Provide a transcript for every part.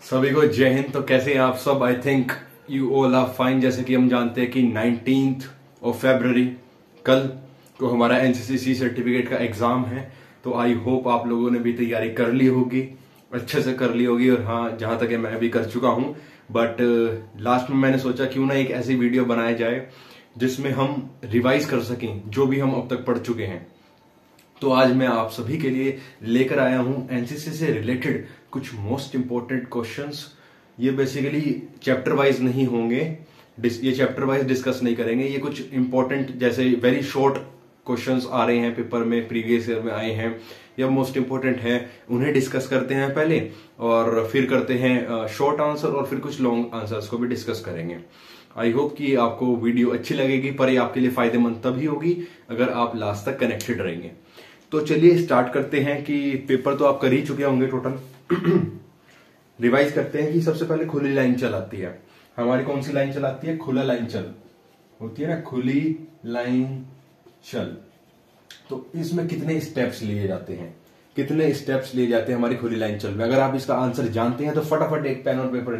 सभी को जय हिंद। तो कैसे हैं आप सब? I think you all are fine. जैसे कि हम जानते हैं कि 19th ऑफ फरवरी कल को हमारा एनसीसी सर्टिफिकेट का एग्जाम है। तो आई होप आप लोगों ने भी तैयारी कर ली होगी, अच्छे से कर ली होगी। और हाँ, जहां तक है मैं भी कर चुका हूं। बट लास्ट में मैंने सोचा क्यों ना एक ऐसी वीडियो बनाया जाए जिसमें हम रिवाइज कर सकें जो भी हम अब तक पढ़ चुके हैं। तो आज मैं आप सभी के लिए लेकर आया हूं एनसीसी से रिलेटेड कुछ मोस्ट इंपॉर्टेंट क्वेश्चंस। ये बेसिकली चैप्टर वाइज नहीं होंगे, ये चैप्टर वाइज डिस्कस नहीं करेंगे। ये कुछ इंपॉर्टेंट जैसे वेरी शॉर्ट क्वेश्चंस आ रहे हैं पेपर में, प्रीवियस ईयर में आए हैं या मोस्ट इंपॉर्टेंट हैं, उन्हें डिस्कस करते हैं पहले और फिर करते हैं शॉर्ट आंसर और फिर कुछ लॉन्ग आंसर्स को भी डिस्कस करेंगे। आई होप कि आपको वीडियो अच्छी लगेगी, पर ये आपके लिए फायदेमंद तभी होगी अगर आप लास्ट तक कनेक्टेड रहेंगे। तो चलिए स्टार्ट करते हैं कि पेपर तो आप कर ही चुके होंगे टोटल। रिवाइज करते हैं कि सबसे पहले खुली लाइन चल आती है हमारी। कौन सी लाइन चलाती है? खुला लाइन चल होती है ना, खुली लाइन चल। तो इसमें कितने स्टेप्स लिए जाते हैं, कितने स्टेप्स लिए जाते हैं हमारी खुली लाइन चल में? अगर आप इसका आंसर जानते हैं तो फटाफट एक पेन और पेपर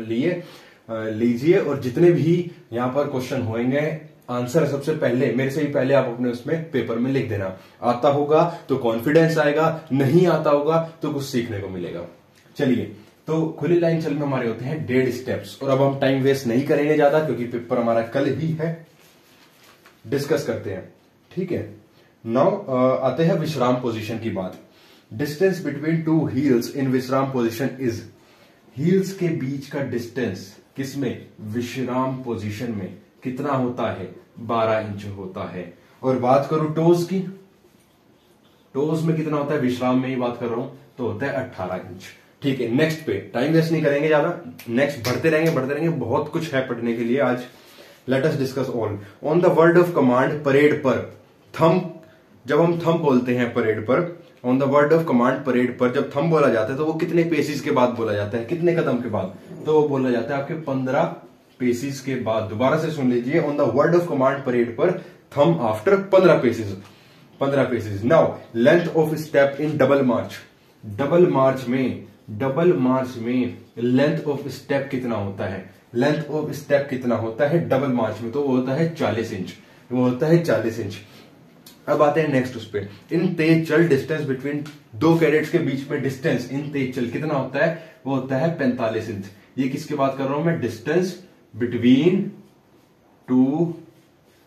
लीजिए और जितने भी यहां पर क्वेश्चन होंगे आंसर सबसे पहले मेरे से भी पहले आप अपने उसमें पेपर में लिख देना। आता होगा तो कॉन्फिडेंस आएगा, नहीं आता होगा तो कुछ सीखने को मिलेगा। चलिए, तो खुली लाइन चल में हमारे होते हैं 1.5 स्टेप्स। और अब हम टाइम वेस्ट नहीं करेंगे ज्यादा क्योंकि पेपर हमारा कल ही है। डिस्कस करते हैं, ठीक है। नाउ आते हैं विश्राम पोजीशन की बात। डिस्टेंस बिटवीन टू हील्स इन विश्राम पोजीशन इज। हील्स के बीच का डिस्टेंस किसमें? विश्राम पोजीशन में कितना होता है? 12 इंच होता है। और बात करूं टोज की, टोज में कितना होता है? विश्राम में ही बात कर रहा हूं तो होता है 18 इंच। ठीक है, नेक्स्ट पे टाइम वेस्ट नहीं करेंगे ज्यादा, नेक्स्ट बढ़ते रहेंगे, बहुत कुछ है पढ़ने के लिए आज। Let us discuss on the word of command parade पर। थंब, जब हम थंब बोलते हैं परेड पर, on the word of command parade पर जब थंब बोला जाता है तो वो कितने पेसिस के बाद बोला जाता है? कितने कदम के बाद? तो वो बोला जाता है आपके 15 पेसिस के बाद। दोबारा से सुन लीजिए, on the word of command parade पर thumb after 15 paces, 15 paces. Now length of step in double march. Double march में लेंथ ऑफ स्टेप कितना होता है? लेंथ ऑफ स्टेप कितना होता है डबल मार्च में? तो वो होता है 40 इंच, वो होता है 40 इंच। अब आते हैं नेक्स्ट उस पे। इन तेज चल डिस्टेंस बिटवीन दो कैडेट्स के बीच में डिस्टेंस इन तेज चल कितना होता है? वो होता है 45 इंच। ये किसकी बात कर रहा हूं मैं? डिस्टेंस बिटवीन टू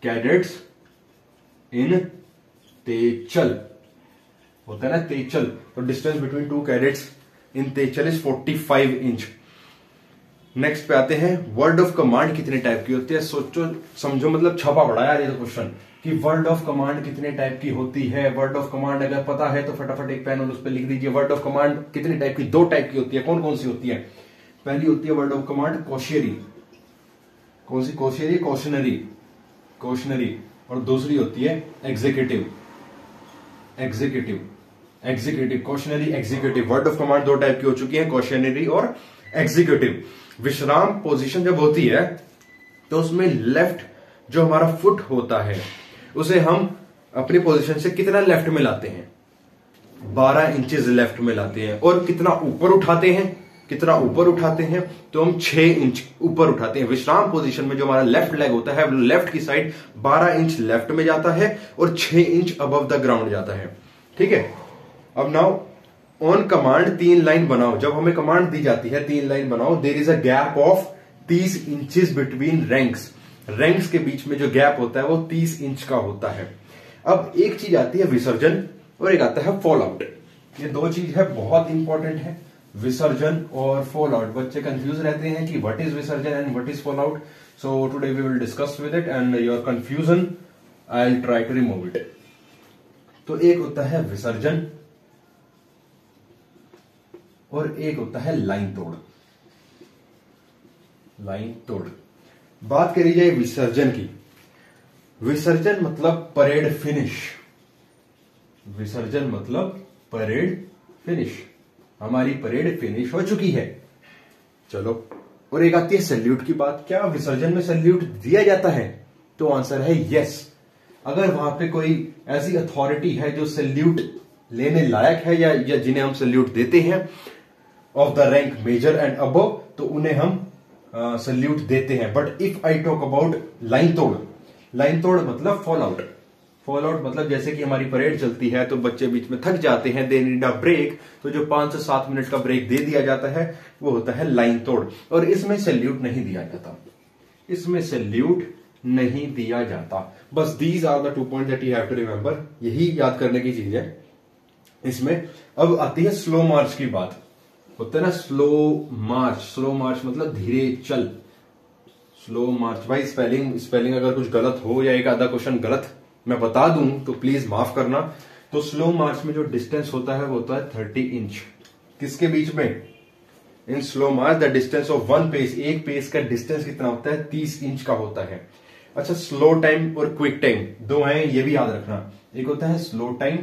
कैडेट्स इन तेज चल होता है ना, तेज चल। तो डिस्टेंस बिटवीन टू कैडेट्स इन तेज चल इज 45 इंच। नेक्स्ट पे आते हैं, वर्ड ऑफ कमांड कितने टाइप की होती है? सोचो समझो, मतलब छपा पड़ा यार ये तो क्वेश्चन कि वर्ड ऑफ कमांड कितने टाइप की होती है। वर्ड ऑफ कमांड अगर पता है तो फटाफट एक पेन और उस पर लिख दीजिए। वर्ड ऑफ कमांड कितने टाइप की? 2 टाइप की होती है। कौन कौन सी होती है? पहली होती है वर्ड ऑफ कमांड कॉशियरी। कौन सी? कॉशियरी, कॉशनरी। और दूसरी होती है executive, cautionary, executive. Word of command 2 type की हो चुकी है, कॉशनरी और एग्जीक्यूटिव। विश्राम पोजीशन जब होती है तो उसमें लेफ्ट जो हमारा फुट होता है उसे हम अपनी पोजीशन से कितना लेफ्ट में लाते हैं? 12 इंचेस लेफ्ट में लाते हैं। और कितना ऊपर उठाते हैं? तो हम 6 इंच ऊपर उठाते हैं। विश्राम पोजीशन में जो हमारा लेफ्ट लेग होता है, लेफ्ट की साइड 12 इंच लेफ्ट में जाता है और 6 इंच अबव द ग्राउंड जाता है। ठीक है। अब नाउ ऑन कमांड 3 लाइन बनाओ। जब हमें कमांड दी जाती है 3 लाइन बनाओ, there is a gap of 30 inches between ranks. Ranks के बीच में जो गैप होता है वो 30 इंच का होता है। अब एक चीज आती है विसर्जन और एक आता है फॉल आउट। ये 2 चीज है, बहुत इंपॉर्टेंट है, विसर्जन और फॉल आउट। बच्चे कंफ्यूज रहते हैं कि what is visarjan and what is fall out. So today we will discuss with it and your confusion I will try to remove it. तो एक होता है विसर्जन और एक होता है लाइन तोड़। बात करी जाए विसर्जन की, विसर्जन मतलब परेड फिनिश। हमारी परेड फिनिश हो चुकी है, चलो। और एक आती है सैल्यूट की बात। क्या विसर्जन में सैल्यूट दिया जाता है? तो आंसर है यस। अगर वहां पे कोई ऐसी अथॉरिटी है जो सैल्यूट लेने लायक है या जिन्हें हम सैल्यूट देते हैं, of the rank major and above तो उन्हें हम सल्यूट देते हैं। But if I talk about line तोड़, लाइन तोड़ मतलब फॉल आउट, फॉल आउट मतलब जैसे कि हमारी परेड चलती है तो बच्चे बीच में थक जाते हैं, दे नीड अ ब्रेक, तो जो 5 से 7 मिनट का ब्रेक दे दिया जाता है वो होता है लाइन तोड़। और इसमें सैल्यूट नहीं दिया जाता, इसमें सैल्यूट नहीं दिया जाता। बस these are the 2 point that you have to remember, यही याद करने की चीज है इसमें। अब आती है स्लो मार्च की बात, होता है ना स्लो मार्च, स्लो मार्च मतलब धीरे चल, स्लो मार्च। भाई स्पेलिंग अगर कुछ गलत हो या एक आधा क्वेश्चन गलत मैं बता दूं तो प्लीज माफ करना। तो स्लो मार्च में जो डिस्टेंस होता है वो होता है 30 इंच। किसके बीच में? In slow march the distance of 1 pace, एक पेस का डिस्टेंस कितना होता है? 30 इंच का होता है। अच्छा, स्लो टाइम और क्विक टाइम दो हैं, ये भी याद रखना। एक होता है स्लो टाइम,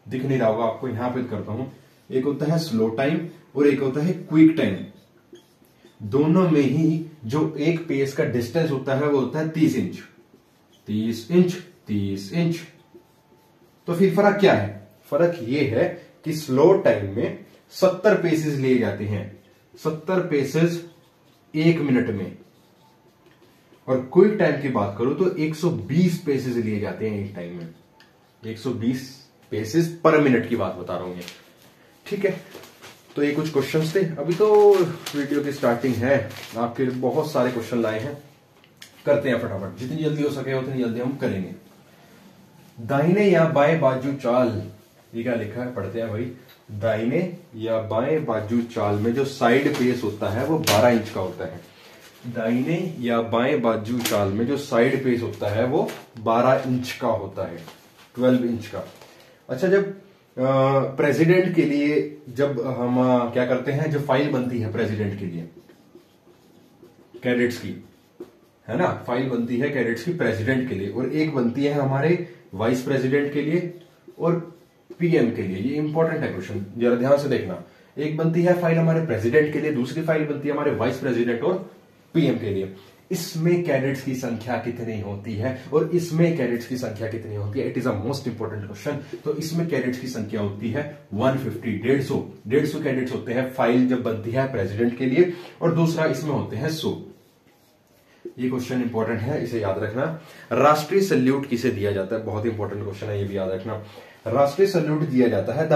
दिख नहीं रहा होगा आपको, यहां पे करता हूं। एक होता है स्लो टाइम और एक होता है क्विक टाइम। दोनों में ही जो एक पेस का डिस्टेंस होता है वो होता है 30 इंच, 30 इंच, 30 इंच। तो फिर फर्क क्या है? फर्क ये है कि स्लो टाइम में 70 पेसेस लिए जाते हैं, 70 पेसेस 1 मिनट में। और क्विक टाइम की बात करूं तो 120 पेसेस लिए जाते हैं एक टाइम में, 120 पेसेस पर मिनट की बात बता रहा हूं ये, ठीक है। तो ये कुछ क्वेश्चंस थे, अभी तो वीडियो की स्टार्टिंग है, आपके लिए बहुत सारे क्वेश्चन लाए हैं, करते हैं फटाफट, जितनी जल्दी हो सके उतनी जल्दी हम करेंगे। दाहिने या बाएं बाजू चाल, ये क्या लिखा है पढ़ते हैं भाई। दाहिने या बाएं बाजू चाल में जो साइड पेस होता है वो 12 इंच का होता है। दाहिने या बाएं बाजू चाल में जो साइड पेस होता है वो 12 इंच का होता है, 12 इंच का। अच्छा, जब प्रेसिडेंट के लिए जब हम क्या करते हैं, जो फाइल बनती है प्रेसिडेंट के लिए कैडेट्स की, है ना, फाइल बनती है कैडेट्स की प्रेसिडेंट के लिए, और एक बनती है हमारे वाइस प्रेसिडेंट के लिए और पीएम के लिए। ये इंपॉर्टेंट है क्वेश्चन, जरा ध्यान से देखना। एक बनती है फाइल हमारे प्रेसिडेंट के लिए, दूसरी फाइल बनती है हमारे वाइस प्रेसिडेंट और पीएम के लिए। इसमें कैडेट्स की संख्या कितनी होती है और इसमें कैडेट्स की संख्या कितनी होती है? It is a most important question. तो इसमें कैडेट्स की संख्या होती है 150, 150 कैडेट्स होते हैं फाइल जब बनती है प्रेसिडेंट के लिए, और दूसरा इसमें होते हैं 100। ये क्वेश्चन इंपॉर्टेंट है, इसे याद रखना। राष्ट्रीय सल्यूट किसे दिया जाता है? बहुत इंपॉर्टेंट क्वेश्चन है, ये भी याद रखना। राष्ट्रीय सल्यूट दिया जाता है the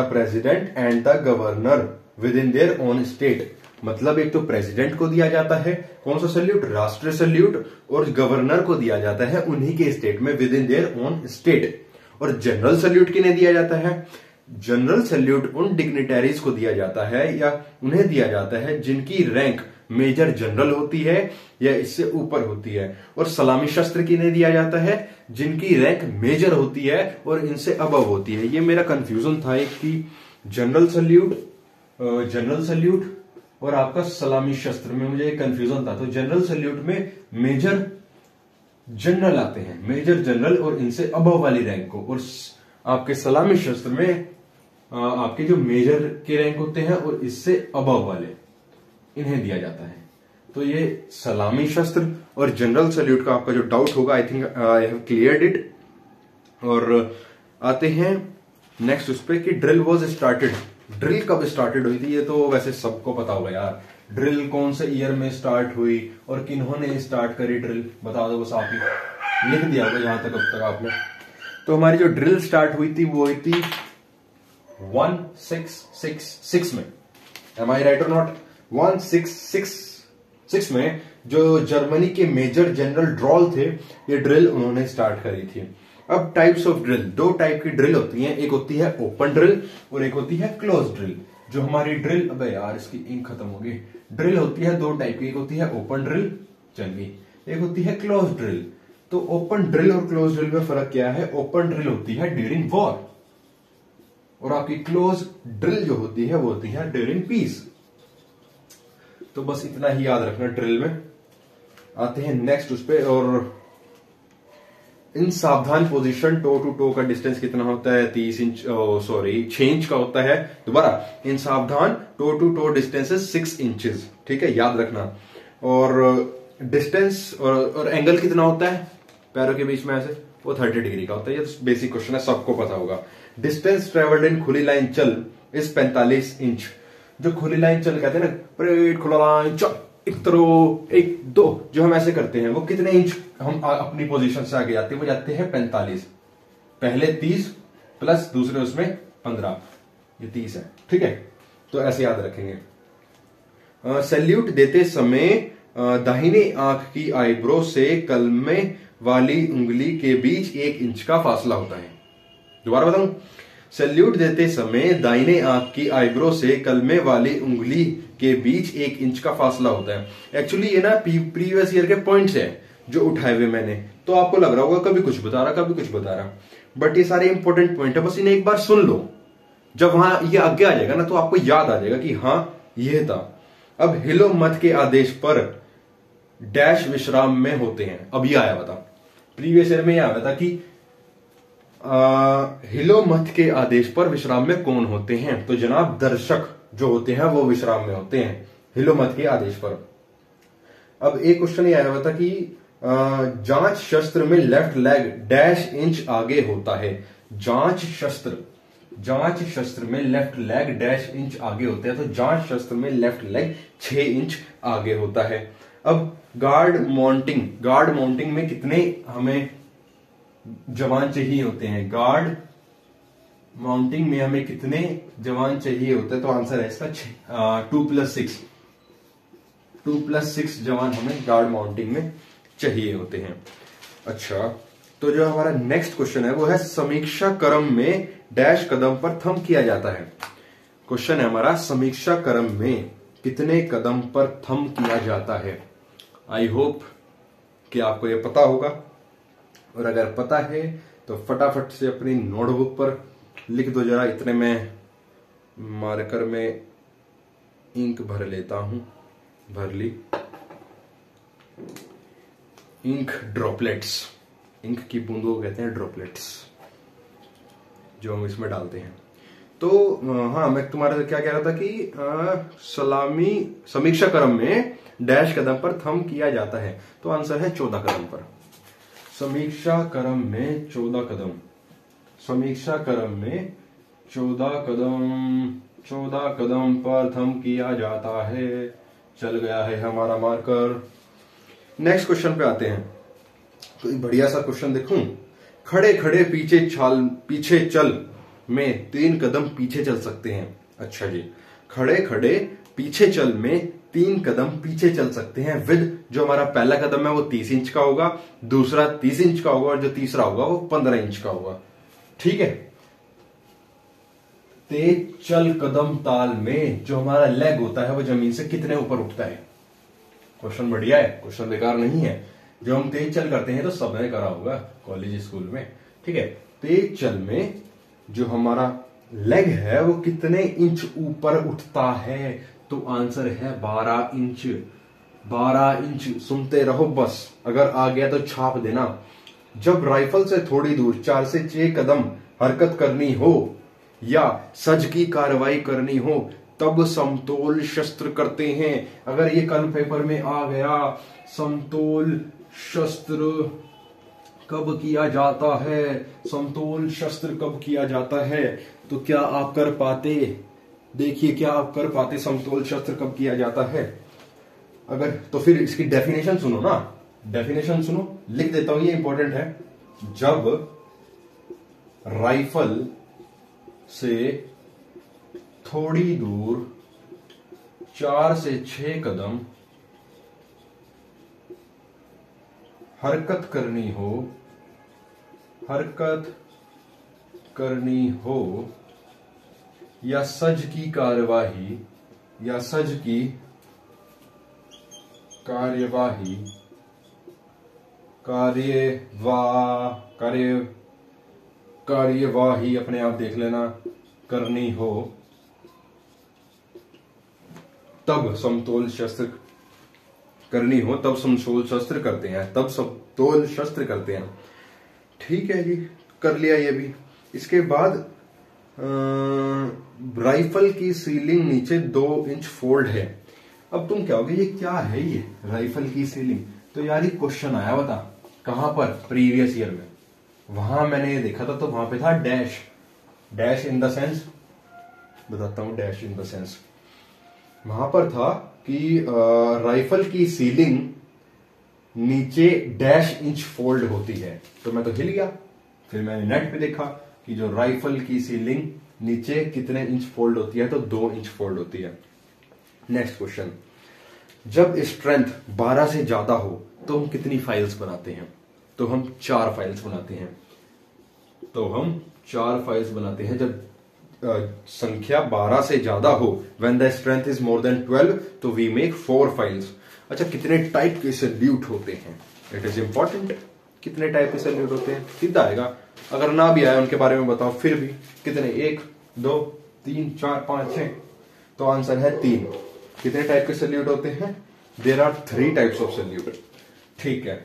president and the governor with in their own state. मतलब एक तो प्रेसिडेंट को दिया जाता है कौन सा सल्यूट? राष्ट्रीय सल्यूट, और गवर्नर को दिया जाता है उन्हीं के स्टेट में, with in their own state. और जनरल सल्यूट किन्हें दिया जाता है? जनरल सल्यूट उन डिग्निटरीज को दिया जाता है या उन्हें दिया जाता है जिनकी रैंक मेजर जनरल होती है या इससे ऊपर होती है। और सलामी शस्त्र किन्हें दिया जाता है? जिनकी रैंक मेजर होती है और इनसे अबव होती है। ये मेरा कंफ्यूजन था एक कि जनरल सल्यूट और आपका सलामी शस्त्र में मुझे एक कंफ्यूजन था। तो जनरल सल्यूट में मेजर जनरल आते हैं, मेजर जनरल और इनसे अबव वाली रैंक को, और आपके सलामी शस्त्र में आपके जो मेजर के रैंक होते हैं और इससे अबव वाले, इन्हें दिया जाता है। तो ये सलामी शस्त्र और जनरल सल्यूट का आपका जो डाउट होगा, I think I have cleared it. और आते हैं नेक्स्ट उस पे कि ड्रिल वाज स्टार्टेड। ड्रिल कब स्टार्टेड हुई थी? ये तो वैसे सबको पता होगा यार। ड्रिल कौन से ईयर में स्टार्ट हुई और किन्होंने स्टार्ट करी ड्रिल, बता दो बस आप ही, लिख दिया होगा यहां तक अब तक आपने। तो हमारी जो ड्रिल स्टार्ट हुई थी वो हुई थी 1666 में। एम आई राइट और नॉट? 1666 में जो जर्मनी के मेजर जनरल ड्रॉल थे, ये ड्रिल उन्होंने स्टार्ट करी थी। अब टाइप्स ऑफ ड्रिल, दो टाइप की ड्रिल होती हैं, एक होती है ओपन ड्रिल और एक होती है क्लोज ड्रिल। जो हमारी ड्रिल, अबे यार इसकी इंक खत्म हो गई। ड्रिल होती है दो टाइप की, एक होती है ओपन ड्रिल, चल गई, एक होती है क्लोज ड्रिल। तो ओपन ड्रिल और क्लोज ड्रिल में फर्क क्या है? ओपन ड्रिल होती है ड्यूरिंग वॉर और आपकी क्लोज ड्रिल जो होती है वो होती है ड्यूरिंग पीस। तो बस इतना ही याद रखना ड्रिल में। आते हैं नेक्स्ट उस पे, और इन सावधान पोजीशन टो टू टो का डिस्टेंस कितना होता है? 30 इंच, सॉरी 6 इंच का होता है। दोबारा, in savdhan toe to toe distance 6 inches, ठीक है, याद रखना। और डिस्टेंस और एंगल कितना होता है पैरों के बीच में ऐसे? वो 30 डिग्री का होता है। ये बेसिक क्वेश्चन है, सबको पता होगा। डिस्टेंस ट्रेवल्ड इन खुली लाइन चल इज 45 इंच। जो खुली लाइन चल कहते हैं ना, परेड खुला लाइन चल, एक तरह एक दो, जो हम ऐसे करते हैं, वो कितने इंच हम अपनी पोजीशन से आगे जाते हैं? वो जाते हैं 45। पहले 30 प्लस दूसरे उसमें 15, ये 30 है। ठीक है, तो ऐसे याद रखेंगे। सैल्यूट देते समय दाहिने आंख की आईब्रो से कलमे वाली उंगली के बीच 1 इंच का फासला होता है। दोबारा बताऊं, सैल्यूट देते समय दाहिने आंख की आईब्रो से कलमे वाली उंगली के बीच 1 इंच का फासला होता है। एक्चुअली ये ना प्रीवियस ईयर के पॉइंट्स हैं जो उठाए हुए मैंने, तो आपको लग रहा होगा कभी कुछ बता रहा कभी कुछ बता रहा, बट ये सारे इंपॉर्टेंट पॉइंट है, बस इन्हें एक बार सुन लो। जब वहां ये आगे आ जाएगा ना तो आपको याद आ जाएगा कि हाँ ये था। अब हिलो मत के आदेश पर डैश विश्राम में होते हैं। अब ये आया बता, प्रीवियस ईयर में यह आया था कि हिलो मत के आदेश पर विश्राम में कौन होते हैं? तो जनाब दर्शक जो होते हैं वो विश्राम में होते हैं हिलो मत के आदेश पर। अब एक क्वेश्चन ये आया हुआ था कि जांच शस्त्र में लेफ्ट लेग डैश इंच आगे होता है। जांच शस्त्र में लेफ्ट लेग डैश इंच आगे होता है, तो जांच शस्त्र में लेफ्ट लेग 6 इंच आगे होता है। अब गार्ड माउंटिंग में कितने हमें जवान चाहिए होते हैं? गार्ड माउंटिंग में हमें कितने जवान चाहिए होते हैं? तो आंसर है इसका 2 प्लस 6 जवान हमें गार्ड माउंटिंग में चाहिए होते हैं। अच्छा, तो जो हमारा नेक्स्ट क्वेश्चन है वो है समीक्षा क्रम में डैश कदम पर थंब किया जाता है। क्वेश्चन है हमारा, समीक्षा क्रम में कितने कदम पर थंब किया जाता है? आई होप कि आपको यह पता होगा, और अगर पता है तो फटाफट से अपनी नोटबुक पर लिख दो जरा। इतने में मार्कर में इंक भर लेता हूं, भर ली। इंक ड्रॉपलेट्स, इंक की बूंदों को कहते हैं ड्रॉपलेट्स, जो हम इसमें डालते हैं। तो हाँ, मैं तुम्हारे से क्या कह रहा था कि समीक्षा क्रम में डैश कदम पर थंब किया जाता है, तो आंसर है 14 कदम पर। समीक्षा क्रम में 14 कदम, समीक्षा क्रम में 14 कदम पर थंब किया जाता है। चल गया है हमारा मार्कर। नेक्स्ट क्वेश्चन पे आते हैं। तो एक बढ़िया सा क्वेश्चन देखूं। खड़े खड़े पीछे चल में 3 कदम पीछे चल सकते हैं। अच्छा जी, खड़े खड़े पीछे चल में 3 कदम पीछे चल सकते हैं विद, जो हमारा पहला कदम है वो 30 इंच का होगा, दूसरा 30 इंच का होगा, और जो तीसरा होगा वो 15 इंच का होगा। ठीक है, तेज चल कदम ताल में जो हमारा लेग होता है वो जमीन से कितने ऊपर उठता है? क्वेश्चन बढ़िया है, क्वेश्चन बेकार नहीं है। जो हम तेज चल करते हैं तो सबने करा होगा कॉलेज स्कूल में। ठीक है, तेज चल में जो हमारा लेग है वो कितने इंच ऊपर उठता है? तो आंसर है 12 इंच। 12 इंच, सुनते रहो बस, अगर आ गया तो छाप देना। जब राइफल से थोड़ी दूर 4 से 6 कदम हरकत करनी हो या सज की कार्रवाई करनी हो तब समतोल शस्त्र करते हैं। अगर ये कल पेपर में आ गया, समतोल शस्त्र कब किया जाता है, समतोल शस्त्र कब किया जाता है, तो क्या आप कर पाते? देखिए, क्या आप कर पाते समतोल शस्त्र कब किया जाता है? अगर तो फिर इसकी डेफिनेशन सुनो ना, डेफिनेशन सुनो, लिख देता हूं, ये इंपॉर्टेंट है। जब राइफल से थोड़ी दूर 4 से 6 कदम हरकत करनी हो या सज की कार्यवाही अपने आप देख लेना, करनी हो तब समतोल शस्त्र करनी हो तब समतोल शस्त्र करते हैं, तब समतोल शस्त्र करते हैं। ठीक है जी, कर लिया ये भी। इसके बाद राइफल की सीलिंग नीचे 2 इंच फोल्ड है। अब तुम क्या होगे, ये क्या है ये राइफल की सीलिंग? तो यार ये क्वेश्चन आया बता, कहां पर? प्रीवियस ईयर में। वहां मैंने ये देखा था, तो वहां पे था डैश इन द सेंस बताता हूं डैश इन द सेंस। वहां पर था कि राइफल की सीलिंग नीचे डैश इंच फोल्ड होती है, तो मैं तो हिल गया। फिर मैंने नेट पे देखा कि जो राइफल की सीलिंग नीचे कितने इंच फोल्ड होती है, तो 2 इंच फोल्ड होती है। नेक्स्ट क्वेश्चन, जब स्ट्रेंथ 12 से ज्यादा हो तो हम कितनी फाइल्स बनाते हैं? तो हम 4 फाइल्स बनाते हैं। जब संख्या 12 से ज्यादा हो, when the strength is more than 12, तो वी मेक 4 फाइल्स। अच्छा, कितने टाइप के सैल्यूट होते हैं? It is important. कितने टाइप के सैल्यूट होते हैं? सीधा आएगा, अगर ना भी आए उनके बारे में बताओ फिर भी। कितने? 1 2 3 4 5 6, तो आंसर है 3। कितने टाइप के सैल्यूट होते हैं? There are 3 types of salute. ठीक है।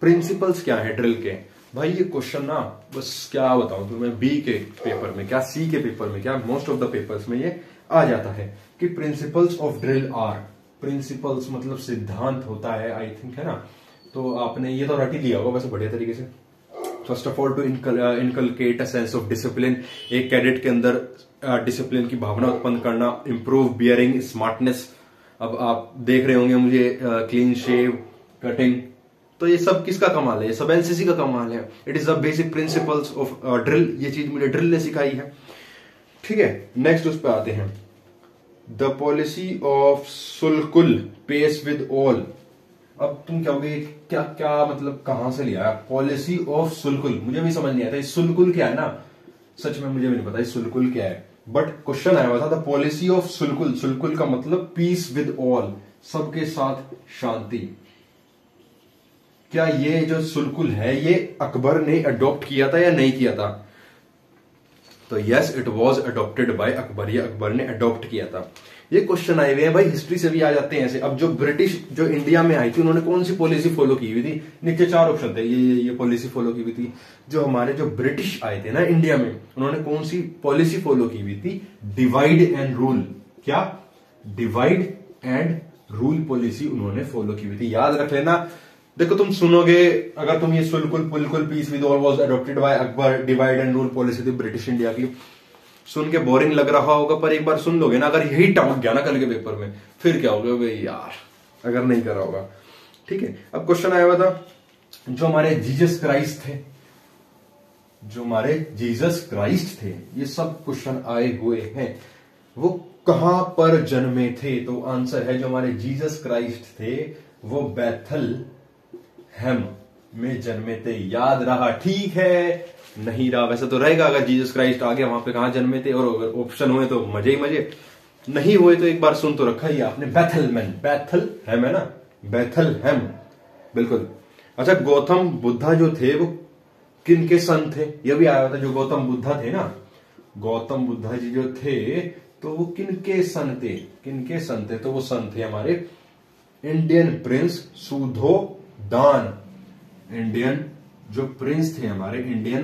प्रिंसिपल्स क्या है ड्रिल के? भाई ये क्वेश्चन ना, बस क्या बताऊं तुम्हें, बी के पेपर में क्या, सी के पेपर में क्या, मोस्ट ऑफ द पेपर्स में ये आ जाता है कि principles of drill are. Principles मतलब सिद्धांत होता है, आई थिंक, है ना? तो आपने ये तो रट ही लिया होगा वैसे बढ़िया तरीके से। First of all, to inculcate a sense of discipline, एक कैडेट के अंदर डिसिप्लिन की भावना उत्पन्न करना, इंप्रूव बियरिंग स्मार्टनेस। अब आप देख रहे होंगे मुझे क्लीन शेव, कटिंग, तो ये सब किसका कमाल है? ये सब एनसीसी का कमाल है। It is the basic principles of drill. ये चीज मुझे ड्रिल ने सिखाई है। ठीक है, नेक्स्ट उस पर आते हैं। द पॉलिसी ऑफ सुलकुल पेस विद ऑल। अब तुम कहोगे क्या क्या मतलब, कहां से लिया? पॉलिसी ऑफ सुलकुल मुझे भी समझ नहीं आता। सुलकुल क्या है ना, सच में मुझे भी नहीं पता सुलकुल क्या है, बट क्वेश्चन आया हुआ था द पॉलिसी ऑफ सुलकुल। सुलकुल का मतलब पीस विद ऑल, सबके साथ शांति। क्या ये जो सुलकुल है ये अकबर ने अडॉप्ट किया था या नहीं किया था? तो yes, it was adopted by Akbar. ये अकबर ने अडॉप्ट किया था। ये क्वेश्चन आए हुए हैं भाई, हिस्ट्री से भी आ जाते हैं ऐसे। अब जो ब्रिटिश जो इंडिया में आई थी, उन्होंने कौन सी पॉलिसी फॉलो की हुई थी? नीचे 4 ऑप्शन थे, ये पॉलिसी फॉलो की हुई थी। जो हमारे जो ब्रिटिश आए थे ना इंडिया में, उन्होंने कौन सी पॉलिसी फॉलो की हुई थी? Divide and rule. क्या? डिवाइड एंड रूल पॉलिसी उन्होंने फॉलो की हुई थी। याद रख लेना। देखो तुम सुनोगे, अगर तुम ये सुलकुल पुलकुल peace with all was adopted by Akbar, divide and rule policy थी ब्रिटिश इंडिया की, सुन के बोरिंग लग रहा होगा, पर एक बार सुन लोगे ना, अगर यही टपक गया ना कल के पेपर में, फिर क्या होगा भाई यार, अगर नहीं करा होगा। ठीक है, अब क्वेश्चन आया हुआ था, जो हमारे जीसस क्राइस्ट थे, ये सब क्वेश्चन आए हुए हैं, वो कहां पर जन्मे थे? तो आंसर है, जो हमारे जीसस क्राइस्ट थे वो बैथलहम में जन्मे थे। याद रहा? ठीक है, नहीं रहा वैसे तो रहेगा, अगर जीसस क्राइस्ट आ गया वहां पे कहां जन्मे थे, और अगर ऑप्शन हुए तो मजे ही मजे, नहीं हुए तो एक बार सुन तो रखा ही आपने, बैथलहम है ना, बैथलहम, बिल्कुल। अच्छा, गौतम बुद्धा जो थे वो किन के सन थे? यह भी आया था, जो गौतम बुद्धा थे ना, गौतम बुद्धा जी जो थे, तो वो किनके सन थे? तो वो सन थे हमारे इंडियन प्रिंस सुधोदान। इंडियन जो प्रिंस थे हमारे, इंडियन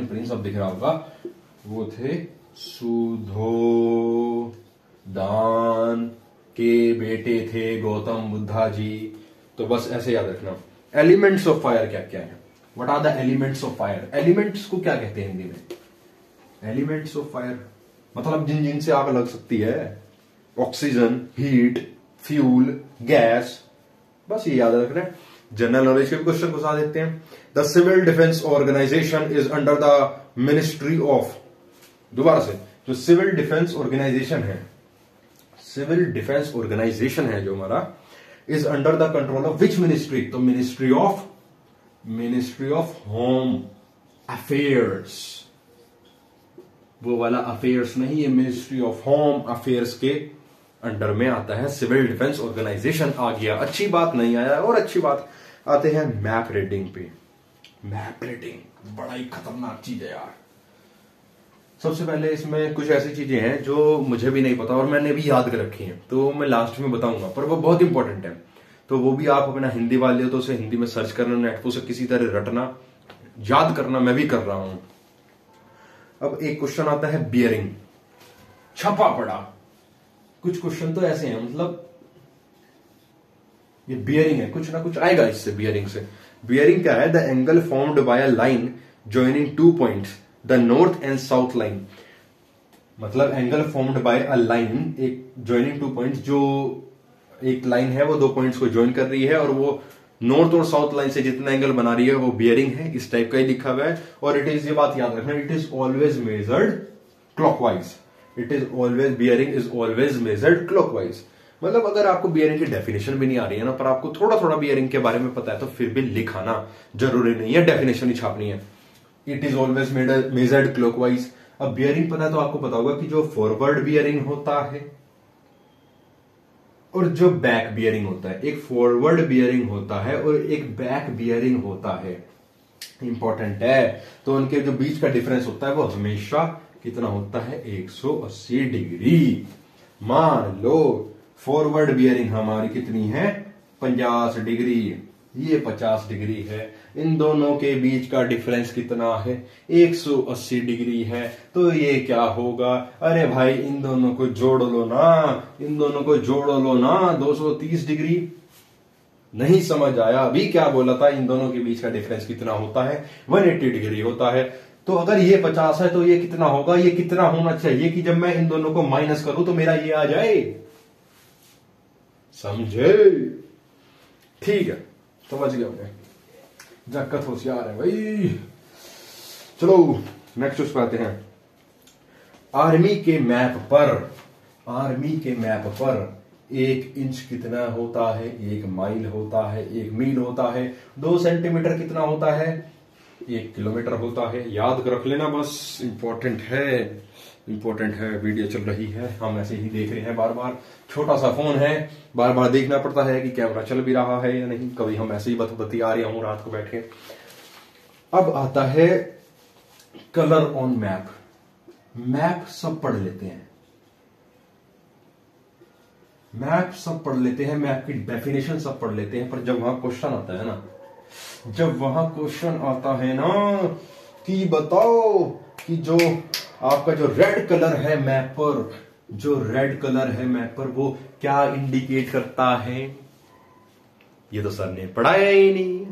प्रिंस अब दिख रहा होगा, वो थे सुधोदान के बेटे थे गौतम बुद्धा जी। तो बस ऐसे याद रखना। एलिमेंट्स ऑफ फायर क्या क्या है? What are the elements of fire? Elements को क्या कहते हैं हिंदी में? एलिमेंट्स ऑफ फायर मतलब जिन जिन से आग लग सकती है, ऑक्सीजन, हीट, फ्यूल, गैस, बस ये याद रखना है। जनरल नॉलेज के भी क्वेश्चन घुसा देते हैं। The civil defence organisation is under the ministry of, दोबारा से, जो सिविल डिफेंस ऑर्गेनाइजेशन है जो हमारा, is under the control of which ministry? तो मिनिस्ट्री ऑफ होम अफेयर्स, वो वाला अफेयर्स नहीं है, मिनिस्ट्री ऑफ होम अफेयर्स के अंडर में आता है सिविल डिफेंस ऑर्गेनाइजेशन। आ गया, अच्छी बात नहीं आया। और अच्छी बात, आते हैं मैप रीडिंग पे। मैप रीडिंग बड़ा ही खतरनाक चीज है यार। सबसे पहले इसमें कुछ ऐसी चीजें हैं जो मुझे भी नहीं पता और मैंने भी याद कर रखी हैं, तो मैं लास्ट में बताऊंगा, पर वो बहुत इंपॉर्टेंट है। तो वो भी आप अपना हिंदी वाले हो तो उसे हिंदी में सर्च करना, नेट पे उसे किसी तरह रटना, याद करना, मैं भी कर रहा हूं। अब एक क्वेश्चन आता है बियरिंग, छपा पड़ा। कुछ क्वेश्चन तो ऐसे हैं, मतलब ये बियरिंग है, कुछ ना कुछ आएगा इससे, बियरिंग से। बियरिंग क्या है? The angle formed by a line joining 2 points the north and south line, मतलब angle formed by a line, एक ज्वाइनिंग टू पॉइंट्स, जो एक लाइन है वो दो पॉइंट्स को ज्वाइन कर रही है और वो नॉर्थ और साउथ लाइन से जितना एंगल बना रही है वो बियरिंग है, इस टाइप का ही लिखा हुआ है। और इट इज, ये बात याद रखना, it is always measured clockwise, it is always, bearing is always measured clockwise. मतलब अगर आपको बियरिंग की डेफिनेशन भी नहीं आ रही है ना, पर आपको थोड़ा थोड़ा बियरिंग के बारे में पता है, तो फिर भी लिखाना जरूरी नहीं है, डेफिनेशन ही छापनी है। It is always measured clockwise. अब बियरिंग पता है तो आपको पता होगा कि जो फॉरवर्ड बियरिंग होता है और जो बैक बियरिंग होता है, एक फॉरवर्ड बियरिंग होता है और एक बैक बियरिंग होता है, इंपॉर्टेंट है। तो उनके जो बीच का डिफरेंस होता है वो हमेशा कितना होता है, 180 डिग्री। मान लो फॉरवर्ड बियरिंग हमारी कितनी है, 50 डिग्री, ये 50 डिग्री है, इन दोनों के बीच का डिफरेंस कितना है, 180 डिग्री है। तो ये क्या होगा, अरे भाई इन दोनों को जोड़ लो ना, इन दोनों को जोड़ लो ना, 230 डिग्री। नहीं समझ आया, अभी क्या बोला था, इन दोनों के बीच का डिफरेंस कितना होता है, 180 डिग्री होता है। तो अगर ये 50 है तो ये कितना होगा, ये कितना होना चाहिए कि जब मैं इन दोनों को माइनस करूं तो मेरा ये आ जाए, समझे? ठीक है, समझ गया मैं, जक्कत होशियार है भाई। चलो नेक्स्ट उस पर आते हैं। आर्मी के मैप पर, आर्मी के मैप पर 1 इंच कितना होता है, 1 माइल होता है, 1 मील होता है, 2 सेंटीमीटर कितना होता है, 1 किलोमीटर होता है। याद रख लेना बस, इंपॉर्टेंट है, इंपॉर्टेंट है। वीडियो चल रही है, हम ऐसे ही देख रहे हैं बार बार, छोटा सा फोन है, बार बार देखना पड़ता है कि कैमरा चल भी रहा है या नहीं, कभी हम ऐसे ही बतिया रहे हूं रात को बैठ के। अब आता है कलर ऑन मैप। मैप सब पढ़ लेते हैं, मैप सब पढ़ लेते हैं, मैप की डेफिनेशन सब पढ़ लेते हैं, पर जब वहां क्वेश्चन आता है ना, जब वहां क्वेश्चन आता है ना कि बताओ कि जो आपका जो रेड कलर है मैप पर, जो रेड कलर है मैप पर, वो क्या इंडिकेट करता है, ये तो सर ने पढ़ाया ही नहीं,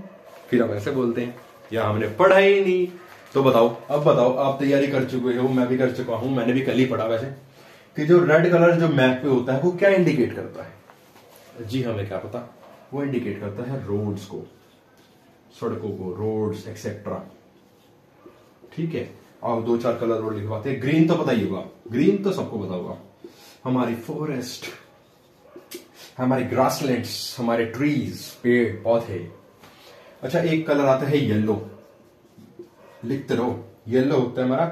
फिर हम ऐसे बोलते हैं या हमने पढ़ा ही नहीं। तो बताओ, अब बताओ, आप तैयारी कर चुके हो, मैं भी कर चुका हूं, मैंने भी कल ही पढ़ा वैसे, कि जो रेड कलर जो मैप पे होता है वो क्या इंडिकेट करता है। जी हमें क्या पता, वो इंडिकेट करता है रोड्स को, सड़कों को, रोड्स एक्सेट्रा। ठीक है, और 2-4 कलर और लिखवाते हैं। ग्रीन तो पता ही होगा, ग्रीन तो सबको पता होगा, हमारी फॉरेस्ट, हमारी ग्रासलैंड्स, हमारे ट्रीज, पेड़ पौधे। अच्छा, एक कलर आता है येलो, लिखते रहो, येलो होता है हमारा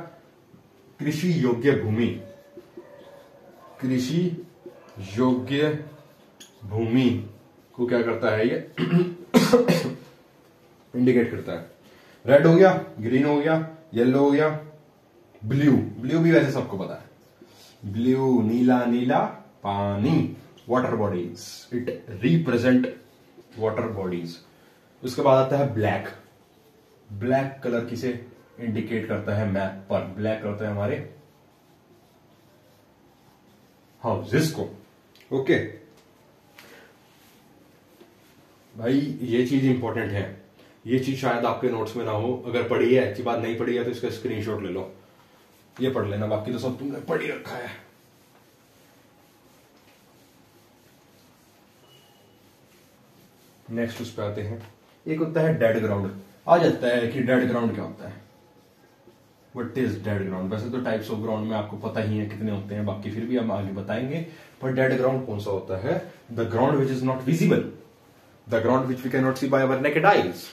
कृषि योग्य भूमि, कृषि योग्य भूमि को क्या करता है, ये इंडिकेट करता है। रेड हो गया, ग्रीन हो गया, येलो हो गया, ब्लू, ब्लू भी वैसे सबको पता है, ब्लू नीला, नीला पानी, water bodies, it represent water bodies. उसके बाद आता है ब्लैक, ब्लैक कलर किसे इंडिकेट करता है मैप पर, ब्लैक करता है हमारे हाउसेस को। ओके भाई, ये चीज इंपॉर्टेंट है, ये चीज शायद आपके नोट्स में ना हो, अगर पढ़ी है अच्छी बात, नहीं पढ़ी है तो इसका स्क्रीनशॉट ले लो, ये पढ़ लेना, बाकी तो सब तुमने पढ़ ही रखा है। नेक्स्ट उस पे आते हैं, एक होता है डेड ग्राउंड। आ जाता है कि डेड ग्राउंड क्या होता है, व्हाट इज डेड ग्राउंड। वैसे तो टाइप्स ऑफ ग्राउंड में आपको पता ही है कितने होते हैं, बाकी फिर भी हम आगे बताएंगे। पर डेड ग्राउंड कौन सा होता है, the ground which is not visible, the ground which we can not see by our naked eyes,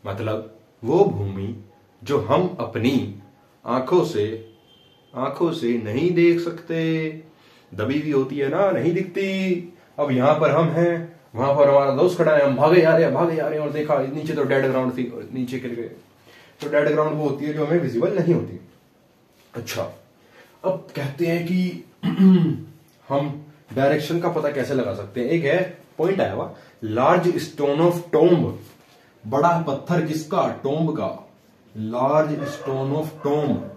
मतलब वो भूमि जो हम अपनी आंखों से नहीं देख सकते, दबी हुई होती है ना, नहीं दिखती। अब यहां पर हम हैं, वहां पर हमारा दोस्त खड़ा है, हम भागे जा रहे हैं और देखा नीचे तो डेड ग्राउंड थी और नीचे गिर गए। तो डेड ग्राउंड वो होती है जो हमें विजिबल नहीं होती। अच्छा, अब कहते हैं कि हम डायरेक्शन का पता कैसे लगा सकते हैं। एक है पॉइंट आया हुआ, लार्ज स्टोन ऑफ टोम्ब, बड़ा पत्थर किसका, टोम्ब का, large stone of tomb,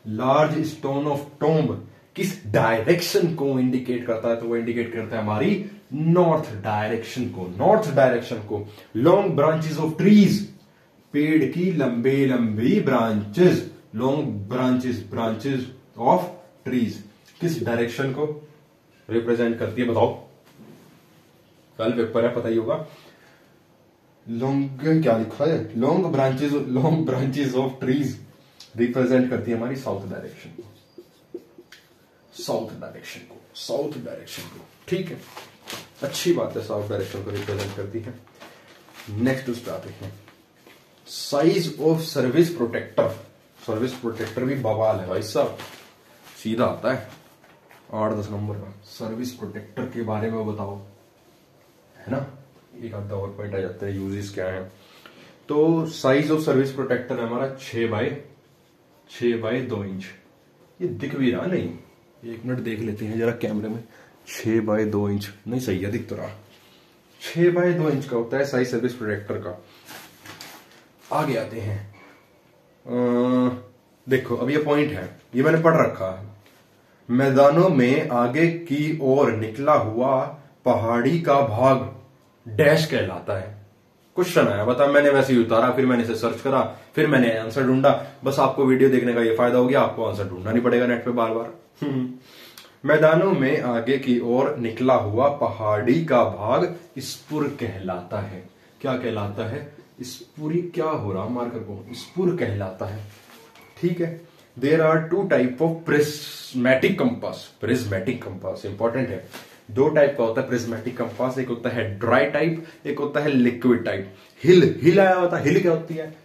large stone of tomb किस डायरेक्शन को इंडिकेट करता है, तो वो इंडिकेट करता है हमारी नॉर्थ डायरेक्शन को, नॉर्थ डायरेक्शन को। लॉन्ग ब्रांचेस ऑफ ट्रीज, पेड़ की लंबे लंबी branches, long branches, branches of trees किस डायरेक्शन को रिप्रेजेंट करती है बताओ? कल पेपर है, पता ही होगा। लॉन्ग क्या लिखा है? Long branches of trees represent करती है हमारी साउथ डायरेक्शन को, साउथ डायरेक्शन को। ठीक है, अच्छी बात है, साउथ डायरेक्शन को रिप्रेजेंट करती है। नेक्स्ट उस पर आते हैं, size of service protector. Service protector भी बवाल है भाई साहब, सीधा आता है 8-10 नंबर का। सर्विस प्रोटेक्टर के बारे में बताओ, है ना, एक आधा और पॉइंट आ जाता है, यूजेस क्या है। तो साइज ऑफ सर्विस प्रोटेक्टर है हमारा 6 बाय 2 इंच। ये दिख भी रहा नहीं, एक मिनट देख लेते हैं जरा कैमरे में। 6 बाय 2 इंच नहीं, सही है, दिख तो रहा। 6 बाय 2 इंच का होता है साइज सर्विस प्रोटेक्टर का। आगे आते हैं, देखो अब ये पॉइंट है, ये मैंने पढ़ रखा है। मैदानों में आगे की ओर निकला हुआ पहाड़ी का भाग डैश कहलाता है। क्वेश्चन आया, बता, मैंने वैसे ही उतारा, फिर मैंने इसे सर्च करा, फिर मैंने आंसर ढूंढा। बस आपको वीडियो देखने का ये फायदा हो गया, आपको आंसर ढूंढना नहीं पड़ेगा नेट पे बार बार। मैदानों में आगे की ओर निकला हुआ पहाड़ी का भाग स्पुर कहलाता है। क्या कहलाता है? स्पुरी क्या हो रहा मार्कर को, स्पुर कहलाता है। ठीक है। There are 2 type of prismatic compass. Prismatic compass important है। 2 टाइप का होता है प्रिज्मेटिक कंपास, एक होता है ड्राई टाइप, एक होता है लिक्विड टाइप। हिल आया होता है, हिल क्या होती है?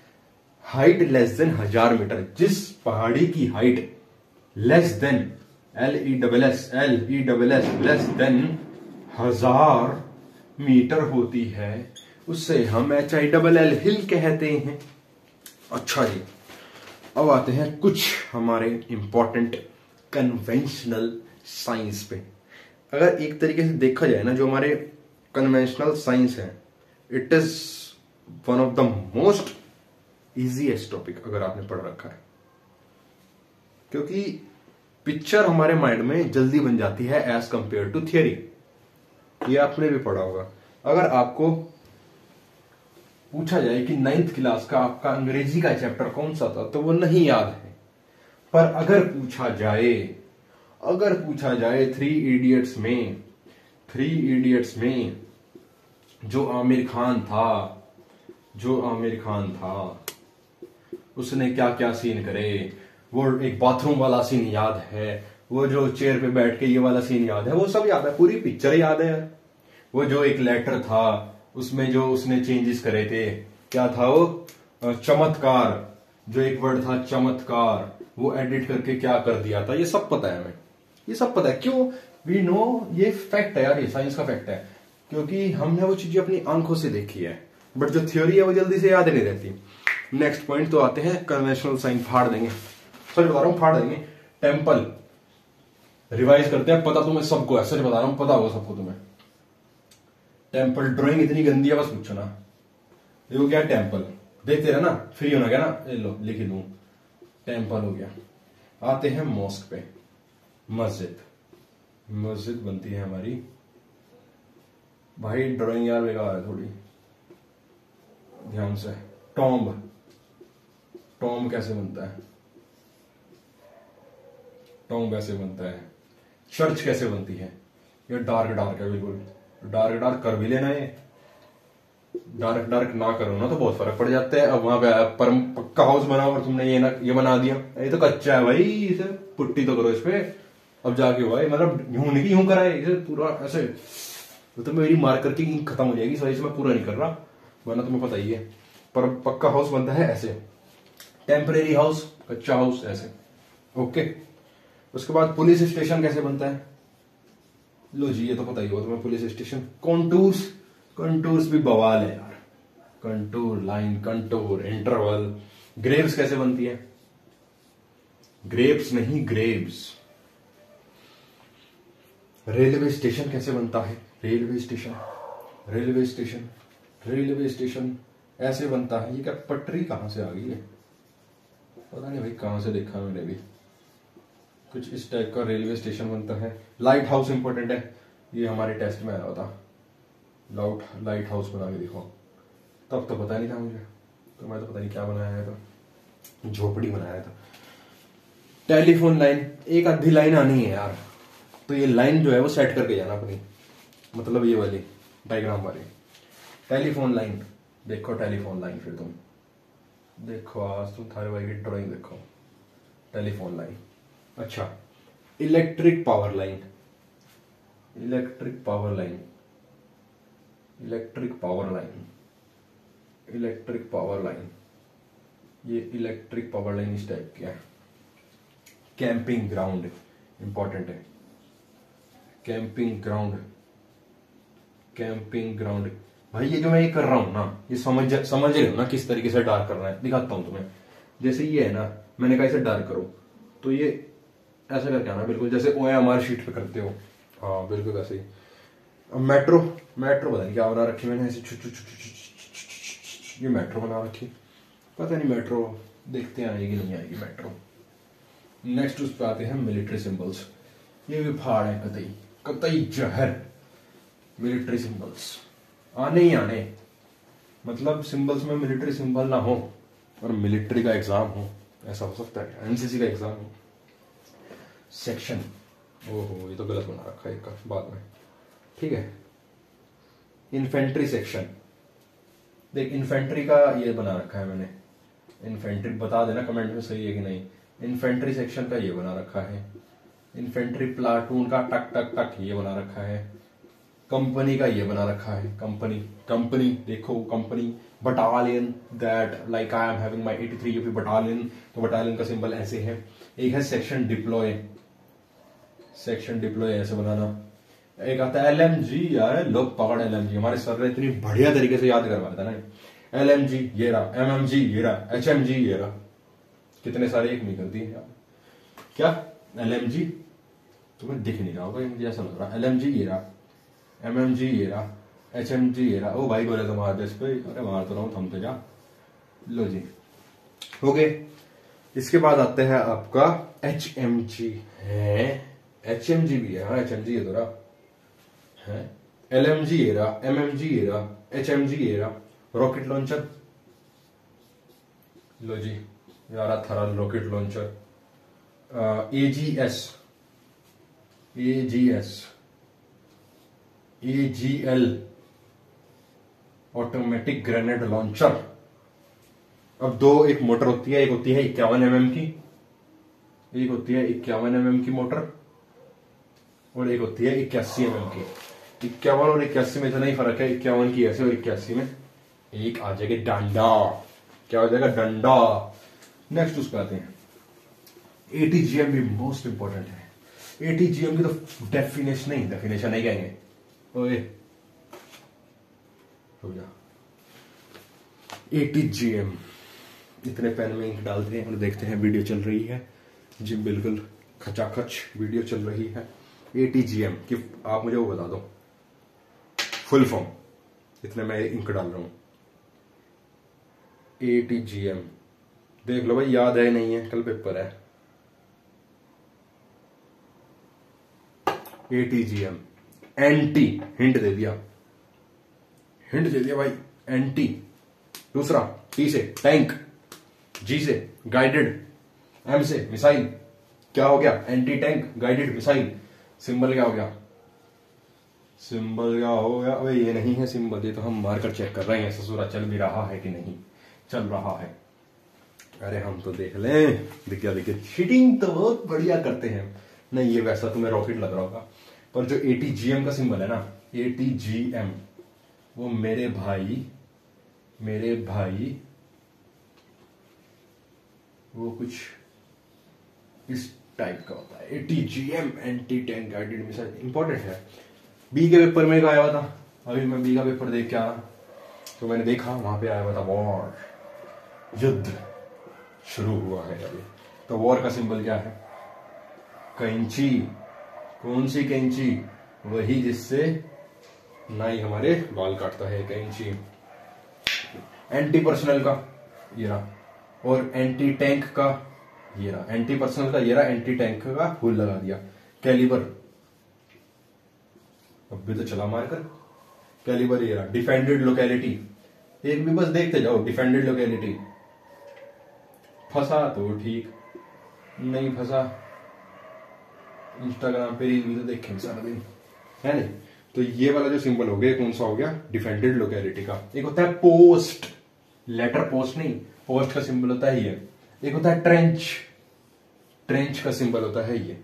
Height less than 1000 metre. जिस पहाड़ी की height less than LESS less than 1000 metre होती है, उससे हम HILL हिल कहते हैं। अच्छा जी, अब आते हैं कुछ हमारे इंपॉर्टेंट कन्वेंशनल साइंस पे। अगर एक तरीके से देखा जाए ना, जो हमारे कन्वेंशनल साइंस है, it is one of the most easiest topic अगर आपने पढ़ रखा है, क्योंकि पिक्चर हमारे माइंड में जल्दी बन जाती है एज कंपेयर टू थियरी। ये आपने भी पढ़ा होगा। अगर आपको पूछा जाए कि 9th क्लास का आपका अंग्रेजी का चैप्टर कौन सा था, तो वो नहीं याद है। पर अगर पूछा जाए 3 इडियट्स में जो आमिर खान था उसने क्या क्या सीन करे, वो एक बाथरूम वाला सीन याद है, वो जो चेयर पे बैठ के ये वाला सीन याद है, वो सब याद है, पूरी पिक्चर याद है। वो जो एक लेटर था उसमें जो उसने चेंजेस करे थे, क्या था वो, चमत्कार, जो एक वर्ड था चमत्कार, वो एडिट करके क्या कर दिया था, ये सब पता है हमें। ये सब पता है क्यों? वी नो, ये फैक्ट है यार, ये साइंस का फैक्ट है, क्योंकि हमने वो चीजें अपनी आंखों से देखी है। बट जो थ्योरी है वो जल्दी से याद नहीं रहती। नेक्स्ट पॉइंट तो आते हैं कन्वेंशनल साइंस, फाड़ देंगे, सच बता रहा हूं, फाड़ देंगे। टेम्पल रिवाइज करते हैं, पता तुम्हें सबको है, सच बता रहा हूं, पता होगा सबको तुम्हें। टेम्पल ड्राइंग इतनी गंदी है, बस पूछो ना। देखो क्या टेम्पल, देखते रहे ना, फ्री होना क्या ना, ये लो लिख दूं, टेम्पल हो गया। आते हैं मॉस्क पे, मस्जिद बनती है हमारी। भाई ड्राइंग यार बेकार है थोड़ी, ध्यान से। टॉम्ब कैसे बनता है? टॉम्ब ऐसे बनता है। चर्च कैसे बनती है? ये डार्क है, बिल्कुल डार्क कर भी लेना, ये डार्क ना करो ना तो बहुत फर्क पड़ जाता है। अब वहां पे पक्का हाउस बना और तुमने ये बना दिया, ये तो कच्चा है भाई, इसे पुट्टी तो करो इस पे, अब जाके भाई, मतलब यूं नहीं कि यूं कराए, इसे पूरा ऐसे, तो मेरी मार्कर की इंक खत्म हो जाएगी, सही से मैं पूरा नहीं कर रहा, वरना तुम्हें पता ही है। पर पक्का हाउस बनता है ऐसे, टेम्परेरी हाउस, कच्चा हाउस ऐसे, ओके। उसके बाद पुलिस स्टेशन कैसे बनता है? लो जी, ये तो पता ही होगा तुम्हें, पुलिस स्टेशन। कंटूर्स भी बवाल है यार, contour line, contour interval. Graves कैसे बनती है? ग्रेप्स नहीं, ग्रेव्स। रेलवे स्टेशन कैसे बनता है? रेलवे स्टेशन ऐसे बनता है। ये क्या पटरी कहां से आ गई है, पता नहीं भाई, कहां से देखा मैंने भी, कुछ इस टाइप का रेलवे स्टेशन बनता है। लाइट हाउस इंपॉर्टेंट है, ये हमारे टेस्ट में आया था, लाइट हाउस बना के दिखाओ, तब तो पता नहीं था मुझे, तो मैं तो पता नहीं क्या बनाया था, झोपड़ी बनाया था। टेलीफोन लाइन, एक आधी लाइन आनी है यार, तो ये लाइन जो है वो सेट करके जाना अपनी, मतलब ये वाली डायग्राम वाली टेलीफोन लाइन। देखो टेलीफोन लाइन, फिर तुम देखो, आज तुम थारे भाई की ड्राइंग देखो, टेलीफोन लाइन। अच्छा, electric power line, electric power line, electric power line, electric power line, ये इलेक्ट्रिक पावर लाइन इस टाइप की है। कैंपिंग ग्राउंड इंपॉर्टेंट है, कैंपिंग ग्राउंड, कैंपिंग ग्राउंड। भाई ये जो मैं ये कर रहा हूं ना, ये समझ रहे हो ना किस तरीके से डार्क करना है, दिखाता हूं तुम्हें। जैसे ये है ना, मैंने कहा इसे डार्क करो, तो ये ऐसा करके आना बिल्कुल जैसे OMR शीट पे करते हो, हाँ बिल्कुल वैसे ही। अब मेट्रो, मेट्रो पता नहीं क्या बना रखी मैंने ऐसे ये मेट्रो बना रखी, पता नहीं मेट्रो देखते हैं आएगी नहीं आएगी मेट्रो। नेक्स्ट उस पर आते हैं मिलिट्री सिंबल्स, ये भी फाड़ है कतई कतई जहर। मिलिट्री सिंबल्स आने ही आने, मतलब सिंबल्स में मिलिट्री सिंबल ना हो और मिलिट्री का एग्जाम हो, ऐसा हो सकता है, एनसीसी का एग्जाम हो। सेक्शन, ओहो ये तो गलत बना रखा है एक का बाद में, ठीक है। इन्फेंट्री सेक्शन, देख इन्फेंट्री का ये बना रखा है मैंने, इन्फेंट्री बता देना कमेंट में सही है कि नहीं। इन्फेंट्री सेक्शन का ये बना रखा है, इन्फेंट्री प्लाटून का टक टक टक ये बना रखा है, कंपनी का ये बना रखा है, कंपनी, कंपनी देखो company, battalion that like I am having my 83 UP battalion, तो बटालियन का सिंबल ऐसे है। एक है सेक्शन डिप्लॉय, सेक्शन डिप्लॉय ऐसे बनाना। एक आता है LMG, यार लोग पकड़ LMG, हमारे सर ने इतनी बढ़िया तरीके से याद करवाया था ना। LMG ये रहा, MMG ये रहा, HMG ये रहा, कितने सारे एक नहीं करती है क्या। LMG तुम्हें दिख नहीं रहा होगा, मुझे ऐसा लग रहा, LMG ये रहा, MMG ये रहा, HMG ये रहा। ओ भाई बोले तो मार दे इसको, अरे मार तो रहा हूं, थम तो जा। लो जी हो गए। इसके बाद आते हैं आपका HMG है, HMG भी है, हाँ HMG ये तो रहा है, LMG ये रहा, MMG ये रहा, HMG ये रहा। रॉकेट लॉन्चर, लो जी यार थरल rocket launcher. AGS, AGS, AGL automatic grenade launcher. अब दो, एक मोटर होती है, एक होती है 51 mm की, एक होती है 51 mm की मोटर, और एक होती है 81 mm की। 51 और 81 में इतना ही फर्क है, 51 की ऐसे और 81 में एक आ जाएगा डंडा, क्या हो जाएगा डंडा। नेक्स्ट उसको आते हैं ATGM भी मोस्ट इंपॉर्टेंट है। ATGM की तो डेफिनेशन नहीं कहेंगे, ओए हो जा। ATGM, इतने पेन में इंक डालते हैं और देखते हैं वीडियो चल रही है जी, बिल्कुल खचाखच वीडियो चल रही है। ATGM कि आप मुझे वो बता दो फुल फॉर्म, इतने मैं इंक डाल रहा हूं। ATGM देख लो भाई, याद है नहीं है, कल पेपर है। ATGM एंटी, हिंट दे दिया, हिंट दे दिया भाई, एंटी। दूसरा T से टैंक, G से गाइडेड, M से मिसाइल। क्या हो गया, anti tank guided missile. Symbol क्या हो गया, सिंबल क्या हो गया, अबे ये नहीं है सिंबल, ये तो हम मारकर चेक कर रहे हैं ससुरा चल भी रहा है कि नहीं चल रहा है। अरे हम तो देख लें, दिख गया देखिए, चीटिंग तो बहुत बढ़िया करते हैं। नहीं ये वैसा तुम्हें रॉकेट लग रहा होगा, पर जो ATGM का सिंबल है ना, ATGM, वो मेरे भाई वो कुछ इस टाइप का होता है। ATGM anti tank guided missile important है। बी के पेपर में आया हुआ था, अभी मैं बी का पेपर देख के आया तो मैंने देखा वहां पे आया हुआ था वॉर, युद्ध शुरू हुआ है अभी। तो वॉर का सिंबल क्या है, कैंची। कौन सी कैंची, वही जिससे नाई हमारे बाल काटता है, कैंची। एंटी पर्सनल का ये रहा, और एंटी टैंक का ये रहा, एंटी पर्सनल का ये रहा, एंटी टैंक का फूल लगा दिया। कैलिबर, अब भी तो चला मारकर, कैलिबर ये रहा। डिफेंडेड लोकेलिटी, एक भी बस देखते जाओ, डिफेंडेड लोकेलिटी, फंसा तो ठीक, नहीं फंसा, इंस्टाग्राम पे रील भी तो देखेंगे सारा दिन, है नहीं। तो ये वाला जो सिंबल हो गया, कौन सा हो गया, डिफेंडेड लोकेलिटी का। एक होता है पोस्ट, लेटर पोस्ट नहीं, पोस्ट का सिंबल होता है ये। एक होता है ट्रेंच, ट्रेंच का सिंबल होता है ये।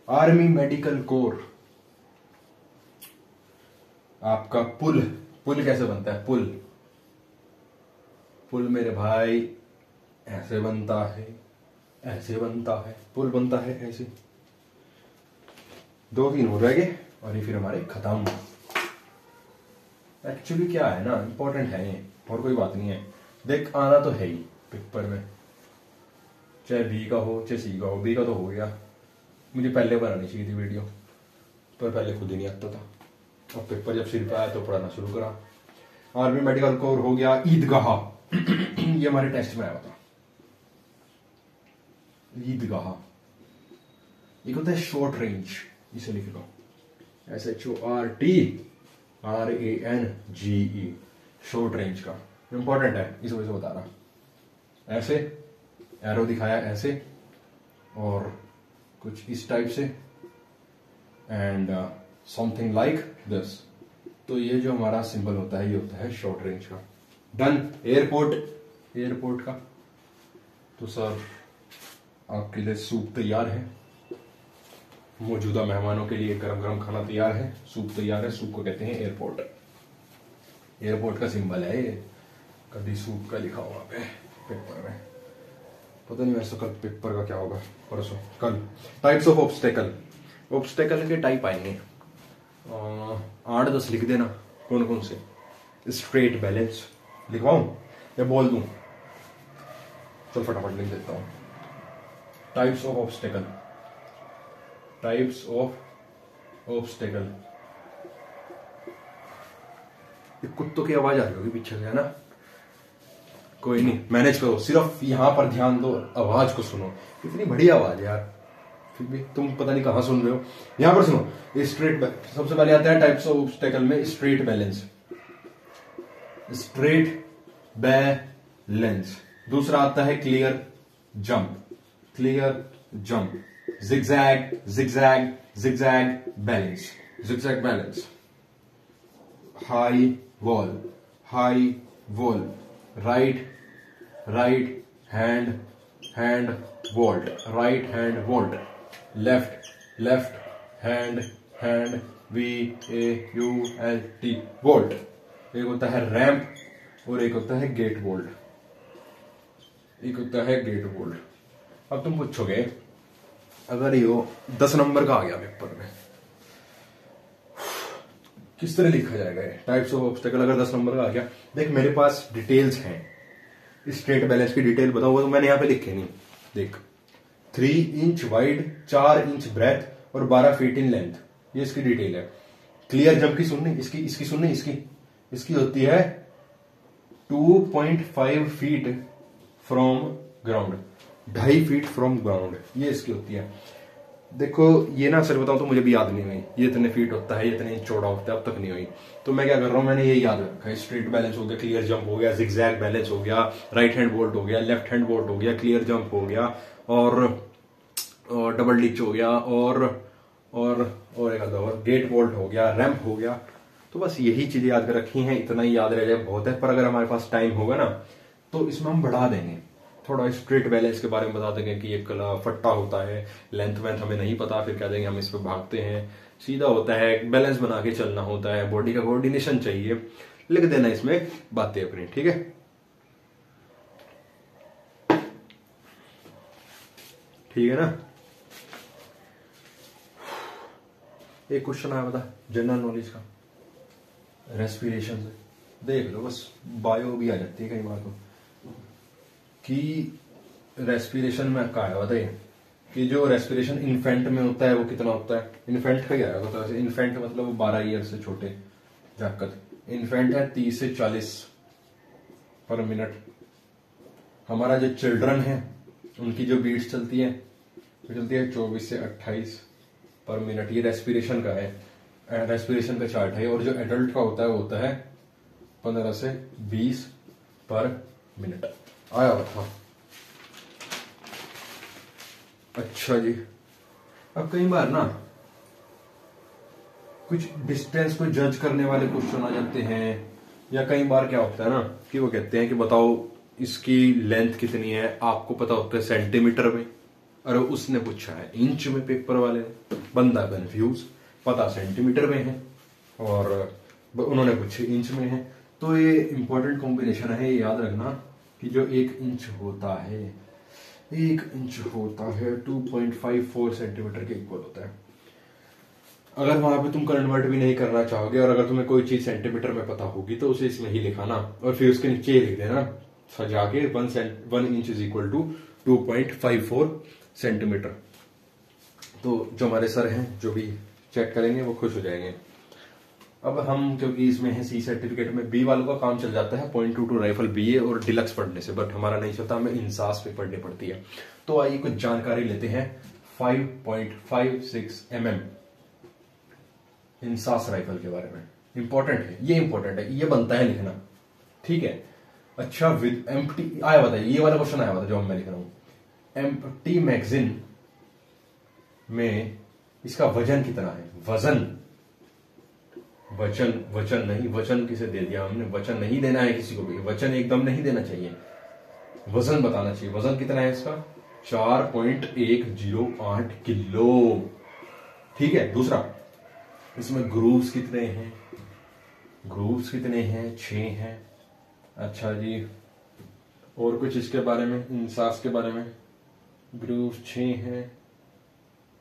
आर्मी मेडिकल कोर, आपका पुल, पुल कैसे बनता है, पुल, पुल मेरे भाई ऐसे बनता है, ऐसे बनता है, पुल बनता है ऐसे। 2-3 हो जाएंगे और ये फिर हमारे खत्म। एक्चुअली क्या है ना, इंपॉर्टेंट है ये, और कोई बात नहीं है। देख आना तो है ही पेपर में, चाहे बी का हो चाहे सी का हो। बी का तो हो गया, मुझे पहले बनानी चाहिए थी वीडियो, पर पहले खुद ही नहीं आता था। अब पेपर जब सिर पे आया तो पढ़ाना शुरू करा। आर्मी मेडिकल कोर हो गया। ईदगाह ये हमारे टेस्ट में आया था, ईदगाह। एक होता है शॉर्ट रेंज, इसे लिख लो SHORTRANGE, शॉर्ट रेंज का। इंपॉर्टेंट है, इस वजह से बता रहा। ऐसे एरो दिखाया ऐसे, और कुछ इस टाइप से, एंड समथिंग लाइक दिस। तो ये जो हमारा सिंबल होता है ये होता है शॉर्ट रेंज का। डन। एयरपोर्ट, एयरपोर्ट का तो सर आपके लिए सूप तैयार है, मौजूदा मेहमानों के लिए गरम गरम खाना तैयार है, सूप तैयार है। सूप को कहते हैं एयरपोर्ट, एयरपोर्ट का सिंबल है ये। कभी सूप का लिखा होगा पे पेपर में, पता नहीं वैसे कल पेपर का क्या होगा, परसों कल। टाइप्स ऑफ ऑब्स्टेकल, ऑब्स्टेकल के टाइप आएंगे 8-10 लिख देना, कौन कौन से। स्ट्रेट बैलेंस लिखवाऊं या बोल दूं, चल फटाफट लिख देता हूं। Types of obstacle, types of obstacle. कुत्तों की आवाज आ रही होगी पीछे से, है ना। कोई नहीं, मैनेज करो, सिर्फ यहां पर ध्यान दो, आवाज को सुनो। इतनी बढ़िया आवाज है यार, फिर भी तुम पता नहीं कहां सुन रहे हो। यहां पर सुनो। स्ट्रेट, सबसे पहले आता है टाइप्स ऑफ ऑब्स्टेकल में स्ट्रेट बैलेंस, स्ट्रेट बैलेंस। दूसरा आता है clear jump, clear jump. Zigzag, zigzag, zigzag balance, zigzag balance. High wall, high wall. Right, right hand, hand vault, right hand vault. Left, left hand, hand VAULT, vault. एक होता है ramp और एक होता है गेट वॉल्ट, एक होता है गेट वॉल्ट। अब तुम पूछोगे अगर ये 10 नंबर का आ गया पेपर में, किस तरह लिखा जाएगा ये टाइप्स ऑफ ऑब्स्टेकल अगर 10 नंबर का आ गया। देख मेरे पास डिटेल्स हैं, स्ट्रेट बैलेंस की डिटेल बताऊंगा तो मैंने यहाँ पे लिखे नहीं। देख 3 इंच वाइड, 4 इंच ब्रेथ और 12 फीट इन लेंथ, ये इसकी डिटेल है। क्लियर जंप की सुननी, इसकी सुननी, इसकी होती है 2.5 feet from ground, 2.5 feet from ground, ये इसकी होती है। देखो ये ना सर बताऊं तो मुझे भी याद नहीं हुई, ये इतने फीट होता है, ये इतने इंच चौड़ा होता है, अब तक नहीं हुई। तो मैं क्या कर रहा हूं, मैंने ये याद रखा है। स्ट्रेट बैलेंस हो गया, क्लियर जंप हो गया, जिगजैग बैलेंस हो गया, राइट हैंड वोल्ट हो गया, लेफ्ट हैंड वोल्ट हो गया, क्लियर जंप हो गया, और डबल डिच हो गया, और एक और गेट वोल्ट हो गया, रैंप हो गया। तो बस यही चीजें याद कर रखी हैं, इतना ही याद रह जाए बहुत है। पर अगर हमारे पास टाइम होगा ना तो इसमें हम बढ़ा देंगे, थोड़ा स्ट्रेट बैलेंस के बारे में बता देंगे कि एक फट्टा होता है, लेंथ वेंथ हमें नहीं पता, फिर कह देंगे हम इस पे भागते हैं, सीधा होता है, बैलेंस बना के चलना होता है, बॉडी का कोऑर्डिनेशन चाहिए, लिख देना इसमें बातें अपनी, ठीक है। ठीक है ना। एक क्वेश्चन आया बता जनरल नॉलेज का, रेस्पिरेशन से देख लो, बस बायो भी आ जाती है कई बार तो, कि रेस्पिरेशन में क्या है बताइए, कि जो रेस्पिरेशन इन्फेंट में होता है वो कितना होता है। इन्फेंट का क्या है, तो इन्फेंट मतलब 12 ईयर से छोटे जाकत, इन्फेंट है 30 से 40 पर मिनट। हमारा जो चिल्ड्रन है उनकी जो बीट्स चलती है 24 से 28 पर मिनट, ये रेस्पिरेशन का है, रेस्पिरेशन का चार्ट है। और जो एडल्ट का होता है वो होता है 15 से 20 पर मिनट। आया हुआ था अच्छा जी, अब कई बार ना कुछ डिस्टेंस को जज करने वाले क्वेश्चन आ जाते हैं, या कई बार क्या होता है ना कि वो कहते हैं कि बताओ इसकी लेंथ कितनी है, आपको पता होता है सेंटीमीटर में, और उसने पूछा है इंच में, पेपर वाले ने, बंदा कंफ्यूज, पता सेंटीमीटर में है और उन्होंने पूछे इंच में है। तो ये इंपॉर्टेंट कॉम्बिनेशन है, याद रखना कि जो 1 इंच होता है, 1 इंच होता है 2.54 सेंटीमीटर के इक्वल होता है। अगर वहां पे तुम कन्वर्ट भी नहीं करना चाहोगे और अगर तुम्हें कोई चीज सेंटीमीटर में पता होगी तो उसे इसमें ही लिखाना और फिर उसके नीचे लिख देना सजा के 1 inch is equal to 2.54 centimetre. तो जो हमारे सर हैं जो भी चेक करेंगे वो खुश हो जाएंगे। अब हम क्योंकि इसमें है सी सर्टिफिकेट में बी वालों का काम चल जाता है .22 राइफल बीए और डिलक्स पढ़ने से, बट हमारा नहीं चलता, हमें इंसास पे पढ़नी पड़ती है। तो आइए कुछ जानकारी लेते हैं 5.56 mm इंसास राइफल के बारे में। इंपॉर्टेंट है ये, इंपॉर्टेंट है ये, बनता है लिखना, ठीक है। अच्छा, विद एम्प्टी आया बताइए, ये वाला क्वेश्चन आया था जो मैं लिख रहा हूं। एम्प्टी मैगजीन में इसका वजन कितना है? वचन नहीं, वचन किसे दे दिया हमने, वचन नहीं देना है किसी को भी, वचन एकदम नहीं देना चाहिए, वजन बताना चाहिए। वजन कितना है इसका? 4.108 किलो, ठीक है। दूसरा, इसमें ग्रूव्स कितने हैं? ग्रूव्स कितने हैं? 6 हैं। अच्छा जी, और कुछ इसके बारे में, इंसास के बारे में? ग्रूव्स 6 हैं,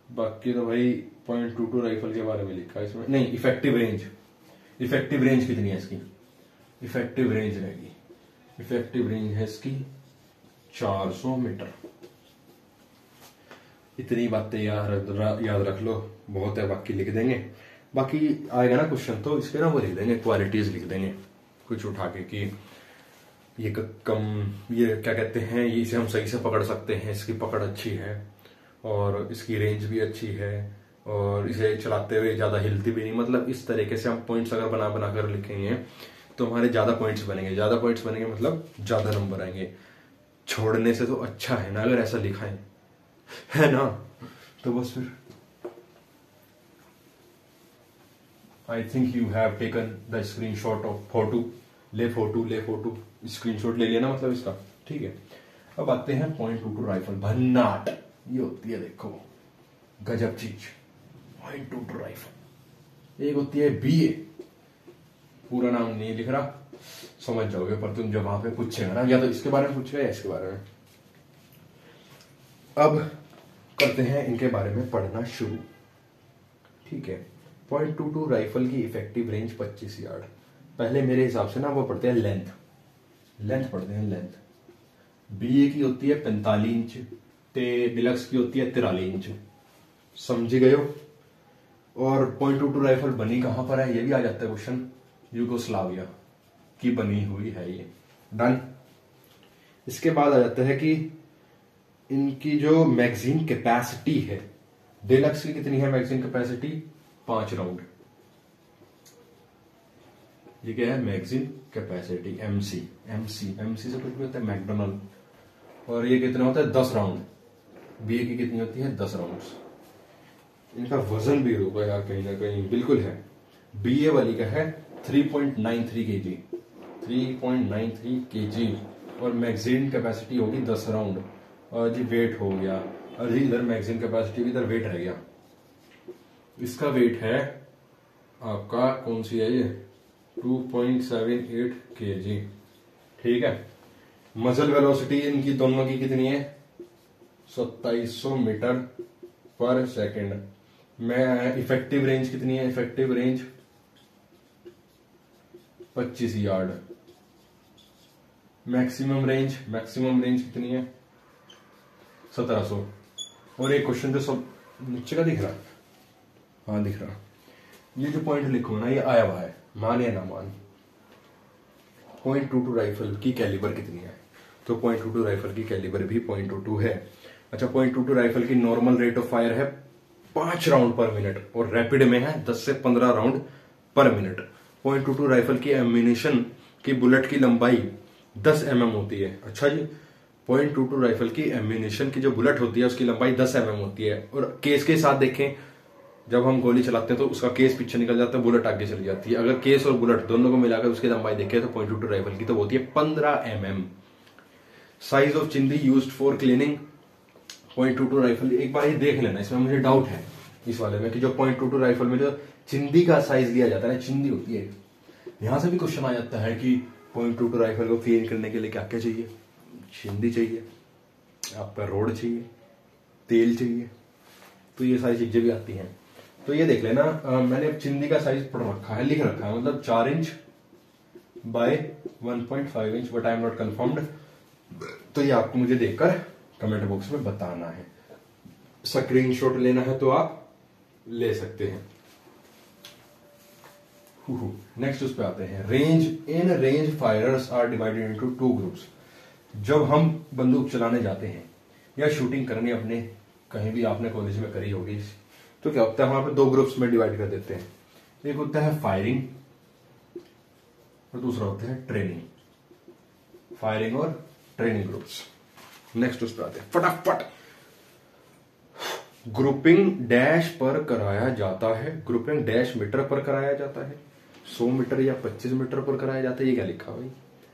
बाकी तो भाई .22 राइफल के बारे में लिखा है इसमें। नहीं, इफेक्टिव रेंज, इफेक्टिव रेंज कितनी है इसकी? इफेक्टिव रेंज रहेगी, इफेक्टिव रेंज है इसकी 400 मीटर। इतनी बातें याद रख लो, बहुत है, बाकी लिख देंगे। बाकी आएगा ना क्वेश्चन तो इसके ना वो लिख देंगे, क्वालिटीज लिख देंगे कुछ उठा के कि ये ये क्या कहते हैं, ये इसे हम सही से पकड़ सकते हैं, इसकी पकड़ अच्छी है और इसकी रेंज भी अच्छी है और इसे चलाते हुए ज्यादा हिलती भी नहीं। मतलब इस तरीके से हम पॉइंट्स अगर बना बना कर लिखेंगे तो हमारे ज्यादा पॉइंट्स बनेंगे, ज्यादा पॉइंट्स बनेंगे मतलब ज्यादा नंबर आएंगे। छोड़ने से तो अच्छा है ना अगर ऐसा लिखा है ना। तो बस फिर आई think you have taken the screenshot of photo. ले फोटो स्क्रीनशॉट ले लिया ना, मतलब इसका, ठीक है। अब आते हैं .22 राइफल, भन्नाट ये होती है, देखो गजब चीज। .22 राइफल, एक होती है बीए, पूरा नाम नहीं लिख रहा, समझ जाओगे, पर तुम जब वहां पे पूछेगा ना, या तो इसके बारे में पूछेगा या इसके बारे में। अब करते हैं इनके बारे में पढ़ना शुरू, ठीक है। .22 राइफल की इफेक्टिव रेंज 25 यार्ड। पहले मेरे हिसाब से ना वो पढ़ते हैं लेंथ पढ़ते हैं लेंथ। बीए की होती है 45 इंच, डिलक्स की होती है 43 इंच, समझ गए हो। और .22 राइफल बनी कहां पर है ये भी आ जाता है क्वेश्चन, यूगोस्लाविया की बनी हुई है ये, डन। इसके बाद आ जाता है कि इनकी जो मैगजीन कैपेसिटी है, डिलक्स की कितनी है मैगजीन कैपेसिटी? 5 राउंड। ये क्या है? मैगजीन कैपेसिटी, एमसी से कुछ भी होता है, मैकडोनल्ड। और ये कितना होता है? 10 राउंड। बीए की कितनी होती है? 10 राउंड्स। इनका वजन भी होगा यार कहीं ना कहीं, बिल्कुल है। बीए वाली का है 3.93 केजी, 3.93 केजी, और मैगजीन कैपेसिटी होगी 10 राउंड। और जी वेट हो गया, और जी इधर मैगजीन कैपेसिटी, इधर वेट रह गया। इसका वेट है आपका, कौन सी है ये? 2.78 केजी, ठीक है। मसल वेलोसिटी इनकी दोनों की कितनी है? 2700 मीटर पर सेकेंड। मैं इफेक्टिव रेंज कितनी है? Effective range 25 yard. Maximum range कितनी है? 1700। और एक क्वेश्चन तो सब नीचे का दिख रहा, हाँ दिख रहा। ये जो पॉइंट लिखो ना, ये आया हुआ है, मान या ना मान। .22 राइफल की कैलिबर कितनी है? तो .22 राइफल की कैलिबर भी .22 है। अच्छा, .22 राइफल की नॉर्मल रेट ऑफ फायर है 5 राउंड पर मिनट, और रैपिड में है 10 से 15 राउंड पर मिनट। .22 राइफल की एम्यूनिशन की बुलेट की लंबाई 10 mm होती है। अच्छा जी, .22 राइफल की एम्यूनिशन की जो बुलेट होती है उसकी लंबाई 10 mm होती है, और केस के साथ देखें जब हम गोली चलाते हैं तो उसका केस पीछे निकल जाता है, बुलेट आगे चली जाती है। अगर केस और बुलेट दोनों को मिलाकर उसकी लंबाई देखें तो .22 राइफल की तो होती है 15 mm। साइज ऑफ चिंदी यूज्ड फॉर क्लीनिंग .22 राइफल, एक बार ये देख लेना, इसमें मुझे डाउट है इस वाले में कि जो .22 राइफल में जो चिंदी का साइज दिया जाता है ना, चिंदी होती है, यहां से भी क्वेश्चन आ जाता है कि .22 राइफल को क्लीन करने के लिए क्या क्या चाहिए। चिंदी चाहिए, आपका रोड चाहिए, तेल चाहिए, तो ये सारी चीजें भी आती हैं। तो ये देख लेना, मैंने चिंदी का साइज पढ़ रखा है, लिख रखा है, मतलब 4 inch by 1.5 inch, but I am not confirmed. तो ये आपको मुझे देखकर कमेंट बॉक्स में बताना है। स्क्रीनशॉट लेना है तो आप ले सकते हैं। नेक्स्ट उस पे आते हैं। Range firers are divided into 2 groups. जब हम बंदूक चलाने जाते हैं या शूटिंग करनी अपने कहीं भी आपने कॉलेज में करी होगी, तो क्या होता है वहां पे 2 ग्रुप्स में डिवाइड कर देते हैं। एक होता है फायरिंग और दूसरा होता है ट्रेनिंग। फायरिंग और ट्रेनिंग ग्रुप्स। नेक्स्ट उस पर आते हैं फटाफट। ग्रुपिंग डैश पर कराया जाता है, ग्रुपिंग डैश मीटर पर कराया जाता है, 100 मीटर या 25 मीटर पर कराया जाता है। ये क्या लिखा भाई,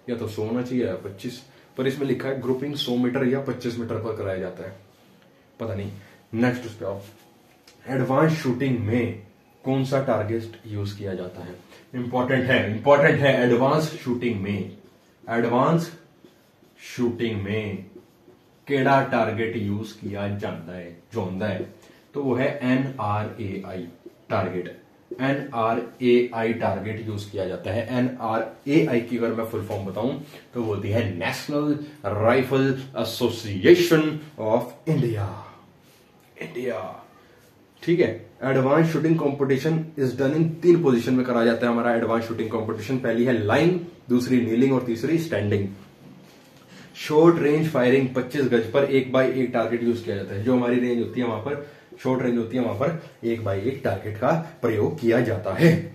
या तो 100 होना चाहिए या 25, पर इसमें लिखा है ग्रुपिंग 100 मीटर या 25 मीटर पर कराया जाता है, पता नहीं। नेक्स्ट उस पर आओ। एडवांस शूटिंग में कौन सा टारगेट यूज किया जाता है? इंपॉर्टेंट है। एडवांस शूटिंग में केड़ा टारगेट यूज किया जाता है तो वो है NRAI target. NRAI target use किया जाता है। NRAI की अगर मैं फुल फॉर्म बताऊं तो वो होती है national rifle association of India. ठीक है। Advance shooting competition is done in 3 position में कराया जाता है हमारा एडवांस शूटिंग कंपटीशन। पहली है लाइन, दूसरी नीलिंग और तीसरी स्टैंडिंग। शॉर्ट रेंज फायरिंग 25 गज पर 1x1 टारगेट यूज किया जाता है। जो हमारी रेंज होती है वहां पर, शॉर्ट रेंज होती है वहां पर 1x1 टारगेट का प्रयोग किया जाता है।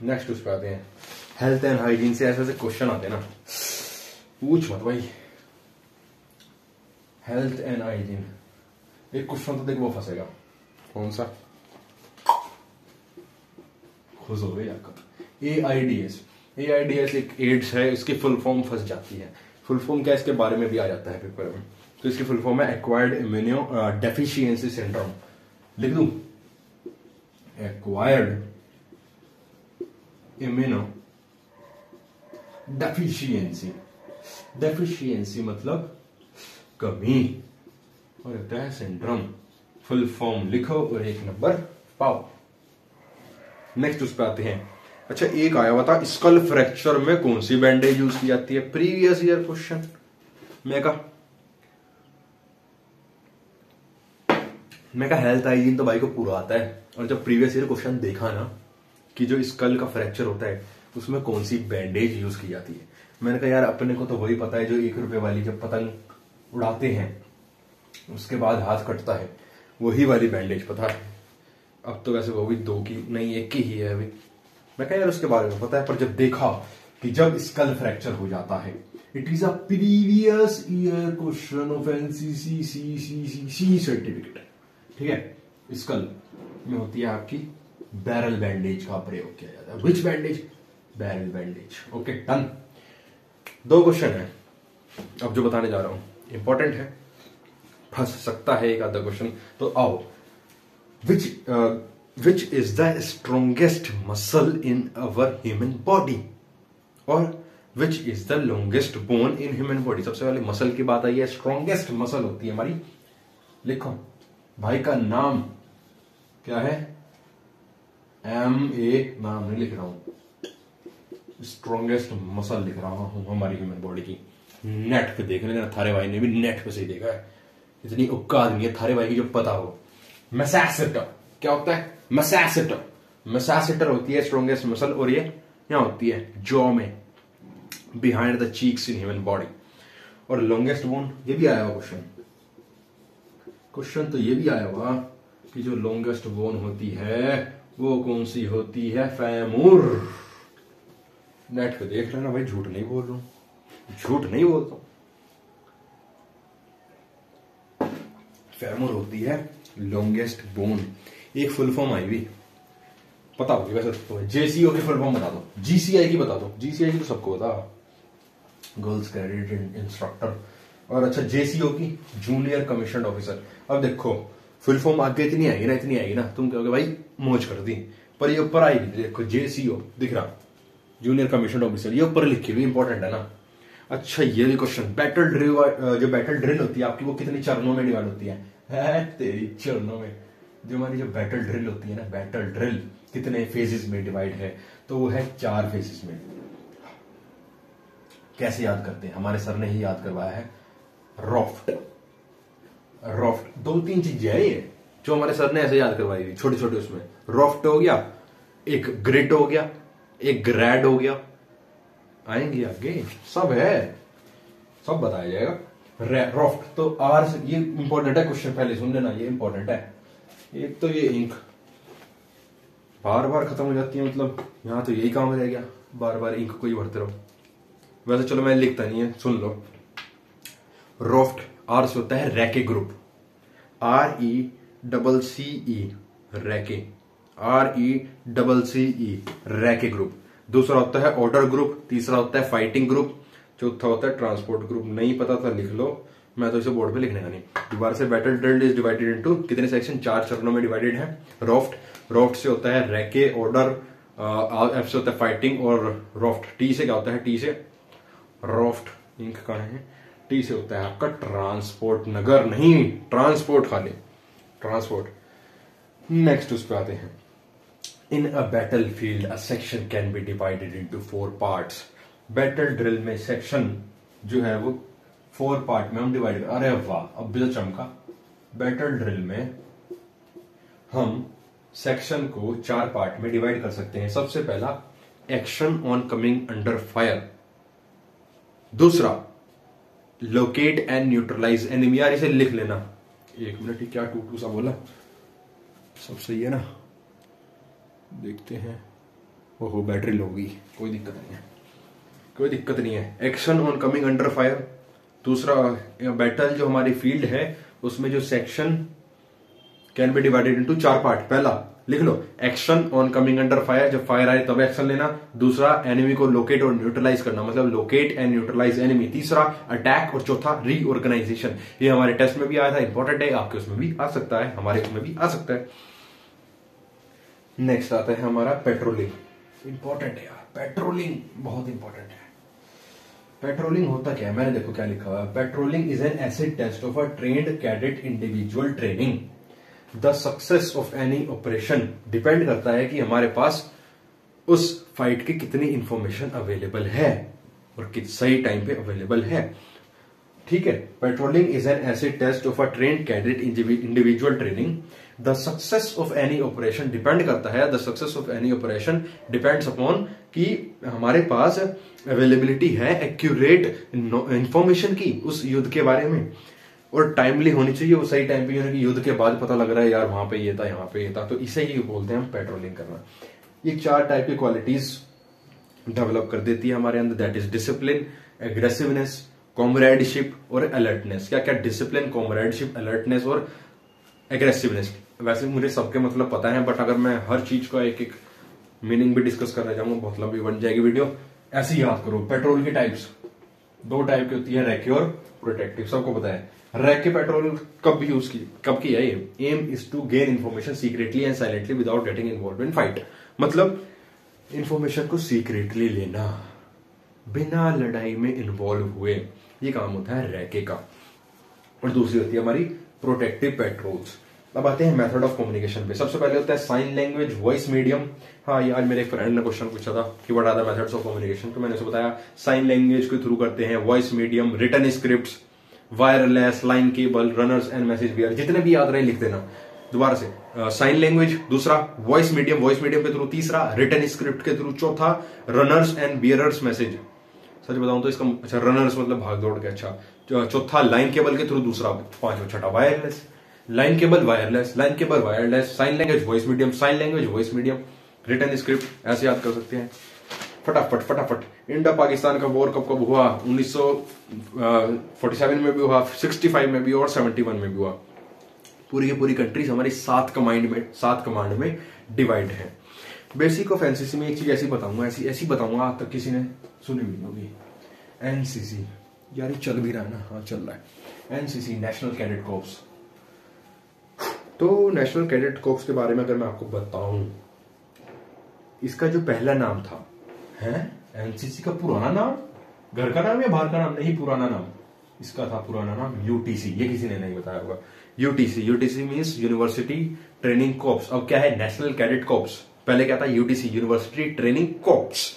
नेक्स्ट उस पर आते हैं। हेल्थ एंड हाइजीन से ऐसे क्वेश्चन आते हैं ना, पूछ मत भाई। हेल्थ एंड हाइजीन एक क्वेश्चन तो देख वो फंसेगा। कौन सा? खुश हो गई आपका। AIDS एक एड्स है, इसकी फुल फॉर्म फंस जाती है। फुल फॉर्म क्या है इसके बारे में भी आ जाता है पेपर में। तो इसकी फुल फॉर्म है एक्वायर्ड इम्यूनो डेफिशिएंसी सिंड्रोम। लिख दूं? एक्वायर्ड इम्यूनो डेफिशिएंसी मतलब कमी, और होता है सिंड्रोम। फुल फॉर्म लिखो और 1 नंबर पाओ। नेक्स्ट उस पर आते हैं। अच्छा, एक आया हुआ था स्कल फ्रैक्चर में कौन सी बैंडेज यूज की जाती है? Previous year question. मैं कहा हेल्थ हाइजीन तो भाई को पूरा आता है, और जब प्रीवियस ईयर क्वेश्चन देखा ना कि जो स्कल का फ्रैक्चर होता है उसमें कौन सी बैंडेज यूज की जाती है, मैंने कहा यार अपने को तो वही पता है जो 1 रुपए वाली जब पतंग उड़ाते हैं उसके बाद हाथ कटता है, वही वाली बैंडेज पता है। अब तो वैसे वो भी 2 की नहीं 1 की ही है अभी। मैं कहा यार उसके बारे में पता है, पर जब देखा कि जब स्कल फ्रैक्चर हो जाता है, it is a previous year question of NCC certificate. ठीक है। स्कल में होती है आपकी बैरल बैंडेज का प्रयोग किया जाता है। Which bandage? Barrel bandage. Okay done. 2 question है अब जो बताने जा रहा हूं, इंपॉर्टेंट है, फंस सकता है एक आधा क्वेश्चन। तो आओ। Which is the strongest muscle in our human body? और which is the longest bone in human body? सबसे पहले मसल की बात आई है। स्ट्रॉन्गेस्ट मसल होती है हमारी, लिखो भाई का नाम क्या है? MA नाम नहीं लिख रहा हूं, स्ट्रॉन्गेस्ट मसल लिख रहा हूं हमारी ह्यूमन बॉडी की। नेट पे देख लेना, थारे भाई ने भी नेट पे से ही देखा है, इतनी औकात नहीं है थारे भाई की जो पता हो। मैसासेटर क्या होता है? मैसासेटर होती है स्ट्रॉन्गेस्ट मसल, और ये यहां होती है जॉ में, behind the cheeks in human body. और लॉन्गेस्ट बोन, ये भी आया हुआ क्वेश्चन तो ये भी आया हुआ कि जो लॉन्गेस्ट बोन होती है वो कौन सी होती है? फेमूर। नेट पे देख लेना भाई, झूठ नहीं बोल रहा हूं। झूठ नहीं बोलता। फेमर होती है लॉन्गेस्ट बोन। एक फुल फॉर्म आई हुई पता होगी वैसे तो, जेसीओ की फुल फॉर्म बता दो, जीसीआई की बता दो। जीसीआई की तो सबको बता, गर्ल्स कैडेट इंस्ट्रक्टर। और अच्छा जेसीओ की जूनियर कमीशन ऑफिसर। अब देखो फुल फॉर्म आगे इतनी आएगी ना तुम कहोगे भाई मौज कर दी, पर ये ऊपर आएगी, देखो जेसीओ दिख रहा, जूनियर कमीशन ऑफिसर, ये ऊपर लिखी हुई इंपॉर्टेंट है ना। अच्छा ये भी क्वेश्चन, बैटल ड्रिल, जो बैटल ड्रिल होती है आपकी वो कितनी चरणों में डिवाइड होती है तेरी चरणों में। जो हमारी जो बैटल ड्रिल होती है ना, बैटल ड्रिल कितने फेजेस में डिवाइड है, तो वो है 4 फेजेस में। कैसे याद करते हैं, हमारे सर ने ही याद करवाया है, रॉफ्ट। रॉफ्ट 2-3 चीजें है ये जो हमारे सर ने ऐसे याद करवाई थी छोटे छोटे। उसमें रॉफ्ट हो गया, एक ग्रिड हो गया, एक ग्रैड हो गया, आएंगे आगे सब है, सब बताया जाएगा। रॉफ्ट तो आर से, ये इंपॉर्टेंट है क्वेश्चन, पहले सुन लेना, ये इंपॉर्टेंट है। एक तो ये इंक बार बार खत्म हो जाती है, मतलब यहां तो यही काम रह गया, बार बार इंक को ही भरते रहो। वैसे चलो मैं लिखता नहीं है, सुन लो। रॉफ्ट आर से होता है रैके ग्रुप, RECCE रैके, RECCE रैके ग्रुप। दूसरा होता है ऑर्डर ग्रुप, तीसरा होता है फाइटिंग ग्रुप, चौथा होता है ट्रांसपोर्ट ग्रुप। नहीं पता था लिख लो, मैं तो इसे बोर्ड पे लिखने का नहीं। दोबारा से, battle drill is divided into कितने सेक्शन, 4 चरणों में डिवाइडेड है। रॉफ्ट से होता है रैके, ऑर्डर, एफ से होता है फाइटिंग, और रॉफ्ट टी से क्या होता है, टी से रॉफ्ट इंक का है, टी से होता है आपका ट्रांसपोर्ट, नगर नहीं ट्रांसपोर्ट, खाली ट्रांसपोर्ट। नेक्स्ट उस पर आते हैं, in a battle field a section can be divided into 4 parts. Battle drill में सेक्शन जो है वो 4 पार्ट में हम डिवाइड, अरे वाह अब भी तो चमका। बैटल ड्रिल में हम सेक्शन को 4 पार्ट में डिवाइड कर सकते हैं। सबसे पहला action on coming under fire, दूसरा लोकेट एंड न्यूट्रलाइज एनिमी। यार इसे लिख लेना, 1 मिनट ही क्या टू सा बोला, सब सही है ना, देखते हैं। ओहो बैटरी लो गई, कोई दिक्कत नहीं है, कोई दिक्कत नहीं है। Action on coming under fire, दूसरा बैटल जो हमारी फील्ड है उसमें जो section can be divided into 4 part. पहला लिख लो action on coming under fire, जब फायर आए तब एक्शन लेना। दूसरा एनिमी को लोकेट और न्यूट्रलाइज करना, मतलब लोकेट एंड न्यूट्रलाइज एनिमी। तीसरा अटैक, और चौथा रीऑर्गेनाइजेशन। ये हमारे टेस्ट में भी आया था, इंपॉर्टेंट है, आपके उसमें भी आ सकता है, हमारे उसमें भी आ सकता है। नेक्स्ट आता है हमारा पेट्रोलिंग, इंपॉर्टेंट है यार, पेट्रोलिंग बहुत इंपॉर्टेंट है। पेट्रोलिंग होता क्या है, मैंने देखो क्या लिखा हुआ है, patrolling is an acid test of a trained cadet individual training. The success of any operation depend करता है कि हमारे पास उस फाइट की कितनी इंफॉर्मेशन अवेलेबल है और किस सही टाइम पे अवेलेबल है। ठीक है, patrolling is an acid test of a trained cadet individual training. The success of any operation depend करता है, the success of any operation depends upon कि हमारे पास अवेलेबिलिटी है एक्यूरेट इंफॉर्मेशन की उस युद्ध के बारे में, और टाइमली होनी चाहिए, वो सही टाइम पे, कि युद्ध के बाद पता लग रहा है यार वहां पे ये था, यहाँ पे ये था, तो इसे ही बोलते हैं हम पेट्रोलिंग करना। ये 4 टाइप की क्वालिटीज डेवलप कर देती है हमारे अंदर, that is discipline, aggressiveness, comradeship और अलर्टनेस। क्या क्या, डिसिप्लिन, कॉमरेडशिप, अलर्टनेस और एग्रेसिवनेस। वैसे मुझे सबके मतलब पता है, बट अगर मैं हर चीज का एक एक मीनिंग भी डिस्कस करना चाहूंगा बहुत लंबी बन जाएगी वीडियो। ऐसे ही याद करो, पेट्रोल की टाइप्स 2 टाइप की होती है, रैके और प्रोटेक्टिव, सबको पता है। रैके पेट्रोल कब यूज की, कब की है ये, aim is to gain information secretly and silently without getting involve in fight. मतलब इंफॉर्मेशन को सीक्रेटली लेना बिना लड़ाई में इन्वॉल्व हुए, ये काम होता है रैके का। और दूसरी होती है हमारी प्रोटेक्टिव पेट्रोल्स। अब आते हैं मेथड ऑफ कम्युनिकेशन पे। सबसे पहले होता है साइन लैंग्वेज, वॉइस मीडियम। हाँ, ये आज मेरे एक फ्रेंड ने क्वेश्चन पूछा था कि what are the methods of communication, तो मैंने उसे बताया साइन लैंग्वेज के थ्रू करते हैं, voice medium, written scripts, wireless, line cable, runners and message bear. जितने भी याद रहे लिख देना दोबारा से। साइन लैंग्वेज, दूसरा वॉइस मीडियम, वॉइस मीडियम के थ्रू, तीसरा रिटन स्क्रिप्ट के थ्रू, चौथा रनर्स एंड बियरर्स मैसेज। सच बताऊं तो इसका अच्छा रनर्स मतलब भाग दौड़ के, अच्छा चौथा लाइन केबल के थ्रू, दूसरा, पांचवा छठा wireless. Line cable wireless, line cable wireless, sign language voice medium, sign language voice medium, written script, ऐसे याद कर सकते हैं। फटाफट फटाफट। इंडिया पाकिस्तान का वॉर कब कब हुआ? 1947 में भी हुआ, 65 में भी और 71 में भी हुआ। पूरी की पूरी कंट्रीज हमारी 7 कमांड में डिवाइड है। बेसिक ऑफ एनसीसी में एक चीज ऐसी बताऊंगा आज तक किसी ने सुनी भी नहीं होगी। एनसीसी यार ये चल भी रहा है ना? हाँ चल रहा है। NCC national cadet corps. तो नेशनल कैडेट कॉर्प्स के बारे में अगर मैं आपको बताऊं, इसका जो पहला नाम था है एनसीसी का पुराना नाम, घर का नाम या बाहर का नाम? नहीं, पुराना नाम इसका था, पुराना नाम यूटीसी। ये किसी ने नहीं बताया होगा। UTC means university training corps. अब क्या है? National cadet corps. पहले क्या था? UTC, university training corps.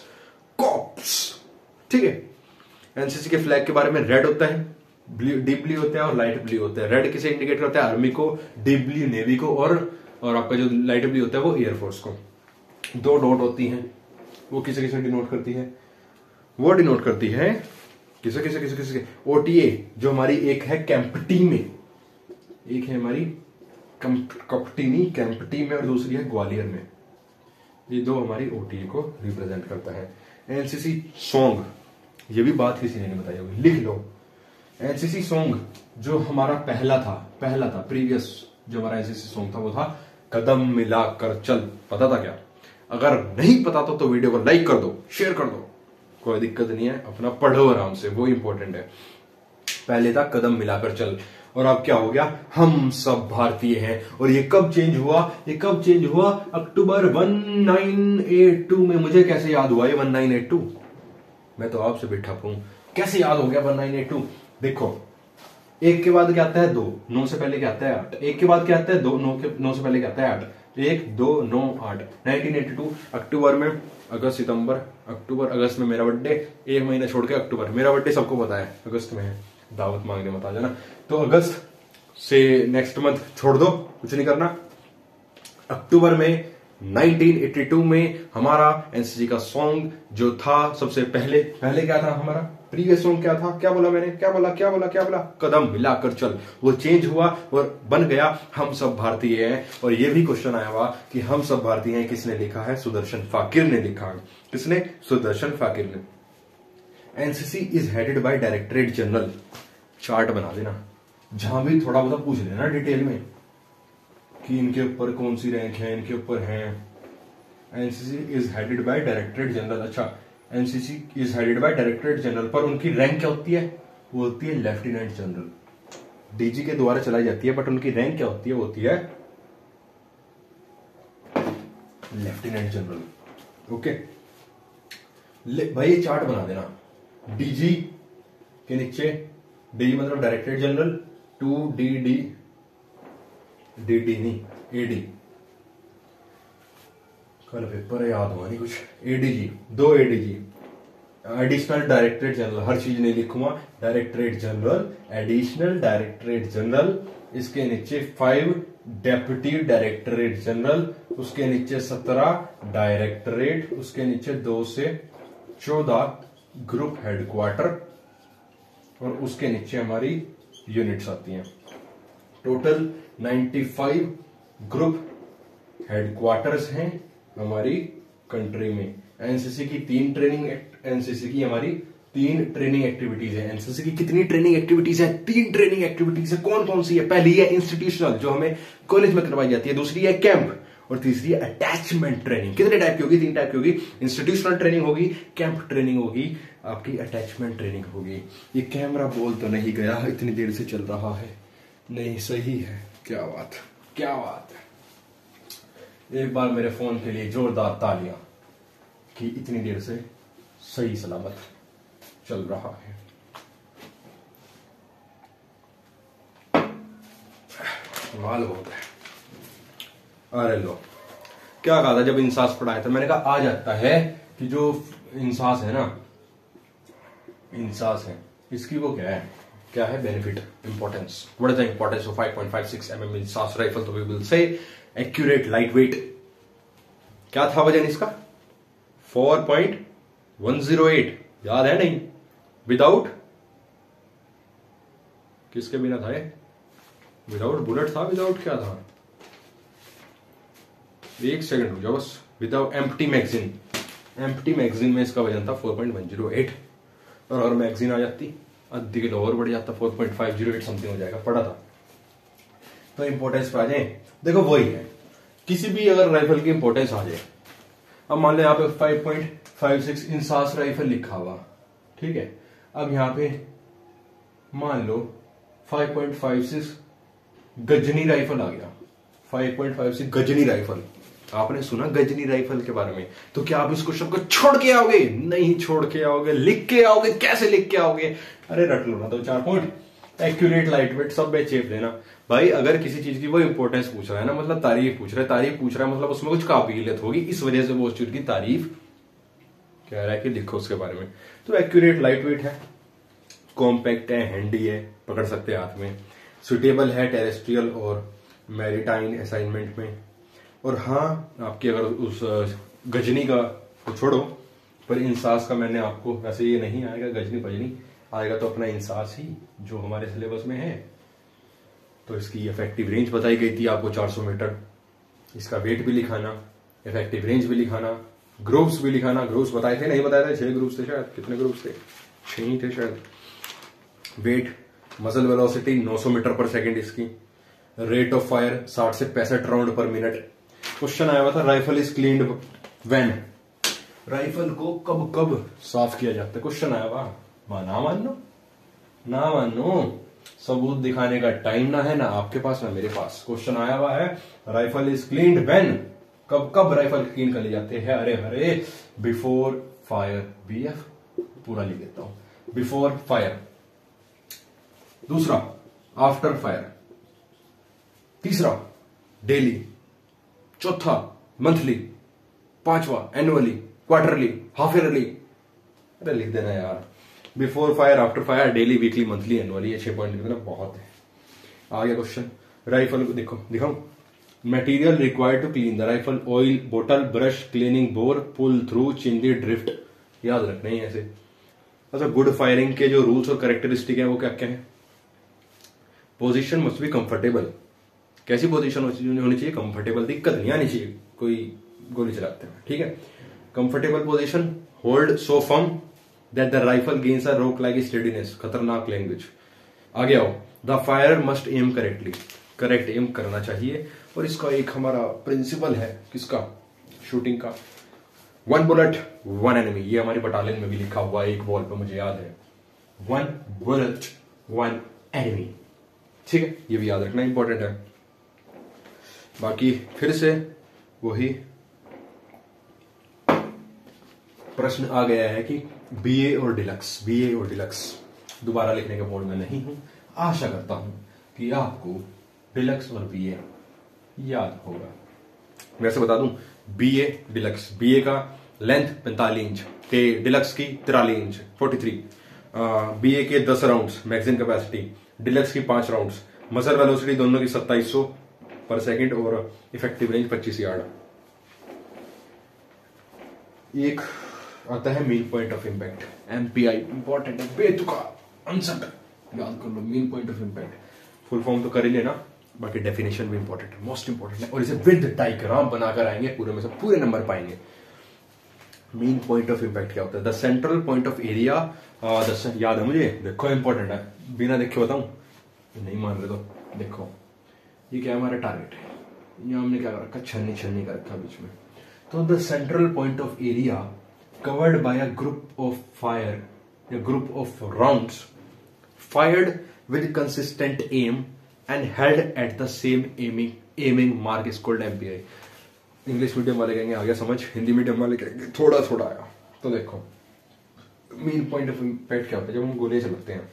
ठीक है। एनसीसी के फ्लैग के बारे में रेड होता है, डीप ब्लू होता है और लाइट ब्लू होता है। रेड किसे इंडिकेट करता है? आर्मी को, डीप ब्लू नेवी को, और आपका जो लाइट ब्लू होता है वो एयरफोर्स को। 2 डॉट होती हैं, वो किसे किसे डिनोट करती है? वो डिनोट करती है किसे ओटीए, जो हमारी एक है कैंपटी में, एक है हमारी कैंपटी में और दूसरी है ग्वालियर में। ये 2 हमारी ओटीए को रिप्रेजेंट करता है। एनसीसी सॉन्ग, ये भी बात किसी ने नहीं बताई होगी, लिख लो। एनसीसी सॉन्ग जो हमारा पहला था प्रीवियस जो हमारा एनसीसी सॉन्ग था वो था कदम मिलाकर चल। पता था क्या? अगर नहीं पता तो वीडियो को लाइक कर दो, शेयर कर दो, कोई दिक्कत नहीं है, अपना पढ़ो आराम से, वो इंपॉर्टेंट है। पहले था कदम मिलाकर चल, और अब क्या हो गया? हम सब भारतीय हैं। और ये कब चेंज हुआ? अक्टूबर 1982 में। मुझे कैसे याद हुआ ये 1982? मैं तो आपसे बैठा हूं, कैसे याद हो गया 1982? देखो, 1 के बाद क्या आता है? 2, 9 से पहले क्या आता है? 8। 1 के बाद क्या आता है? 2, 9 से पहले क्या आता है? 8। 1, 2, 9, 8। 1982 अक्टूबर में, अक्टूबर अगस्त में मेरा बर्थडे, 1 महीना छोड़ के अक्टूबर। मेरा बर्थडे सबको पता है, अगस्त में है, दावत मांगने मत आ जाना। तो अगस्त से नेक्स्ट मंथ छोड़ दो, कुछ नहीं करना। अक्टूबर में 1982 में हमारा एनसीसी का सॉन्ग जो था सबसे पहले क्या था? हमारा प्रीवियस सॉन्ग क्या था? क्या बोला मैंने? क्या बोला? कदम मिलाकर चल। वो चेंज हुआ और बन गया हम सब भारतीय हैं। और ये भी क्वेश्चन आया हुआ कि हम सब भारतीय हैं किसने लिखा है? सुदर्शन फाकिर ने लिखा है। किसने? सुदर्शन फाकिर ने। NCC is headed by directorate general. Chart बना देना, जहां भी थोड़ा बहुत पूछ लेना डिटेल में कि इनके ऊपर कौन सी रैंक है, इनके ऊपर है। NCC is headed by directorate general. अच्छा, NCC is headed by directorate general, पर उनकी रैंक क्या होती है? वो होती है लेफ्टिनेंट जनरल। डीजी के द्वारा चलाई जाती है, बट उनकी रैंक क्या होती है? वो होती है लेफ्टिनेंट जनरल। ओके भाई, ये चार्ट बना देना। डीजी के नीचे, डी मतलब डायरेक्टरेट जनरल, 2 डी नहीं, एडी। कल पेपर है, याद हुआ नहीं कुछ। ADG, 2 ADG, additional directorate general. हर चीज नहीं लिखूंगा, directorate general, additional directorate general. इसके नीचे 5 डेप्यूटी डायरेक्टरेट जनरल, उसके नीचे 17 डायरेक्टरेट, उसके नीचे 2 से 14 ग्रुप हेडक्वार्टर, और उसके नीचे हमारी यूनिट्स आती हैं। टोटल 95 ग्रुप हेडक्वार्टर्स हैं हमारी कंट्री में। एनसीसी की 3 ट्रेनिंग एक्टिविटीज है। एनसीसी की कितनी ट्रेनिंग एक्टिविटीज है? 3 ट्रेनिंग एक्टिविटीज है। कौन कौन सी है? पहली है इंस्टीट्यूशनल, जो हमें कॉलेज में करवाई जाती है। दूसरी है कैंप, और तीसरी है अटैचमेंट ट्रेनिंग। कितने टाइप की होगी? 3 टाइप की होगी। इंस्टीट्यूशनल ट्रेनिंग होगी, कैंप ट्रेनिंग होगी, आपकी अटैचमेंट ट्रेनिंग होगी। ये कैमरा बोल तो नहीं गया, इतनी देर से चल रहा है। नहीं, सही है। क्या बात है। एक बार मेरे फोन के लिए जोरदार तालियां कि इतनी देर से सही सलामत चल रहा है। माल बहुत है। अरे लो, क्या कहा था जब इंसास पढ़ाया था? मैंने कहा आ जाता है कि जो इंसास है ना, इंसास है, इसकी वो क्या है benefit, importance. What is the importance of 5.56 mm INSAS rifle? तो we will say accurate, light weight. क्या था वजन इसका? 4.108। याद है नहीं? विदाउट, किसके बिना था ये? विदाउट बुलेट था, विदाउट क्या था? 1 सेकंड रुक जाओ बस। Without empty magazine, empty magazine में इसका वजन था 4.108 और अगर मैगजीन आ जाती आधी किलो और बढ़ जाता 4.508 समथिंग हो जाएगा, पड़ा था। तो इंपॉर्टेंस पे आ जाए, देखो वही है, किसी भी अगर राइफल की इंपॉर्टेंस आ जाए, अब मान लो यहाँ पे 5.56 इंसास राइफल लिखा हुआ, ठीक है, अब यहाँ पे मान लो 5.56 गजनी राइफल आ गया, 5.56 गजनी राइफल, आपने सुना गजनी राइफल के बारे में, तो क्या आप इस क्वेश्चन को छोड़ के आओगे? नहीं छोड़ के आओगे, लिख के आओगे। कैसे लिख के आओगे? अरे रट लो ना 2-4 पॉइंट, एक्यूरेट, लाइट वेट, सब में चेप देना भाई। अगर किसी चीज की वो इंपॉर्टेंस पूछ रहा है ना, मतलब तारीफ पूछ रहा है, मतलब उसमें कुछ काबिलियत होगी, इस वजह से वो उस चीज की तारीफ कह रहा है कि लिखो उसके बारे में। तो एक्यूरेट, लाइट वेट है, कॉम्पैक्ट है, हैंडी है, पकड़ सकते हैं हाथ में, सुटेबल है टेरेस्ट्रियल और मैरीटाइन असाइनमेंट में। और हाँ, आपकी अगर उस गजनी का तो छोड़ो, पर इंसास का मैंने आपको, वैसे ये नहीं आएगा गजनी पजनी, आएगा तो अपना इंसास ही जो हमारे सिलेबस में है। तो इसकी इफेक्टिव रेंज बताई गई थी आपको 400 मीटर, इसका वेट भी लिखाना, इफेक्टिव रेंज भी लिखाना, ग्रुप्स भी लिखाना। ग्रुप्स बताए थे, नहीं बताए थे, 6 ग्रुप्स थे शायद, कितने ग्रुप्स थे, 6 ही थे शायद। वेट, मसल वेलोसिटी 900 मीटर पर सेकेंड इसकी, रेट ऑफ फायर 60 से 65 राउंड पर मिनट। क्वेश्चन आया हुआ था rifle is cleaned when, rifle को कब कब साफ किया जाता है, क्वेश्चन आया हुआ। ना मानो, सबूत दिखाने का टाइम ना है, ना आपके पास ना मेरे पास। क्वेश्चन आया हुआ है राइफल इज क्लीन्ड व्हेन, कब कब राइफल क्लीन कर ली जाते हैं? अरे बिफोर फायर, बीएफ पूरा लिख देता हूं, बिफोर फायर। दूसरा आफ्टर फायर, तीसरा डेली, चौथा मंथली, पांचवा एनुअली, क्वार्टरली, हाफ ईयरली। अरे लिख देना यार, before fire, after fire, daily, weekly, monthly, annually, ये 6 पॉइंट लिख देना, बहुत है। आ गया क्वेश्चन, राइफल को देखो, दिखाऊं, material required to clean the rifle, oil, बोतल, brush, cleaning bore, pull through, चिंदी, ड्रिफ्ट, याद रखना ही ऐसे। अच्छा, गुड फायरिंग के जो रूल्स और कैरेक्टरिस्टिक है वो क्या क्या है? पोजीशन मस्ट बी कंफर्टेबल, कैसी पोजीशन होनी चाहिए? कंफर्टेबल, दिक्कत नहीं आनी चाहिए कोई गोली चलाते हैं, ठीक है। Comfortable position, hold so firm that the rifle gains a rock like steadiness, खतरनाक लैंग्वेज। आगे आओ, the fire must aim correctly, correct aim करना चाहिए। और इसका एक हमारा प्रिंसिपल है, किसका? शूटिंग का, 1 बुलेट 1 एनिमी, ये हमारी बटालियन में भी लिखा हुआ है एक वॉल पे, मुझे याद है, 1 बुलेट 1 एनिमी, ठीक है, ये भी याद रखना इंपॉर्टेंट है। बाकी फिर से वही प्रश्न आ गया है कि बीए और डिलक्स दोबारा लिखने के मूड में नहीं हूं। आशा करता हूं कि आपको डिलक्स और बीए याद होगा। वैसे बता दूं, बीए डिलक्स, बीए का लेंथ 45 इंच, के डिलक्स की 43 इंच 43, बीए के 10 राउंड्स मैगजीन कैपेसिटी, डिलक्स की 5 राउंड्स, मसल वेलोसिटी दोनों की 2700 पर सेकंड और इफेक्टिव रेंज 25 यार्ड। एक आता है mean point of impact, MPI, important है, बेतुका आंसर याद कर लो। Mean point of impact full form तो कर ही लेना, बाकी डेफिनेशन भी इंपॉर्टेंट है, मोस्ट इंपॉर्टेंट है, और इसे विद डायग्राम बनाकर आएंगे, पूरे में से पूरे नंबर पाएंगे। मीन पॉइंट ऑफ इंपैक्ट क्या होता है? The central point of area, याद है मुझे, देखो इंपॉर्टेंट है, बिना देखे बताऊं, नहीं मान रहे तो देखो, ये क्या हमारा टारगेट है, ये हमने क्या कर रखा, छन्नी कर रखा बीच में। तो the central point of area covered by a group of fire, a group of rounds fired with consistent aim and held at the same aiming mark is called MPI। English medium वाले कहेंगे आ गया समझ, Hindi medium वाले कहेंगे थोड़ा थोड़ा आया। तो देखो मीन पॉइंट ऑफ इंपैक्ट क्या होता है? जब हम गोलियां चलाते हैं,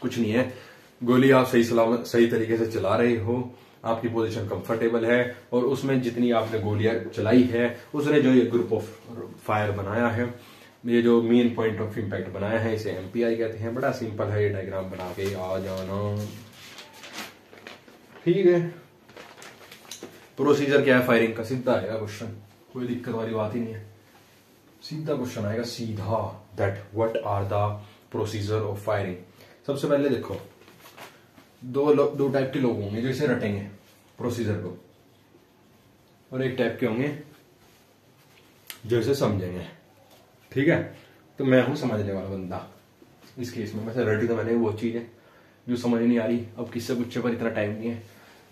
कुछ नहीं है, गोली आप सही सलामत सही तरीके से चला रहे हो, आपकी पोजीशन कंफर्टेबल है, और उसमें जितनी आपने गोलियां चलाई है, उसने जो ये ग्रुप ऑफ फायर बनाया है, ये जो मेन पॉइंट ऑफ इंपैक्ट बनाया है, इसे एमपीआई कहते हैं। बड़ा सिंपल है, ये डायग्राम बना के आ जाना, ठीक है। प्रोसीजर क्या है फायरिंग का? सीधा आएगा क्वेश्चन, कोई दिक्कत वाली बात ही नहीं है, सीधा क्वेश्चन आएगा, सीधा। That what are the procedure of firing? सबसे पहले देखो, दो टाइप के लोग होंगे जो इसे रटेंगे प्रोसीजर को, और एक टाइप के होंगे जो इसे समझेंगे। ठीक है, तो मैं हूं समझने वाला बंदा इस केस में। वैसे रेडी तो मैंने वो चीज है जो समझ नहीं आ रही, अब किससे पूछे पर इतना टाइम नहीं है।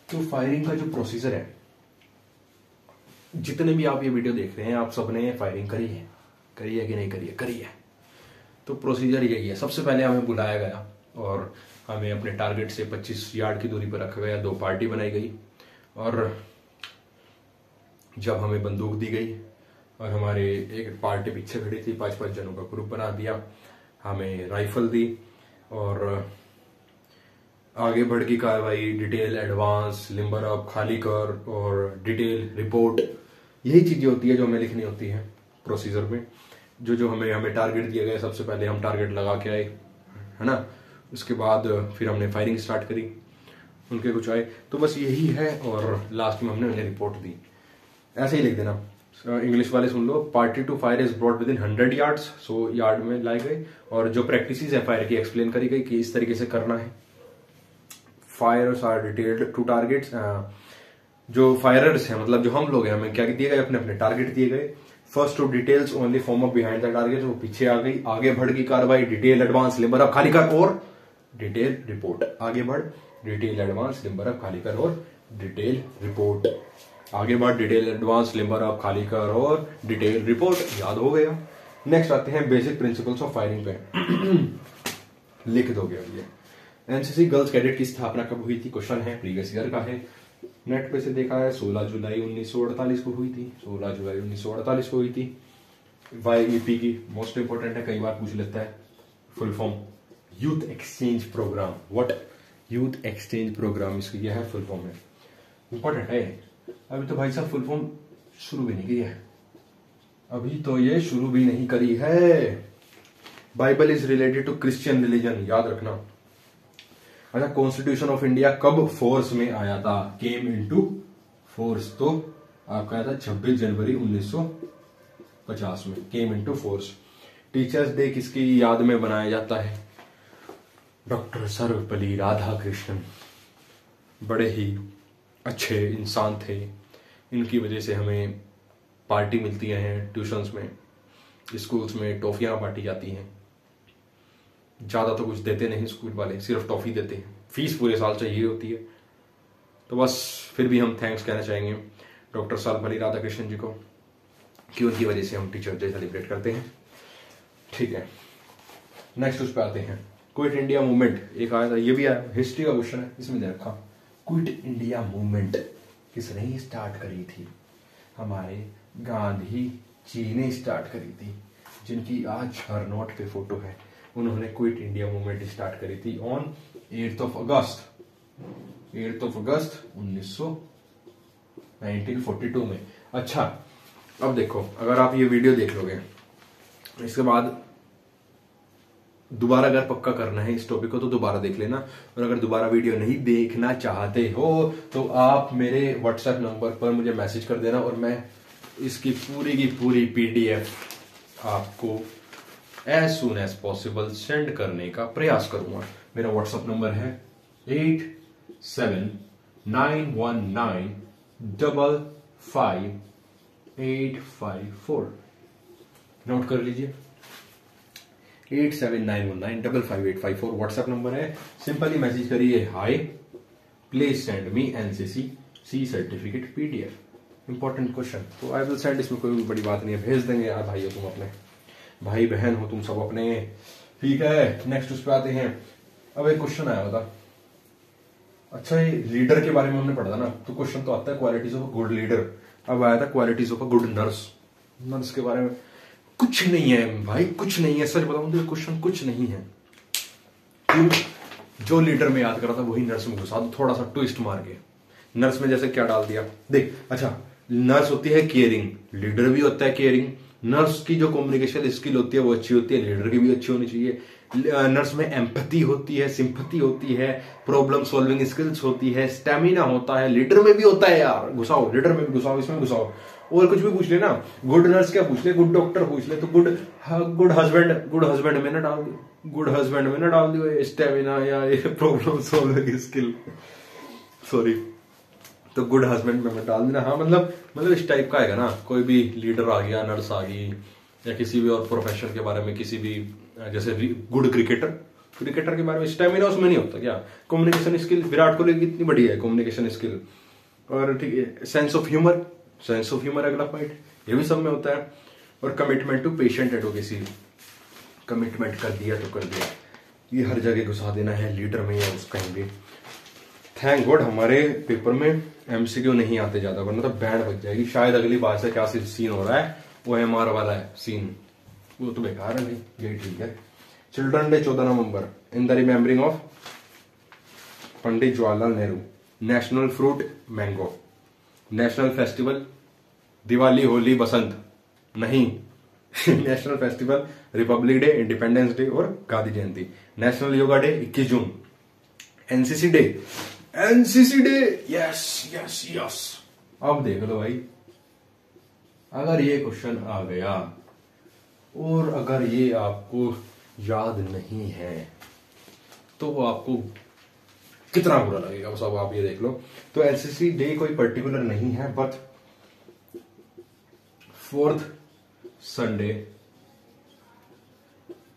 तो फायरिंग का जो प्रोसीजर है, जितने भी आप ये वीडियो देख रहे हैं, आप सबने फायरिंग करी है कि नहीं करी है? करी है। तो प्रोसीजर यही है, सबसे पहले हमें बुलाया गया और हमें अपने टारगेट से 25 यार्ड की दूरी पर रखा गया। 2 पार्टी बनाई गई और जब हमें बंदूक दी गई और हमारे एक पार्टी पीछे खड़ी थी, 5-5 जनों का ग्रुप बना दिया, हमें राइफल दी और आगे बढ़ की कार्रवाई, डिटेल, एडवांस, लिम्बर अप, खाली कर और डिटेल रिपोर्ट, यही चीजें होती है जो हमें लिखनी होती है प्रोसीजर में। जो हमें टारगेट दिया गया, सबसे पहले हम टारगेट लगा के आए, है ना। उसके बाद फिर हमने फायरिंग स्टार्ट करी, उनके कुछ आए, तो बस यही है। और लास्ट में हमने उन्हें रिपोर्ट दी। ऐसे ही लिख देना, इंग्लिश वाले सुन लो। Party to fire is brought within 100 yards, 100 yard में लाए गए। और जो प्रैक्टिस है फायर की एक्सप्लेन करी गई कि इस तरीके से करना है। Fires are detailed to targets, जो फायरर्स हैं मतलब जो हम लोग हैं, हमें क्या दिए गए? अपने अपने टारगेट दिए गए। First two details only form up behind the target, वो पीछे आ गई। आगे बढ़ की कार्रवाई, डिटेल, एडवांस, लिम्बर अप, खाली कर और डिटेल रिपोर्ट। आगे बढ़, डिटेल, एडवांस, लिम्बर अप, खाली कर और डिटेल रिपोर्ट। आगे बढ़, डिटेल, एडवांस, लिम्बर अप, खाली कर और डिटेल रिपोर्ट। याद हो गया। नेक्स्ट आते हैं बेसिक प्रिंसिपल्स ऑफ फायरिंग पे। लिख दोगे अब ये। एनसीसी गर्ल्स कैडेट की स्थापना कब हुई थी? क्वेश्चन है, प्रीवियस ईयर का है, नेट पे से देखा है। 16 जुलाई 1948 को हुई थी। 16 जुलाई 1948 को हुई थी। YEP की मोस्ट इंपोर्टेंट है, कई बार पूछ लेता है full form. Youth exchange programme. What? Youth exchange programme, इसकी यह है फुल फॉर्म है, इंपॉर्टेंट है। अभी तो भाई साहब फुल फॉर्म शुरू भी नहीं की है, अभी तो ये शुरू भी नहीं करी है। Bible is related to Christian religion, याद रखना। अच्छा, कॉन्स्टिट्यूशन ऑफ इंडिया कब फोर्स में आया था? केम इनटू फोर्स, तो आपका आया था 26 जनवरी 1950 में, came into force. Teachers day किसकी याद में बनाया जाता है? डॉक्टर सर्वपल्ली राधाकृष्णन। बड़े ही अच्छे इंसान थे, इनकी वजह से हमें पार्टी मिलती है ट्यूशंस में, स्कूल्स में टॉफियां बांटी जाती हैं। ज्यादा तो कुछ देते नहीं स्कूल वाले, सिर्फ टॉफी देते हैं, फीस पूरे साल चाहिए होती है। तो बस फिर भी हम थैंक्स कहना चाहेंगे डॉक्टर सर्वपल्ली राधाकृष्णन जी को कि उनकी वजह से हम टीचर डे सेलिब्रेट करते हैं। ठीक है, नेक्स्ट उस पर आते हैं। क्विट इंडिया मूवमेंट एक आया था, ये भी आया, हिस्ट्री का क्वेश्चन है, इसमें दे रखा। क्विट इंडिया मूवमेंट किसने स्टार्ट करी थी? हमारे गांधी जी ने स्टार्ट करी थी, जिनकी आज हर नोट पे फोटो है। उन्होंने क्विट इंडिया मूवमेंट स्टार्ट करी थी ऑन 8th of अगस्त 1942 में। अच्छा, अब देखो, अगर आप ये वीडियो देख लोगे, इसके बाद दोबारा अगर पक्का करना है इस टॉपिक को तो दोबारा देख लेना। और अगर दोबारा वीडियो नहीं देखना चाहते हो तो आप मेरे व्हाट्सएप नंबर पर मुझे मैसेज कर देना और मैं इसकी पूरी की पूरी PDF आपको as soon as possible send करने का प्रयास करूंगा। मेरा व्हाट्सएप नंबर है 8791955854। नोट कर लीजिए, 8791955854 व्हाट्सएप नंबर है। सिंपली मैसेज करिए, हाय please send me NCC certificate PDF। Important question, तो आई विल सेंड। इसमें कोई बड़ी बात नहीं है, भेज देंगे यार भाइयों, तुम अपने भाई बहन हो तुम सब अपने। ठीक है, नेक्स्ट उस पर आते हैं। अब एक क्वेश्चन आया था, अच्छा ये लीडर के बारे में हमने पढ़ा था ना, तो क्वेश्चन तो आता है qualities of a good leader. अब आया था qualities of a good nurse. Nurse के बारे में कुछ नहीं है भाई, कुछ नहीं है, सच बताऊं तो क्वेश्चन कुछ नहीं है। जो लीडर में याद करा था वही नर्स में घुसा दो, थोड़ा सा ट्विस्ट मार के। नर्स में जैसे क्या डाल दिया, देख। अच्छा, नर्स होती है केयरिंग, लीडर भी होता है केयरिंग। नर्स की जो कम्युनिकेशन स्किल होती है वो अच्छी होती है, लीडर की भी अच्छी होनी चाहिए। नर्स में एम्पैथी होती है, सिंपैथी होती है, प्रॉब्लम सॉल्विंग स्किल्स होती है, स्टेमिना होता है। लीडर में भी होता है यार, घुसाओ, लीडर में भी घुसाओ, इसमें घुसाओ। और कुछ भी पूछ ले ना, गुड नर्स क्या पूछ ले, गुड डॉक्टर पूछ ले, तो गुड हस्बैंड में ना डाल दो, गुड हस्बैंड में ना डाल दो स्टेमिना या प्रॉब्लम सॉल्विंग स्किल, सॉरी। तो गुड हस्बैंड में मत डाल देना। हाँ मतलब इस टाइप का है ना, कोई भी लीडर आ गया, नर्स आ गई, या किसी भी और प्रोफेशन के बारे में, किसी भी जैसे गुड क्रिकेटर के बारे में स्टेमिना उसमें नहीं होता क्या। कम्युनिकेशन स्किल विराट कोहली की कितनी बढ़िया है कम्युनिकेशन स्किल। और ठीक है, सेंस ऑफ ह्यूमर अगला पॉइंट, ये भी सब में होता है। और commitment to patient advocacy, commitment कर दिया तो कर दिया, ये हर जगह घुसा देना है लीडर में या उस कहीं भी। थैंक गॉड हमारे पेपर में एमसीक्यू नहीं आते ज्यादा, वरना तो बैंड बज जाएगी। शायद अगली बार से क्या सीन हो रहा है, वो एमआर वाला है सीन, वो तो बेकार है भाई, यही ठीक है। Children day 14 November, in the remembering of Pandit Jawaharlal Nehru. National fruit mango. National festival Diwali, Holi, Basant नहीं national festival republic day, independence day और Gandhi Jayanti. National yoga day 21 June. NCC day, yes yes yes. अब देख लो भाई, अगर ये क्वेश्चन आ गया और अगर ये आपको याद नहीं है तो वो आपको कितना बुरा लगेगा, बस अब आप ये देख लो। तो एनसीसी डे कोई पर्टिकुलर नहीं है, but 4th Sunday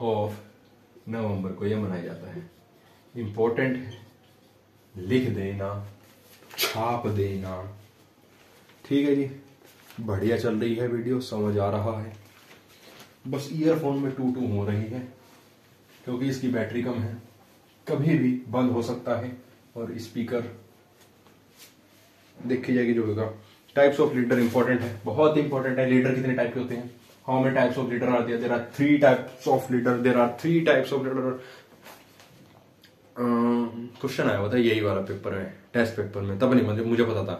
of November को यह मनाया जाता है। इंपॉर्टेंट है, लिख देना, छाप देना। ठीक है जी, बढ़िया चल रही है वीडियो, समझ आ रहा है। बस ईयरफोन में टू हो रही है क्योंकि इसकी बैटरी कम है, कभी भी बंद हो सकता है। और स्पीकर देखी जाएगी जो होगा। टाइप्स ऑफ लीडर इंपॉर्टेंट है, बहुत इंपॉर्टेंट है। लीडर कितने टाइप के होते हैं? How many types of leader are there? There are 3 types of leader, there are 3 types of leader. Question आया हुआ था यही वाला पेपर में, टेस्ट पेपर में, तब नहीं मुझे पता था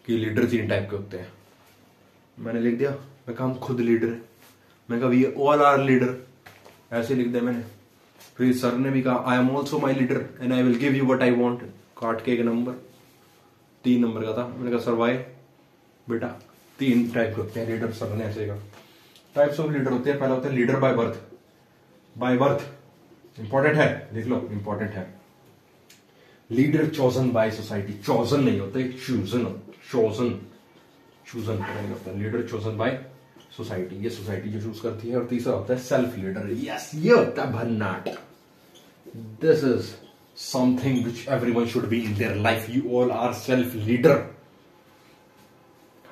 कि लीडर 3 टाइप के होते हैं। मैंने लिख दिया, मैं कहा हम खुद लीडर है, मैं कहा वी ऑल आर लीडर, ऐसे लिख दिया मैंने। फिर सर ने भी कहा I am also my leader and I will give you what I want, काट के एक नंबर, 3 नंबर का था। मैंने कहा सर वाई? बेटा 3 टाइप के होते हैं लीडर, सर ने ऐसे कहा। टाइप्स ऑफ लीडर होते हैं, पहला होता है leader by birth. By birth important है, लिख लो, इंपॉर्टेंट है। Leader chosen by society, chosen नहीं होता, चूजन होता है। लीडर चोजन बाय सोसाइटी, ये सोसाइटी जो चूज करती है। और तीसरा होता है सेल्फ लीडर। यस, ये होता है भन्नाट। This is something which everyone should be in their life. You all are self leader.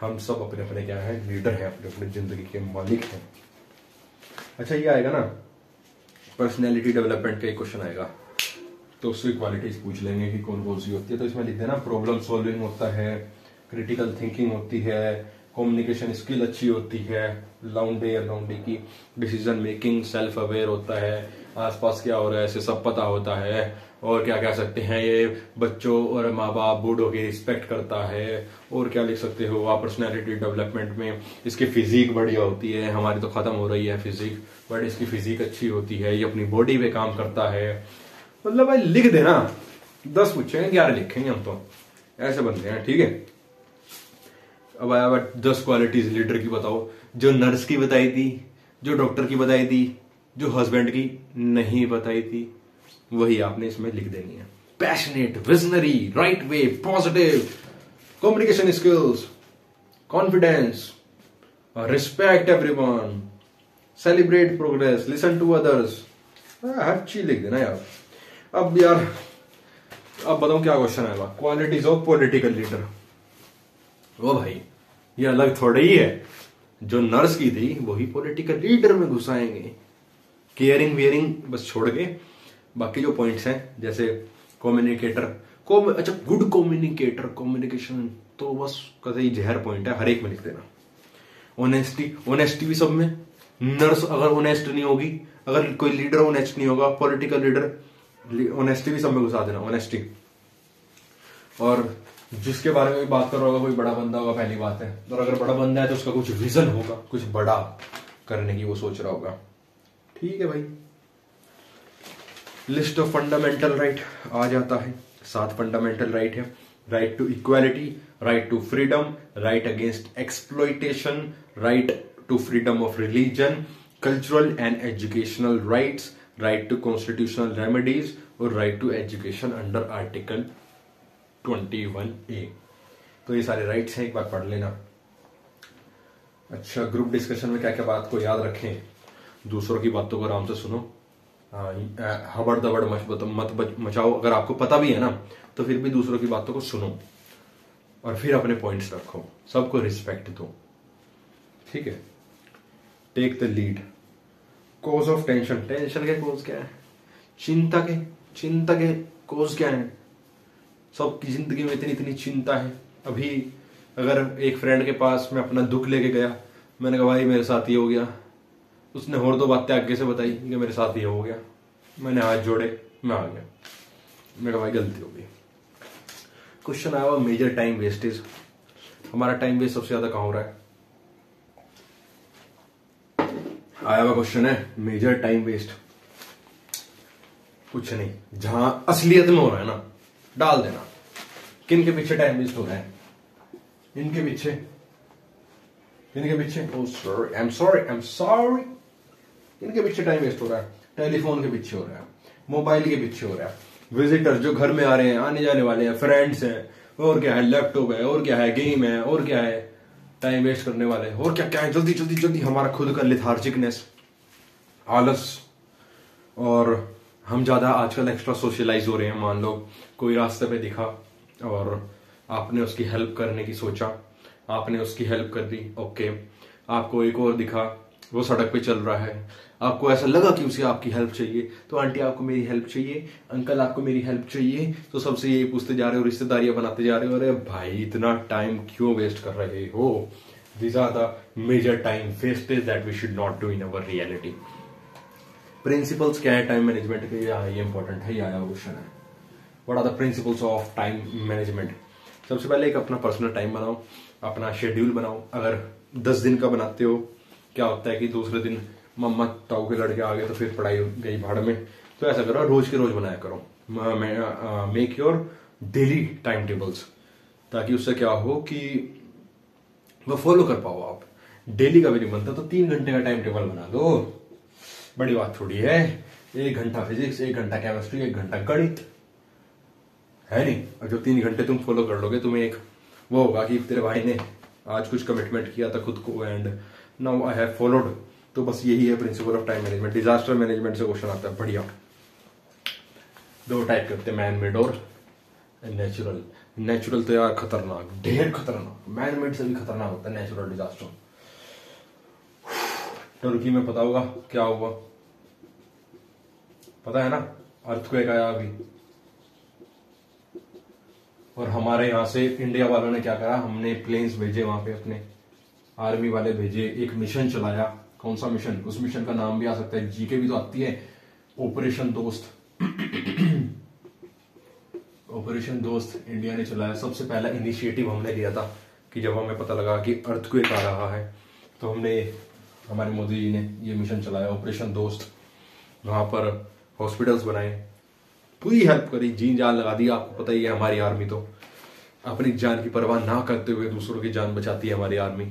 हम सब अपने अपने क्या है, लीडर है, अपने अपने जिंदगी के मालिक हैं। अच्छा, ये आएगा ना पर्सनैलिटी डेवलपमेंट का एक क्वेश्चन आएगा, तो उसकी क्वालिटीज पूछ लेंगे कि कौन कौन सी होती है। तो इसमें लिख देना प्रॉब्लम सॉल्विंग होता है, क्रिटिकल थिंकिंग होती है, कम्युनिकेशन स्किल अच्छी होती है, लाउंडे या लाउंडे की डिसीजन मेकिंग, सेल्फ अवेयर होता है, आसपास क्या हो रहा है इसे सब पता होता है, और क्या कह सकते हैं ये बच्चों और माँ बाप बूढ़ों की रिस्पेक्ट करता है। और क्या लिख सकते हो आप पर्सनैलिटी डेवलपमेंट में, इसकी फिजिक बढ़िया होती है, हमारी तो खत्म हो रही है फिजिक, बट इसकी फिजिक अच्छी होती है, ये अपनी बॉडी पे काम करता है। मतलब भाई लिख देना, 10 पूछेंगे 11 लिखेंगे हम, तो ऐसे बनते हैं। ठीक है, अब आया 10 क्वालिटीज लीडर की बताओ, जो नर्स की बताई थी, जो डॉक्टर की बताई थी, जो हस्बैंड की नहीं बताई थी, वही आपने इसमें लिख देनी है। Passionate, visionary, right way, positive, communication skills, confidence, respect everyone, celebrate progress, listen to others, हर चीज लिख देना यार। अब यार अब बताऊं क्या क्वेश्चन आएगा, क्वालिटीज ऑफ पॉलिटिकल लीडर। ओ भाई, ये अलग थोड़ा ही है, जो नर्स की थी वही पॉलिटिकल लीडर में घुसाएंगे। केयरिंग वेयरिंग बस छोड़ के बाकी जो पॉइंट्स हैं, जैसे कम्युनिकेटर, अच्छा गुड कम्युनिकेटर, कम्युनिकेशन तो बस कतई जहर पॉइंट है, हर एक में लिख देना। ऑनेस्टी भी सब में, नर्स अगर ऑनेस्ट नहीं होगी, अगर कोई लीडर ऑनेस्ट नहीं होगा, पॉलिटिकल लीडर, ऑनेस्टी भी सब में घुसा देना, ऑनेस्टी। और जिसके बारे में बात कर रहा होगा कोई बड़ा बंदा होगा, पहली बात है, और अगर बड़ा बंदा है तो उसका कुछ विजन होगा, कुछ बड़ा करने की वो सोच रहा होगा। ठीक है भाई, लिस्ट ऑफ फंडामेंटल राइट आ जाता है। 7 फंडामेंटल राइट है। Right to equality, right to freedom, right against exploitation, right to freedom of religion, cultural and educational rights, right to constitutional remedies और right to education under article 21A। तो ये सारे rights हैं, एक बार पढ़ लेना। अच्छा, ग्रुप डिस्कशन में क्या क्या बात को याद रखें, दूसरों की बातों को आराम से सुनो, हबड़ दबड़ मत मचाओ। अगर आपको पता भी है ना तो फिर भी दूसरों की बातों को सुनो और फिर अपने पॉइंट्स रखो, सबको रिस्पेक्ट दो, ठीक है। Take the lead. Cause of tension, tension के कॉज क्या है, चिंता के कॉज क्या है। सबकी जिंदगी में इतनी इतनी चिंता है। अभी अगर एक फ्रेंड के पास मैं अपना दुख लेके गया, मैंने कहा भाई मेरे साथ ये हो गया, उसने और दो बातें आगे से बताई कि मेरे साथ ये हो गया, मैंने हाथ जोड़े, मैं आ गया, मैं कहा भाई गलती हो गई। क्वेश्चन आया हुआ मेजर टाइम वेस्टेज, हमारा टाइम वेस्ट सबसे ज्यादा कहां हो रहा है, आया हुआ क्वेश्चन है मेजर टाइम वेस्ट। कुछ नहीं, जहां असलियत में हो रहा है ना डाल देना। किन के पीछे टाइम वेस्ट हो रहा है, इनके पीछे, oh sorry, I am sorry, इनके पीछे टाइम वेस्ट हो रहा है, टेलीफोन के पीछे हो रहा है, मोबाइल के पीछे हो रहा है, विजिटर्स जो घर में आ रहे हैं, आने जाने वाले हैं, फ्रेंड्स हैं, और क्या है, लैपटॉप है, और क्या है, गेम है, और क्या है, टाइम वेस्ट करने वाले, और क्या क्या है, जल्दी जल्दी जल्दी, हमारा खुद का लिथार्जिकनेस, आलस। और हम ज्यादा आजकल एक्स्ट्रा सोशलाइज हो रहे हैं। मान लो कोई रास्ते पे दिखा और आपने उसकी हेल्प करने की सोचा, आपने उसकी हेल्प कर दी, ओके। आपको एक और दिखा, वो सड़क पे चल रहा है, आपको ऐसा लगा कि उसे आपकी हेल्प चाहिए, तो आंटी आपको मेरी हेल्प चाहिए, अंकल आपको मेरी हेल्प चाहिए, तो सबसे यही पूछते जा रहे हो, रिश्तेदारियां बनाते जा रहे हो। अरे भाई इतना टाइम क्यों वेस्ट कर रहे हो, these are the major time wastage that we should not do in our reality. Principles क्या है टाइम मैनेजमेंट के, ये इंपॉर्टेंट है, ये आया क्वेश्चन है। What are the principles of time management. सबसे पहले एक अपना पर्सनल टाइम बनाओ, अपना शेड्यूल बनाओ। अगर 10 दिन का बनाते हो, क्या होता है कि दूसरे दिन मम्मा ताऊ के लड़के आ गए तो फिर पढ़ाई गई भाड़ में, तो ऐसा करो रोज के रोज बनाया करो। Make your daily time tables, ताकि उससे क्या हो कि वो फॉलो कर पाओ आप। डेली का भी नहीं बनता तो 3 घंटे का टाइम टेबल बना दो, बड़ी बात थोड़ी है। 1 घंटा फिजिक्स, 1 घंटा केमिस्ट्री, 1 घंटा गणित, है नहीं। और जो 3 घंटे तुम फॉलो कर लोगे, तुम्हें एक वो होगा कि तेरे भाई ने आज कुछ कमिटमेंट किया था खुद को, and now I have followed. तो बस यही है principle of time management. Disaster management से क्वेश्चन आता है, बढ़िया। 2 टाइप करते हैं, मैन मेड और नेचुरल। नेचुरल तो यार खतरनाक, ढेर खतरनाक, मैन मेड से भी खतरनाक होता है नेचुरल डिजास्टर। तुर्की में पता होगा क्या हुआ, पता है ना, अर्थक्वेक आया अभी। और हमारे यहां से इंडिया वालों ने क्या करा, हमने प्लेन्स भेजे वहां पे, अपने आर्मी वाले भेजे, एक मिशन चलाया। कौन सा मिशन, उस मिशन का नाम भी आ सकता है, जीके भी तो आती है, ऑपरेशन दोस्त। ऑपरेशन दोस्त इंडिया ने चलाया। सबसे पहला इनिशिएटिव हमने लिया था कि जब हमें पता लगा कि अर्थक्वेक आ रहा है, तो हमने, हमारे मोदी जी ने ये मिशन चलाया ऑपरेशन दोस्त। वहां पर हॉस्पिटल्स बनाए, पूरी हेल्प करी, जी जान लगा दी। आपको पता ही है हमारी आर्मी तो अपनी जान की परवाह ना करते हुए दूसरों की जान बचाती है हमारी आर्मी।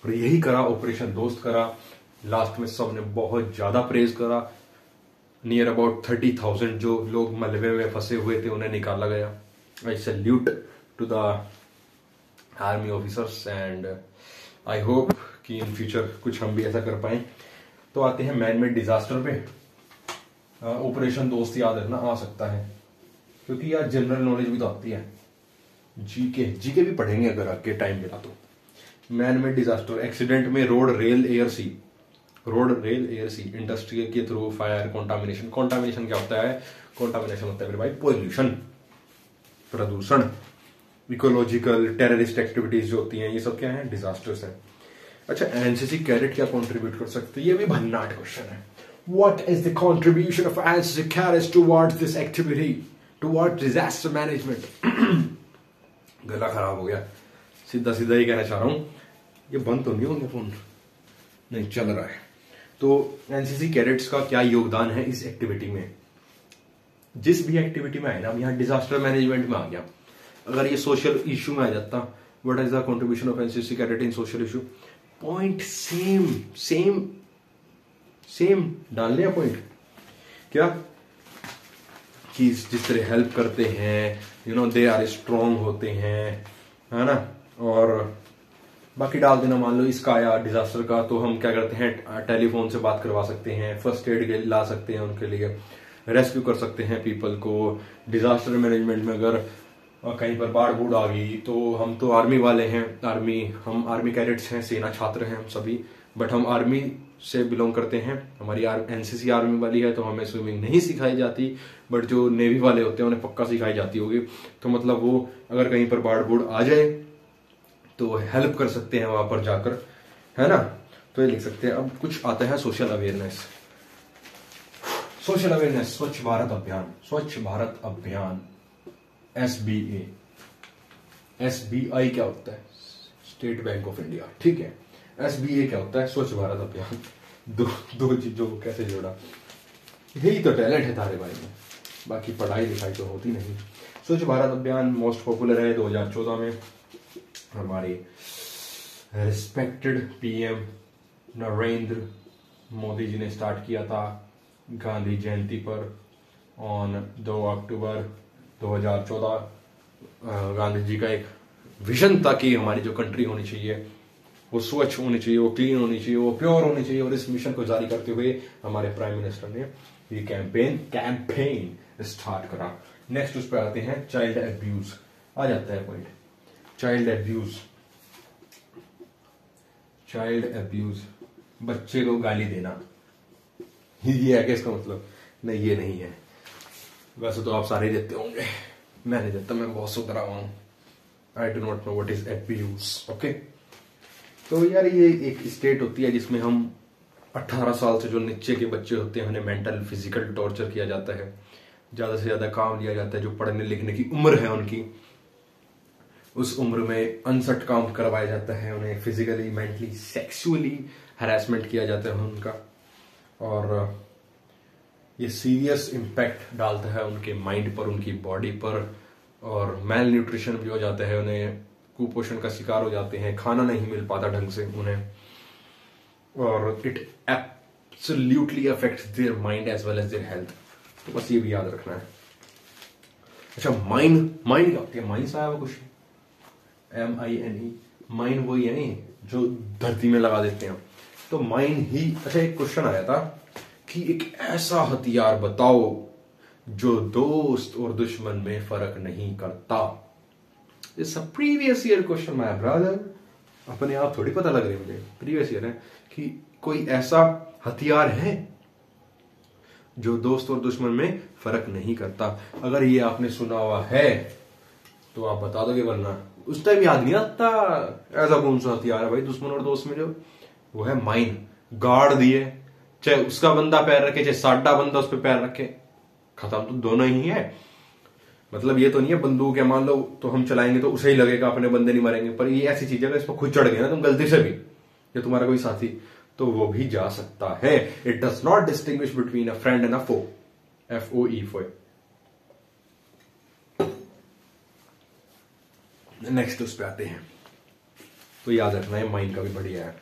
और यही करा, ऑपरेशन दोस्त करा। लास्ट में सबने बहुत ज्यादा प्रेज करा। नियर अबाउट 30,000 जो लोग मलबे में फंसे हुए थे उन्हें निकाला गया। I salute to the army officers and I hope कि इन फ्यूचर कुछ हम भी ऐसा कर पाए। तो आते हैं मैन मेड डिजास्टर पे। ऑपरेशन दोस्त याद रखना आ सकता है, क्योंकि यार जनरल नॉलेज भी तो आती है, जीके भी पढ़ेंगे अगर आगे टाइम मिला तो। मैन मेड डिजास्टर, एक्सीडेंट में रोड, रेल, एयर, सी, इंडस्ट्री के थ्रू, फायर, कॉन्टामिनेशन। कॉन्टामिनेशन क्या होता है, कॉन्टामिनेशन होता है मेरे भाई पोल्यूशन, प्रदूषण। इकोलॉजिकल, टेररिस्ट एक्टिविटीज जो होती हैं, ये सब क्या है, डिजास्टर्स है। अच्छा, एनसीसी कैडेट क्या कंट्रीब्यूट कर सकते हैं, ये भी भन्नाट क्वेश्चन है। What is the contribution of NCC cadets towards this activity, towards disaster management? गला खराब हो गया, सीधा सीधा ही कहना चाह रहा हूं। ये बंद तो नहीं हो गया फोन, नहीं चल रहा है। तो एनसीसी कैडेट्स का क्या योगदान है इस एक्टिविटी में, जिस भी एक्टिविटी में है ना। यहाँ डिजास्टर मैनेजमेंट में आ गया, अगर ये सोशल इशू में आ जाता, what is the contribution of NCC cadet in social issue, point same डाल लिया पॉइंट। क्या कि जिस तरह हेल्प करते हैं, दे आर स्ट्रॉन्ग होते हैं, है ना, और बाकी डाल देना। मान लो इसका आया डिजास्टर का, तो हम क्या करते हैं, टेलीफोन से बात करवा सकते हैं, फर्स्ट एड ला सकते हैं, उनके लिए रेस्क्यू कर सकते हैं पीपल को। डिजास्टर मैनेजमेंट में अगर कहीं पर बाढ़ बूढ़ आ गई, तो हम तो आर्मी वाले हैं, हम आर्मी कैडेट्स हैं, सेना छात्र हैं हम सभी, बट हम आर्मी से बिलोंग करते हैं। हमारी एनसीसी आर्मी वाली है, तो हमें स्विमिंग नहीं सिखाई जाती, बट जो नेवी वाले होते हैं उन्हें पक्का सिखाई जाती होगी। तो मतलब वो अगर कहीं पर बाढ़ बूढ़ आ जाए तो हेल्प कर सकते हैं वहां पर जाकर, है ना। तो ये लिख सकते हैं। अब कुछ आता है सोशल अवेयरनेस। सोशल अवेयरनेस, स्वच्छ भारत अभियान। स्वच्छ भारत अभियान SBA। SBI क्या होता है? स्टेट बैंक ऑफ इंडिया, ठीक है। SBA क्या होता है? स्वच्छ भारत अभियान। दो चीजों को कैसे जोड़ा? यही तो टैलेंट है तारे भाई में, बाकी पढ़ाई लिखाई तो होती नहीं। स्वच्छ भारत अभियान मोस्ट पॉपुलर है 2014 में। हमारे रिस्पेक्टेड PM नरेंद्र मोदी जी ने स्टार्ट किया था गांधी जयंती पर ऑन 2 अक्टूबर 2014। गांधी जी का एक विजन था कि हमारी जो कंट्री होनी चाहिए वो स्वच्छ होनी चाहिए, वो क्लीन होनी चाहिए, वो प्योर होनी चाहिए, और इस मिशन को जारी करते हुए हमारे प्राइम मिनिस्टर ने ये कैंपेन स्टार्ट करा। नेक्स्ट उस पर आते हैं चाइल्ड अब्यूज। आ जाता है पॉइंट, चाइल्ड अब्यूज, बच्चे को गाली देना। ये है क्या इसका मतलब? नहीं, ये नहीं है। वैसे तो आप सारे देते होंगे, मैं नहीं देता, मैं बहुत सुधरा हुआ हूं। I do not know what is abuse. Okay, तो यार ये एक स्टेट होती है जिसमें हम 18 साल से जो नीचे के बच्चे होते हैं उन्हें मेंटल फिजिकल टॉर्चर किया जाता है, ज्यादा से ज्यादा काम लिया जाता है। जो पढ़ने लिखने की उम्र है उनकी, उस उम्र में अनसट काम करवाया जाता है, उन्हें फिजिकली मेंटली सेक्सुअली हरासमेंट किया जाता है उनका, और ये सीरियस इम्पैक्ट डालता है उनके माइंड पर, उनकी बॉडी पर, और मेल न्यूट्रिशन भी हो जाता है, उन्हें कुपोषण का शिकार हो जाते हैं, खाना नहीं मिल पाता ढंग से उन्हें, और it absolutely affects their mind as well as their health. तो बस ये भी याद रखना है। अच्छा, माइंड क्या होती है? माइंड से आया हुआ कुछ, MINE, माइंड वही है जो धरती में लगा देते हैं, तो माइंड ही। अच्छा, एक क्वेश्चन आया था कि एक ऐसा हथियार बताओ जो दोस्त और दुश्मन में फर्क नहीं करता। It's a previous year question my brother, अपने आप थोड़ी पता लग रही है मुझे, प्रीवियस ईयर है कि कोई ऐसा हथियार है जो दोस्त और दुश्मन में फर्क नहीं करता। अगर ये आपने सुना हुआ है तो आप बता दोगे, वरना उस टाइम याद नहीं आता ऐसा कौन सा हथियार है भाई दुश्मन और दोस्त में। जो वो है माइंड, गाड़ दिए, चाहे उसका बंदा पैर रखे चाहे साडा बंदा उस पर पैर रखे, खत्म तो दोनों ही है। मतलब ये तो नहीं है बंदूक है मान लो तो हम चलाएंगे तो उसे ही लगेगा, अपने बंदे नहीं मरेंगे, पर ये ऐसी चीज है इस पर खुद चढ़ गए ना तुम गलती से भी, या तुम्हारा कोई साथी, तो वो भी जा सकता है। It does not distinguish between a friend and a foe, FOE foe. Next उस पे आते हैं, तो याद रखना है माइंड का भी बढ़िया है।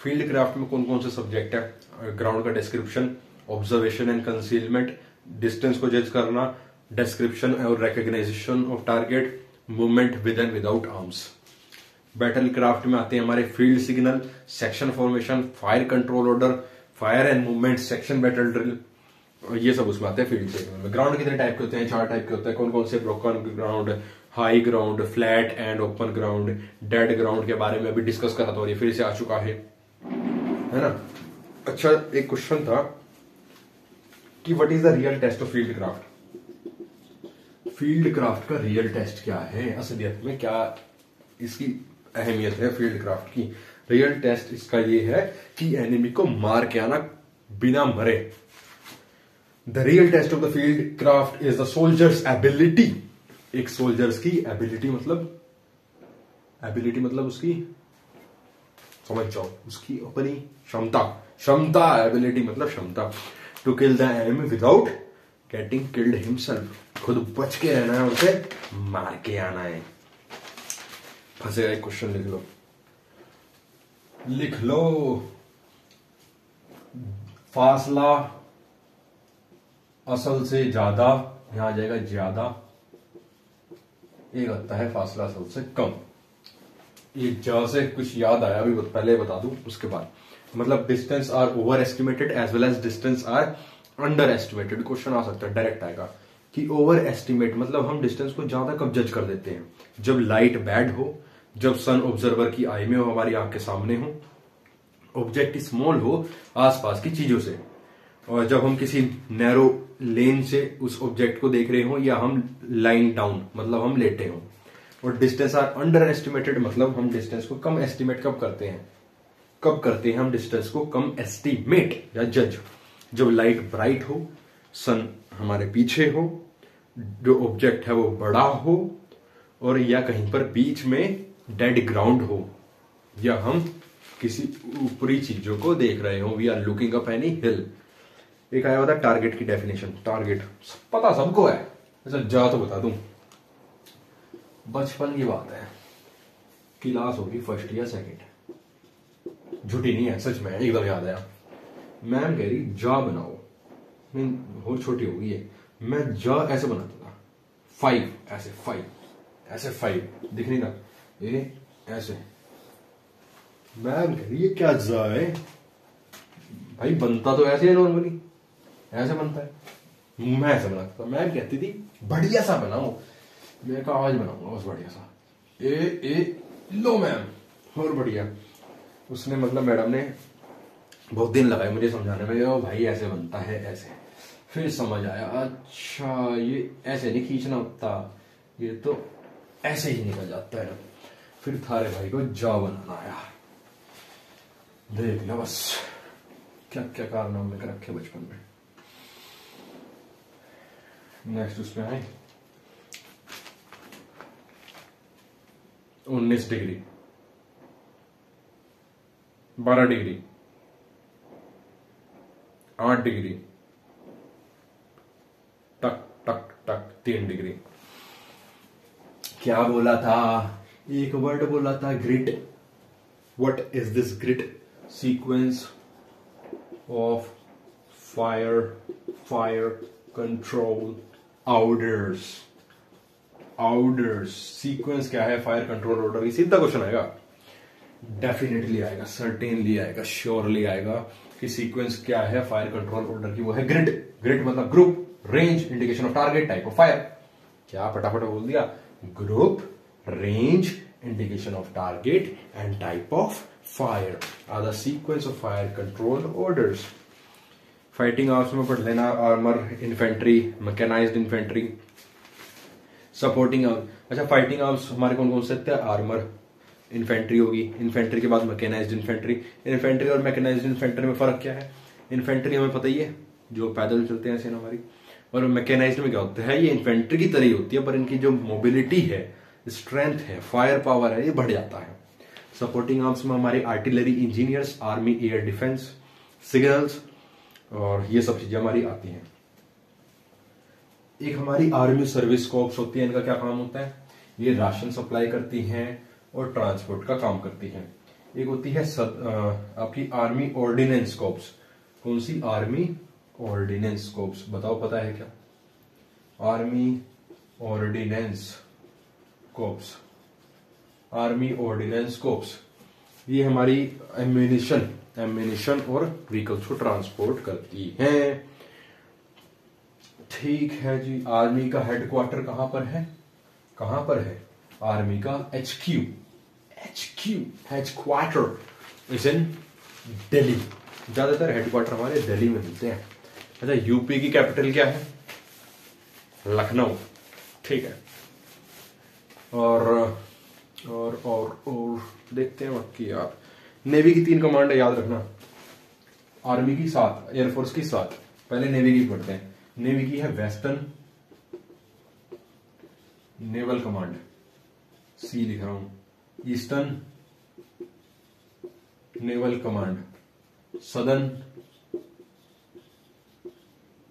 फील्ड क्राफ्ट में कौन कौन से सब्जेक्ट है? ग्राउंड का description, observation and concealment, distance को जज करना, डिस्क्रिप्शन और recognition of target, movement with and without arms. Battle craft में आते हैं हमारे field signal, section formation, fire control order, fire and movement, section battle drill, ये सब उसमें आते हैं फील्ड सिग्नल में। ग्राउंड कितने टाइप के होते हैं? 4 टाइप के होते हैं। कौन कौन से? Broken ground, high ground, flat and open ground. Dead ground के बारे में अभी डिस्कस करा था और ये फिर से आ चुका है ना। अच्छा, एक क्वेश्चन था कि what is the real test of field craft? Field craft का रियल टेस्ट क्या है असलियत में, क्या इसकी अहमियत है फील्ड क्राफ्ट की? रियल टेस्ट इसका ये है कि एनिमी को मार के आना बिना मरे। The real test of the field craft is the soldier's ability. एक सोल्जर्स की एबिलिटी मतलब उसकी, समझ जाओ, उसकी अपनी क्षमता एबिलिटी मतलब क्षमता, to kill the enemy without getting killed himself. खुद बच के रहना है, उसे मार के आना है। फंसेगा एक क्वेश्चन लिख लो। फासला असल से ज्यादा, यहां आ जाएगा ज्यादा, एक आता है फासला सबसे कम। ये जहां से कुछ याद आया अभी पहले बता दूं उसके बाद। मतलब distance are overestimated as well as distance are underestimated. Question आ सकता है, डायरेक्ट आएगा कि ओवर एस्टिमेट मतलब हम डिस्टेंस को ज्यादा कब जज कर देते हैं, जब लाइट बैड हो, जब सन ऑब्जर्वर की आई में हो, हमारी आंख के सामने हो, ऑब्जेक्ट स्मॉल हो आसपास की चीजों से, और जब हम किसी नैरो लेन से उस ऑब्जेक्ट को देख रहे हो, या हम लाइन डाउन मतलब हम लेटे हो। और डिस्टेंस आर अंडर एस्टिमेटेड मतलब हम डिस्टेंस को कम एस्टिमेट कब करते हैं, हम डिस्टेंस को कम एस्टिमेट या जज जब लाइट ब्राइट हो, सन हमारे पीछे हो, जो ऑब्जेक्ट है वो बड़ा हो, और या कहीं पर बीच में डेड ग्राउंड हो, या हम किसी ऊपरी चीजों को देख रहे हो, we are looking up any hill. एक आया होता टारगेट की डेफिनेशन। टारगेट पता सबको है, अच्छा जा तो बता दूं। बचपन की बात है, क्लास होगी फर्स्ट या सेकंड, झूठी नहीं है सच में, एकदम याद आया। मैम कह रही जा बनाओ, और छोटी हो गई है, मैं जा ऐसे बनाता था, 5 ऐसे, 5 ऐसे, 5 दिख नहीं था, ये ऐसे। मैम कह रही है क्या जा है भाई, बनता तो ऐसे है नॉर्मली, ऐसे बनता है, मैं ऐसे बनाता था। मैम कहती थी बढ़िया सा बनाओ, मैं कहा आज बनाऊंगा बस बढ़िया सा, ए लो मैम और बढ़िया। उसने मतलब मैडम ने बहुत दिन लगाए मुझे समझाने में, ओ भाई ऐसे बनता है ऐसे। फिर समझ आया, अच्छा ये ऐसे नहीं खींचना होता, ये तो ऐसे ही निकल जाता है। फिर थारे भाई को जा बनाना आया, देख लो बस क्या क्या कारनामे कर रखे बचपन में। नेक्स्ट उसमें आए 19 डिग्री, 12 डिग्री, 8 डिग्री, टक टक टक 3 डिग्री। क्या बोला था, एक वर्ड बोला था grid. What is this grid? Sequence of fire control orders. Sequence क्या है फायर कंट्रोल ऑर्डर की? सीधा क्वेश्चन आएगा, डेफिनेटली आएगा, सर्टेनली आएगा, श्योरली आएगा कि सीक्वेंस क्या है फायर कंट्रोल ऑर्डर की, वो है ग्रिड। ग्रिड मतलब group, range, indication of target, type of fire. क्या फटाफट बोल दिया, group, range, indication of target and type of fire are the sequence of fire control orders. Fighting arms में पढ़ लेना, armour, infantry, mechanised infantry, supporting arm. अच्छा fighting arms हमारे कौन कौन से थे? आर्मर, इन्फेंट्री होगी, इन्फेंट्री के बाद मैकेनाइज्ड इन्फेंट्री। इन्फेंट्री और मैकेनाइज्ड इन्फेंट्री में फर्क क्या है? इन्फेंट्री हमें पता ही है, जो पैदल चलते हैं सेना हमारी, और मैकेनाइज्ड में क्या होता है, ये इन्फेंट्री की तरह ही होती है, पर इनकी जो मोबिलिटी है, स्ट्रेंथ है, फायर पावर है, ये बढ़ जाता है। सपोर्टिंग आर्म्स में हमारे artillery engineers, army air defence, signals, और ये सब चीजें हमारी आती हैं। एक हमारी आर्मी सर्विस कॉर्प्स होती है, इनका क्या काम होता है? ये राशन सप्लाई करती हैं और ट्रांसपोर्ट का काम करती हैं। एक होती है आपकी आर्मी ऑर्डिनेंस कॉर्प्स। कौन सी? Army ordinance corps. बताओ पता है क्या? Army ordinance corps, army ordinance corps, ये हमारी एम्यूनिशन और व्हीकल्स को ट्रांसपोर्ट करती हैं। ठीक है जी। आर्मी का हेडक्वार्टर कहां पर है? कहां पर है आर्मी का? Headquarter is in Delhi. ज्यादातर हेडक्वार्टर हमारे दिल्ली में मिलते हैं। अच्छा यूपी की कैपिटल क्या है? लखनऊ। ठीक है। और देखते हैं बाकी यार। नेवी की 3 कमांड है, याद रखना। आर्मी की 7, एयरफोर्स की 7। पहले नेवी की पढ़ते हैं। नेवी की है वेस्टर्न नेवल कमांड, सी लिख रहा हूं। Eastern naval command, southern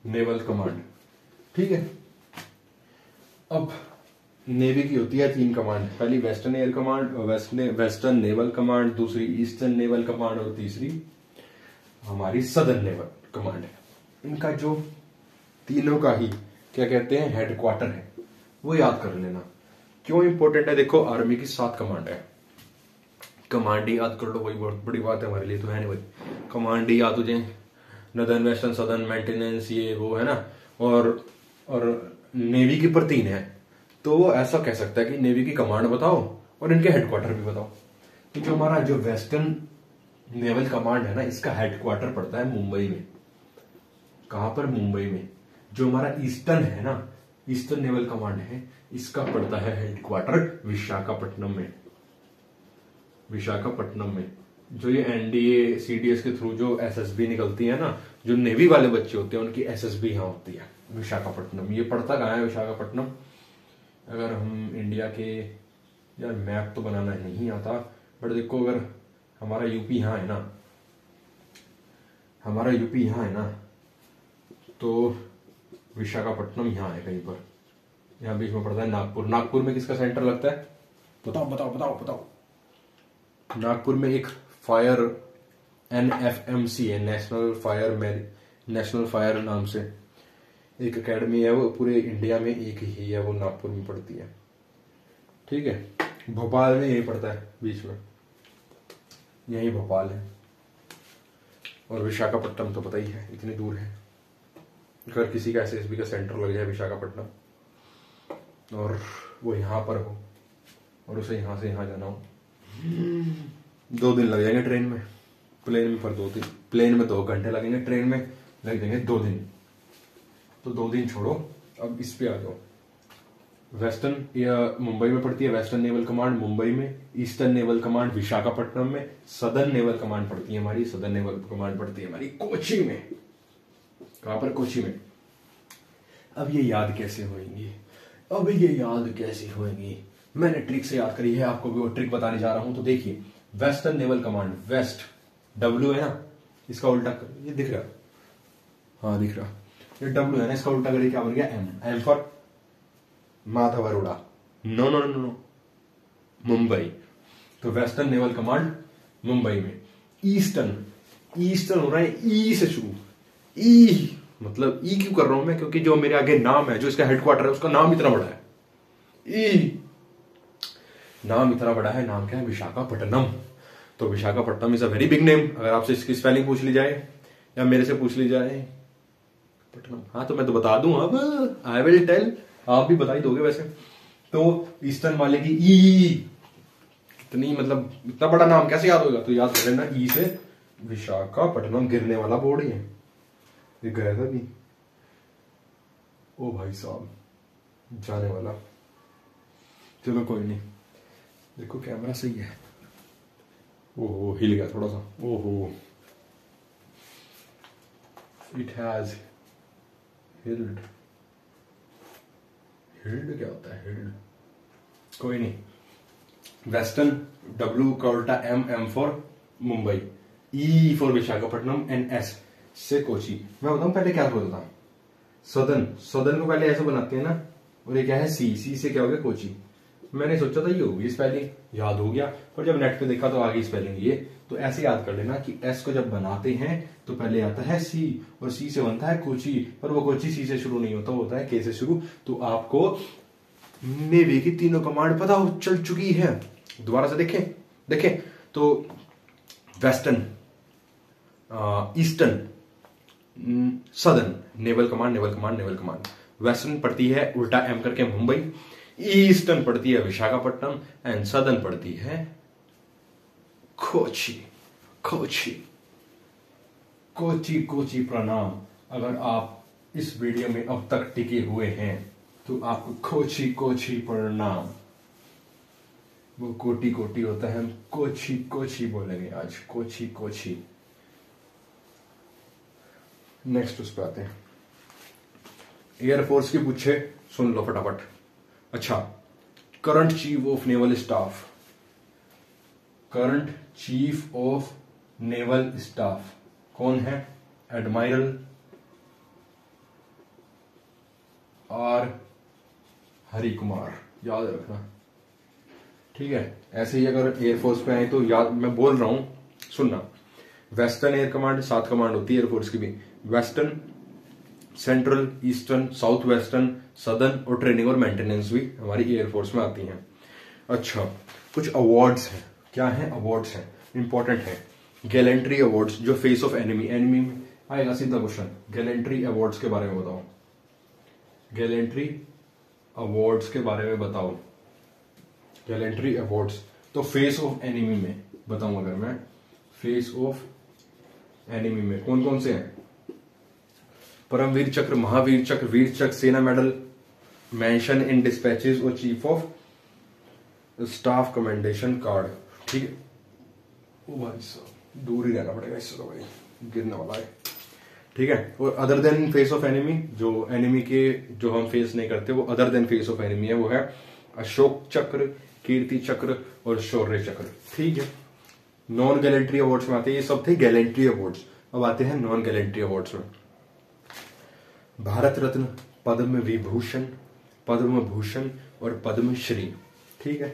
naval command. ठीक है। अब नेवी की होती है 3 कमांड। पहली western air command, western naval command, दूसरी ईस्टर्न नेवल कमांड, और तीसरी हमारी सदर्न नेवल कमांड है। इनका जो तीनों का ही क्या कहते हैं, हेडक्वार्टर है, वो याद कर लेना। क्यों इंपॉर्टेंट है? देखो आर्मी की 7 कमांड है। कमांड याद कर लो, वही बहुत बड़ी बात है हमारे लिए तो है नहीं भाई। कमांड याद हो जाए, नदर्न वेस्टर्न सदर्न मेंटेनेंस ये वो है ना। और नेवी की पर 3 है, तो वो ऐसा कह सकता है कि नेवी की कमांड बताओ और इनके हेडक्वार्टर भी बताओ। तो जो हमारा जो वेस्टर्न नेवल कमांड है ना, इसका हेडक्वार्टर पड़ता है मुंबई में। कहां पर? मुंबई में। जो हमारा ईस्टर्न है ना, ईस्टर्न नेवल कमांड है, इसका पड़ता है हेडक्वार्टर विशाखापट्टनम में। विशाखापट्टनम में। जो ये एनडीए सीडीएस के थ्रू जो एसएसबी निकलती है ना, जो नेवी वाले बच्चे होते हैं उनकी एसएसबी यहां होती है विशाखापट्टनम। ये पड़ता कहां है विशाखापट्टनम? अगर हम इंडिया के, यार मैप तो बनाना नहीं आता, बट देखो अगर हमारा यूपी यहां है ना, हमारा यूपी यहां है ना, तो विशाखापट्टनम यहां है कहीं पर। यहां बीच में पड़ता है नागपुर। नागपुर में किसका सेंटर लगता है? बताओ बताओ बताओ बताओ। नागपुर में एक फायर NFMC है, नेशनल फायर नाम से एक एकेडमी है, वो पूरे इंडिया में एक ही है, वो नागपुर में पड़ती है। ठीक है। भोपाल में यही पड़ता है बीच में, यही भोपाल है। और विशाखापट्टनम तो पता ही है इतनी दूर है। अगर किसी का SSB का सेंटर लग जाए विशाखापट्टनम और वो यहां पर हो और उसे यहां से यहां जाना हो, 2 दिन लग जाएंगे ट्रेन में। प्लेन में पर 2 दिन, प्लेन में 2 घंटे लगेंगे, ट्रेन में लग जाएंगे 2 दिन। तो 2 दिन छोड़ो, अब इस पे आ जाओ। वेस्टर्न या मुंबई में पड़ती है वेस्टर्न नेवल कमांड मुंबई में, ईस्टर्न नेवल कमांड विशाखापट्टनम में, सदर्न नेवल कमांड पड़ती है हमारी, सदर्न नेवल कमांड पड़ती है हमारी कोची में। कहां पर? कोची में। अब ये याद कैसे होंगी? मैंने ट्रिक से याद करी है, आपको भी वो ट्रिक बताने जा रहा हूं। तो देखिए, western naval command, west W है ना, इसका उल्टा ये दिख रहा? हाँ दिख रहा। ये W है ना, इसका उल्टा करिए क्या बन गया? M for Madhav Arora. No no no no, Mumbai. तो वेस्टर्न नेवल कमांड मुंबई में। ईस्टर्न हो रहा है ई से शुरू। ई मतलब ई क्यों कर रहा हूं मैं? क्योंकि जो मेरे आगे नाम है, जो इसका हेडक्वार्टर है, उसका नाम इतना बड़ा है। ई नाम इतना बड़ा है, नाम क्या है? विशाखापट्टनम। तो Visakhapatnam is a very big name. अगर आपसे इसकी स्पेलिंग पूछ ली जाए या मेरे से पूछ ली जाए पट्टनम, हाँ तो मैं तो बता दूं, अब आई विल टेल, आप भी बता ही दोगे वैसे। तो ईस्टर्न वाले की ई, कितनी मतलब इतना बड़ा नाम कैसे याद होगा? तो याद कर लेना ई से विशाखापट्टनम। गिरने वाला बोर्ड ही है, ये गया था नहीं। ओ भाई साहब, जाने वाला। चलो कोई नहीं, देखो कैमरा सही है। ओहो हिल गया थोड़ा सा। ओहो, इट हैज हिल्ड। हिल्ड क्या होता है? हिल्ड कोई नहीं। वेस्टर्न W का उल्टा M for Mumbai, E for Visakhapatnam and S से कोची। मैं बताऊं पहले क्या बोलता हूं? सदर्न को पहले ऐसे बनाते हैं ना, और ये क्या है? C से क्या हो गया? कोची। मैंने सोचा था ये होगी स्पेलिंग, याद हो गया, पर जब नेट पे देखा तो आगे स्पेलिंग ये। तो ऐसे याद कर लेना कि S को जब बनाते हैं तो पहले आता है C, और C से बनता है कोची, पर वो कोची C से शुरू नहीं होता, होता है K से शुरू। तो आपको नेवी की तीनों कमांड पता हो चल चुकी है। दोबारा से देखें तो western, eastern, southern naval command. Western पड़ती है उल्टा M करके मुंबई, ईस्टर्न पड़ती है विशाखापट्टनम एंड सदर्न पड़ती है कोची। कोची प्रणाम। अगर आप इस वीडियो में अब तक टिके हुए हैं तो आपको कोची प्रणाम। वो कोटी होता है, हम कोची बोलेंगे आज, कोची। नेक्स्ट उस पर आते हैं। एयरफोर्स की पूछे, सुन लो फटाफट। अच्छा, current chief of naval staff कौन है? एडमायरल R हरि कुमार, याद रखना। ठीक है, ऐसे ही अगर एयरफोर्स पे आए तो याद, मैं बोल रहा हूं सुनना। वेस्टर्न एयर कमांड 7 कमांड होती है एयरफोर्स की भी। Western central, eastern, south western, southern और ट्रेनिंग और मेंटेनेंस भी हमारी एयरफोर्स में आती हैं। अच्छा, कुछ अवार्ड्स हैं। क्या हैं? अवार्ड्स हैं, इंपॉर्टेंट है। गैलेंट्री अवार्ड्स, जो फेस ऑफ एनिमी, एनिमी में आएगा सीधा क्वेश्चन। गैलेंट्री अवार्ड्स के बारे में बताओ, गैलेंट्री अवार्ड्स के बारे में बताओ। गैलेंट्री अवार्ड्स तो फेस ऑफ एनिमी में बताऊं अगर मैं, फेस ऑफ एनिमी में कौन कौन से हैं? परमवीर चक्र, महावीर चक्र, वीर चक्र, सेना मेडल, मेंशन इन डिस्पैचेस और chief of staff commendation card. ठीक है, ओ भाई साहब दूर ही रहना पड़ेगा इससे, तो भाई गिरने वाला है। ठीक है, और other than face of enemy, जो एनिमी के जो हम फेस नहीं करते वो other than face of enemy है, वो है अशोक चक्र, कीर्ति चक्र और शौर्य चक्र। ठीक है, नॉन गैलेंट्री अवार्ड्स में आते हैं, ये सब थे गैलेंट्री अवार्ड्स। अब आते हैं नॉन गैलेंट्री अवार्ड्स में। भारत रत्न, पद्म विभूषण, पद्म भूषण और पद्मश्री। ठीक है,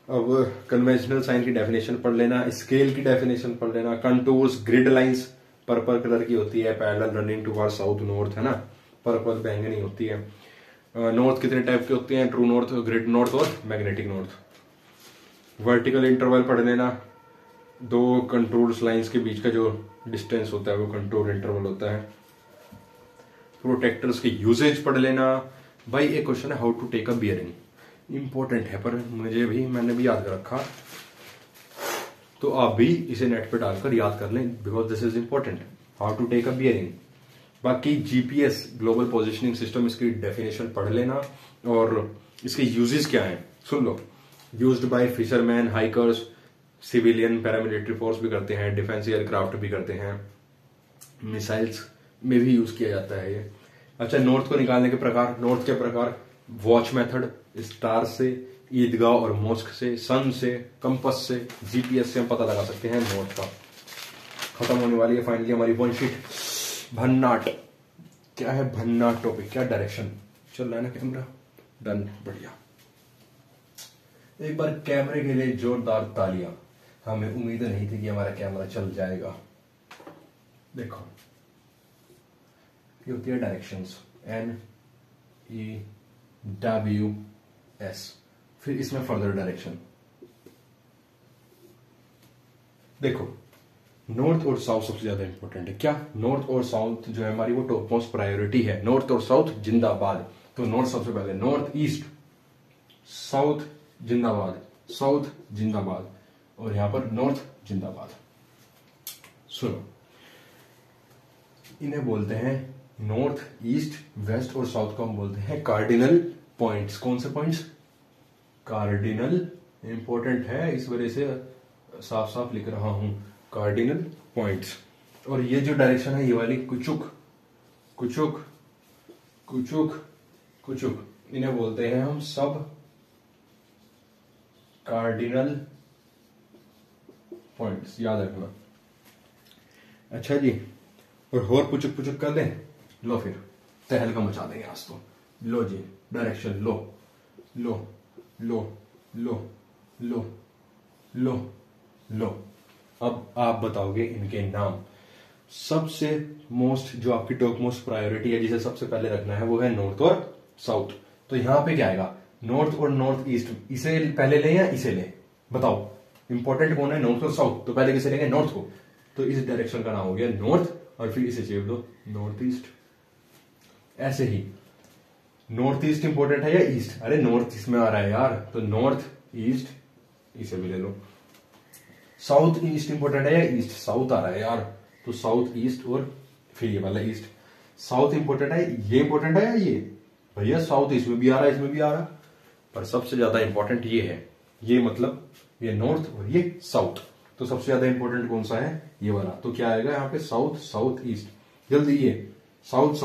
अब कन्वेंशनल साइन की डेफिनेशन पढ़ लेना, स्केल की डेफिनेशन पढ़ लेना, contours, grid lines purple colour की होती है, parallel running towards south north, है ना, पर्पल बैंगनी होती है। नॉर्थ कितने टाइप के होते हैं? ट्रू नॉर्थ, ग्रिड नॉर्थ और मैग्नेटिक नॉर्थ। वर्टिकल इंटरवल पढ़ लेना, दो कंट्रोल्स लाइंस के बीच का जो डिस्टेंस होता है वो कंट्रोल इंटरवल होता है। प्रोटेक्टर्स की यूजेज पढ़ लेना। भाई एक क्वेश्चन है, how to take a bearing, important है, पर मैंने भी याद कर रखा, तो आप भी इसे नेट पे डालकर याद कर लें, because this is important, how to take a bearing. बाकी जीपीएस, ग्लोबल पोजिशनिंग सिस्टम, इसकी डेफिनेशन पढ़ लेना और इसके यूजेस क्या हैं सुन लो। Used by fisherman, hikers, civilian, paramilitary force भी करते हैं, डिफेंस एयरक्राफ्ट भी करते हैं, मिसाइल्स में भी यूज किया जाता है ये। अच्छा, नॉर्थ को निकालने के प्रकार, नॉर्थ के प्रकार, वॉच मेथड, स्टार से, ईदगाह और मॉस्क से, सन से, कंपस से, जीपीएस से हम पता लगा सकते हैं नॉर्थ का। खत्म होने वाली है फाइनली हमारी वन शीट। भन्नाट, क्या है भन्नाट टॉपिक? क्या डायरेक्शन चल रहा है ना कैमरा? डन, बढ़िया। एक बार कैमरे के लिए जोरदार तालियां। हमें उम्मीद नहीं थी कि हमारा कैमरा चल जाएगा। देखो, ये होती है डायरेक्शंस, NEWS, फिर इसमें फर्दर डायरेक्शन। देखो, नॉर्थ और साउथ सबसे ज्यादा इंपॉर्टेंट है। क्या? नॉर्थ और साउथ जो है हमारी वो टॉप मोस्ट प्रायोरिटी है। नॉर्थ और साउथ जिंदाबाद। तो नॉर्थ सबसे पहले, नॉर्थ ईस्ट, साउथ जिंदाबाद, साउथ जिंदाबाद, और यहां पर नॉर्थ जिंदाबाद। सुनो, इन्हें बोलते हैं नॉर्थ, ईस्ट, वेस्ट और साउथ को हम बोलते हैं कार्डिनल पॉइंट्स। कौन से पॉइंट्स? कार्डिनल, इंपॉर्टेंट है, इस वजह से साफ साफ लिख रहा हूं, कार्डिनल पॉइंट्स। और ये जो डायरेक्शन है, ये वाली कुचुक, कुचुक, कुचुक, कुचुक, इन्हें बोलते हैं हम सब कार्डिनल पॉइंट्स, याद रखना। अच्छा जी, और पुचुक पुचुक कर दें। लो फिर तहलका मचा देंगे आज तो। लो जी, डायरेक्शन लो, लो, लो, लो, लो, लो, लो। अब आप बताओगे इनके नाम। सबसे मोस्ट, जो आपकी टॉप मोस्ट प्रायोरिटी है, जिसे सबसे पहले रखना है, वो है नॉर्थ और साउथ। तो यहां पे क्या आएगा? नॉर्थ और नॉर्थ ईस्ट। इसे पहले लें या इसे लें? बताओ, इंपॉर्टेंट कौन है? नॉर्थ और साउथ। तो पहले किसे लेंगे? नॉर्थ को। तो इस डायरेक्शन का नाम हो गया नॉर्थ, और फिर इसे चेप दो नॉर्थ ईस्ट। ऐसे ही नॉर्थ ईस्ट इंपॉर्टेंट है या ईस्ट? अरे नॉर्थ ईस्ट में आ रहा है यार, तो नॉर्थ ईस्ट, इसे भी ले लो। साउथ ईस्ट इंपॉर्टेंट है या ईस्ट? साउथ आ रहा है यार, तो साउथ ईस्ट, और फिर ये वाला ईस्ट। साउथ इंपॉर्टेंट है, ये इंपॉर्टेंट है या ये? भैया साउथ इसमें भी आ रहा है, इसमें भी आ रहा है, पर सबसे ज्यादा इंपॉर्टेंट ये है। ये मतलब ये नॉर्थ और ये साउथ। तो सबसे ज्यादा इंपॉर्टेंट कौन सा है? ये वाला। तो क्या आएगा यहाँ पे? South, south east. जल्दी, ये साउथ